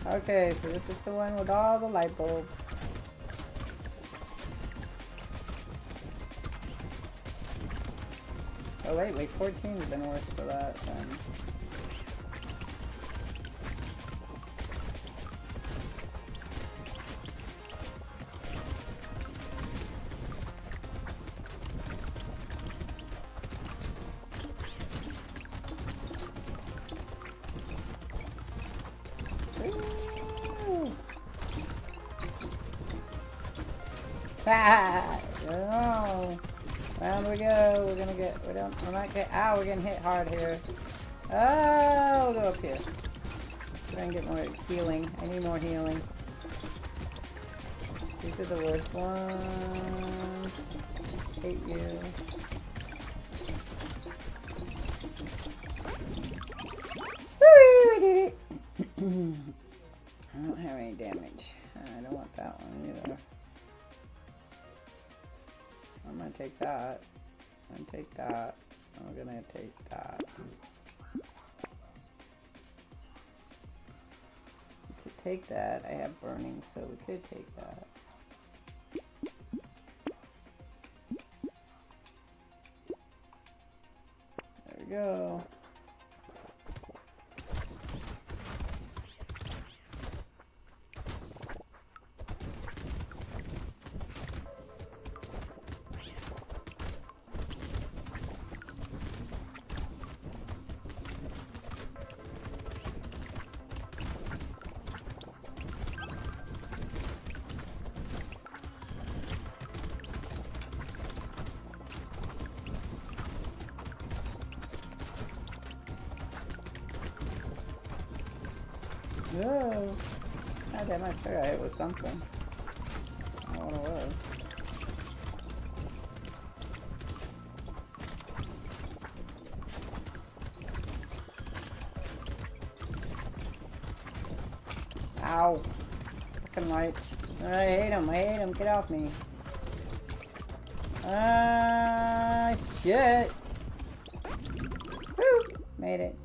Okay, so this is the one with all the light bulbs. Oh wait, 14 has been worse for that then. Ah, no. Round we go. We're not getting, ow, we're getting hit hard here. Oh, we'll go up here. So I can get more healing. I need more healing. These are the worst ones. Hate you. Woo, I did it. I don't have any damage. I don't want that one either. I'm gonna take that. I'm gonna take that. I'm gonna take that. We could take that. I have burning, so we could take that. There we go. No. God damn, I swear I hit with something. I don't know what it was. Ow. Fucking lights. I hate him, get off me. Shit. Woo! Made it.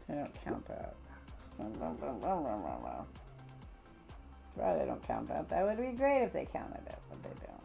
I don't count that. Right, they don't count that. That would be great if they counted it, but they don't.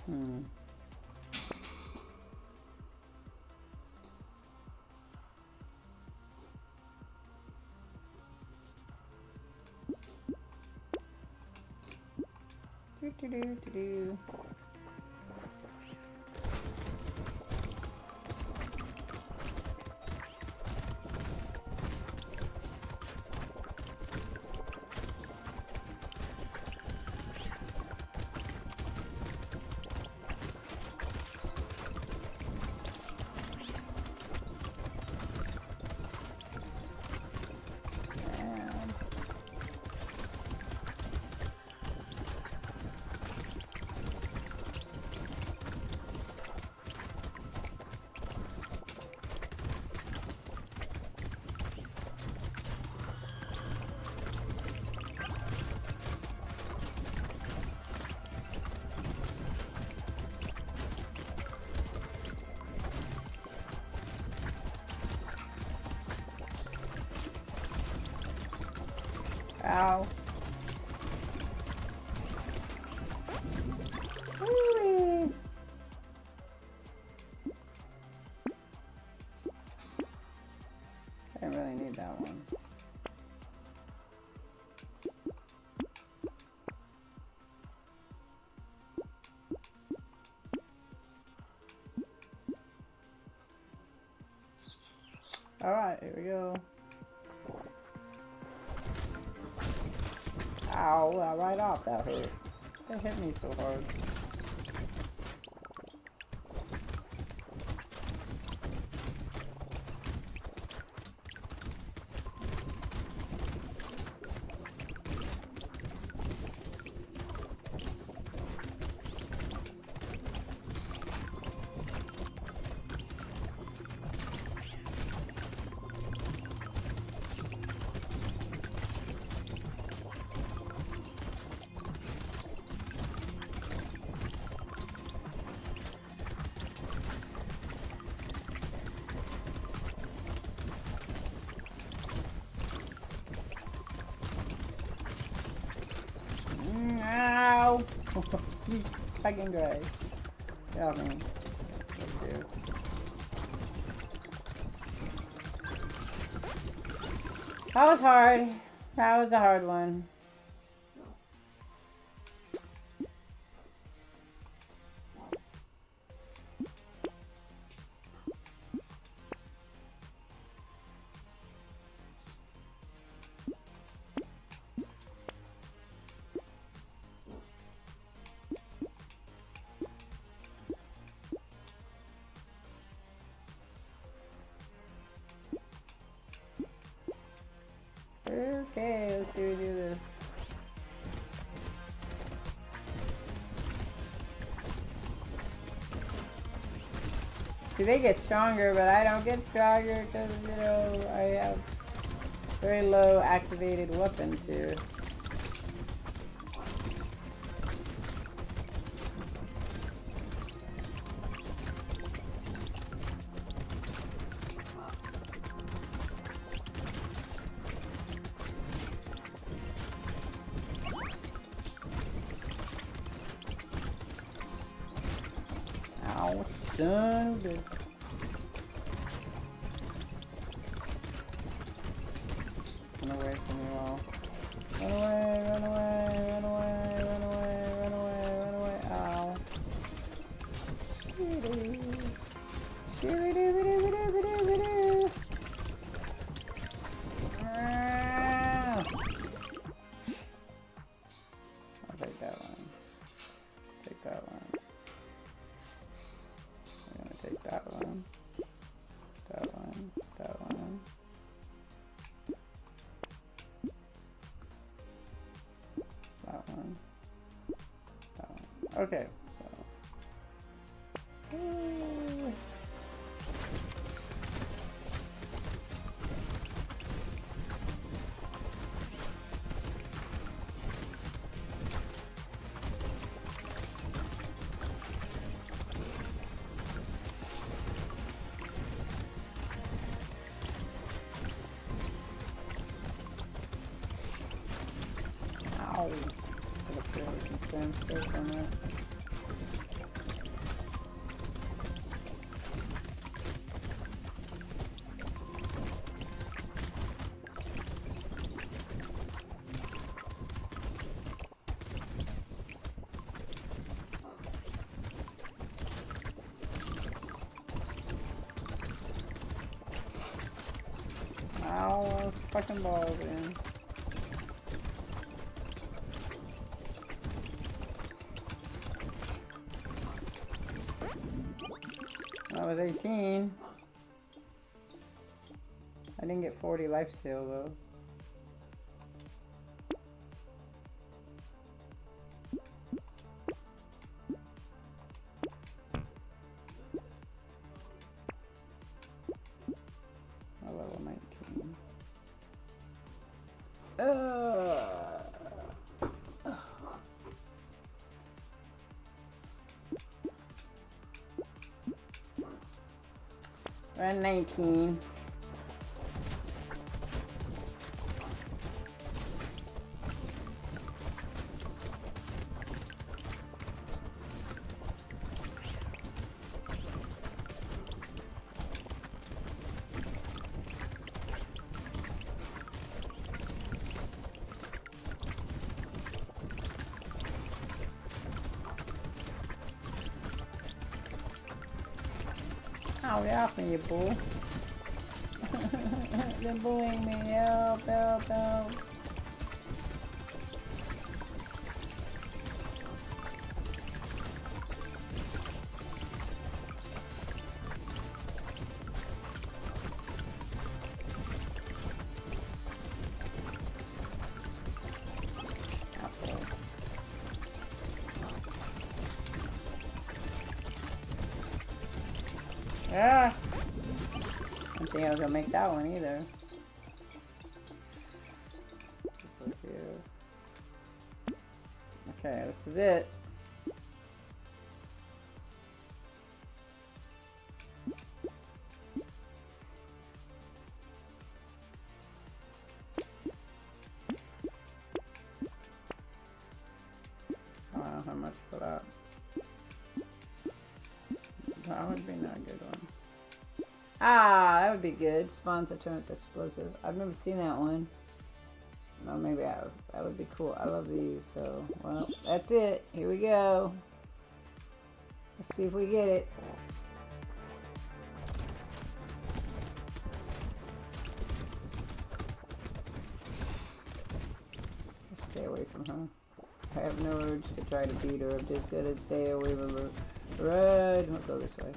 Hmm. Do. Ow. Whee! I really need that one. Ow, right off, that hurt. That hit me so hard. Ow! She's fucking great. Get off me. Thank you. That was hard. That was a hard one. Okay, let's see who do this. See, they get stronger, but I don't get stronger because, you know, I have very low activated weapons here. Ow, son of a bitch. Run away from you all. Run away, run away, run away, run away, run away, run away. Ow. Shitty. Shitty-doo-doo-doo-doo-doo-doo. Ah. I'll take that one. Take that one. I'm gonna take that one. That one. That one. That one. That one. Okay, so. Ow. Get up there, we can stand still for a minute. Ow, those fucking balls, man. That was 18. I didn't get 40 life steal though. I level 19. Run 19. Ow, get off me, you bull. They're bullying me. Help, help, help. Ah! I didn't think I was gonna make that one either. Okay, this is it. I don't know how much for that. That would be not a good one. Ah, that would be good. Spawns a turret explosive. I've never seen that one. No, maybe that would be cool. I love these. So, well, that's it. Here we go. Let's see if we get it. Let's stay away from her. I have no urge to try to beat her. I'm just gonna stay away from her. Run! We'll go this way.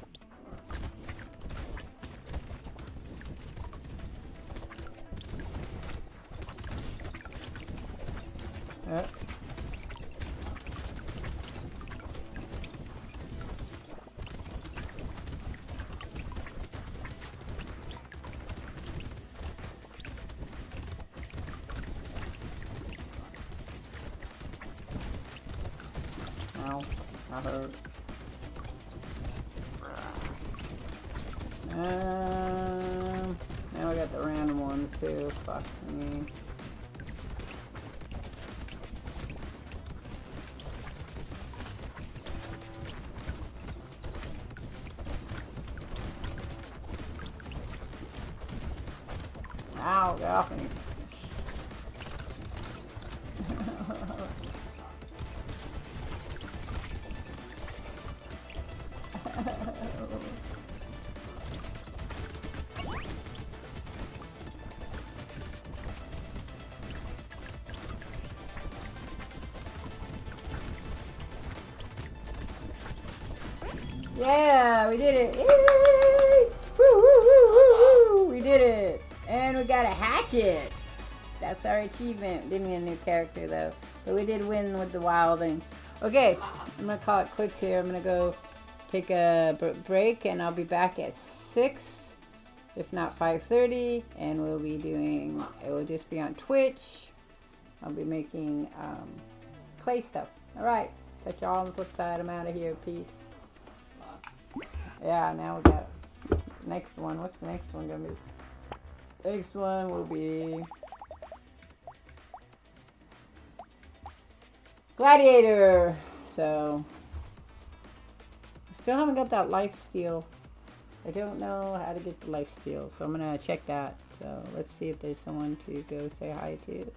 Ow, that hurt. Now I got the random ones too. Fuck me. Ow, get off me. Yeah, we did it! Yay! Woo, woo, woo, woo, woo! We did it! And we got a hatchet! That's our achievement. Didn't get a new character though. But we did win with the wilding. Okay, I'm gonna call it quits here. I'm gonna go take a break and I'll be back at 6, if not 5:30. And we'll be doing, it will just be on Twitch. I'll be making clay stuff. Alright, catch y'all on the flip side. I'm out of here. Peace. Yeah, now we got next one. What's the next one gonna be? Next one will be Gladiator. So still haven't got that life steal. I don't know how to get the life steal, so I'm gonna check that. So let's see if there's someone to go say hi to.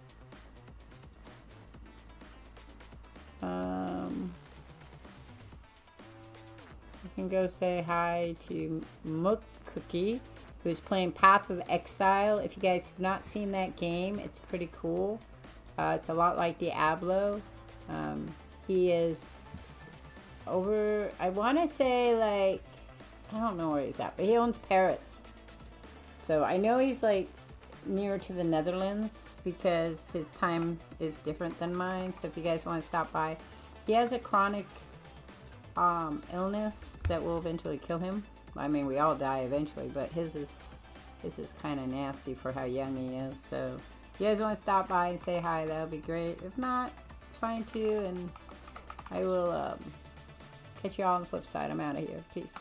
You can go say hi to Mook Cookie, who's playing Path of Exile. If you guys have not seen that game, it's pretty cool. It's a lot like Diablo. He is over, I want to say, like, I don't know where he's at, but he owns parrots. So I know he's like near to the Netherlands because his time is different than mine. So if you guys want to stop by, he has a chronic illness that will eventually kill him. I mean, we all die eventually, but his is kind of nasty for how young he is. So if you guys want to stop by and say hi, that would be great. If not, it's fine too, and I will catch you all on the flip side. I'm out of here. Peace.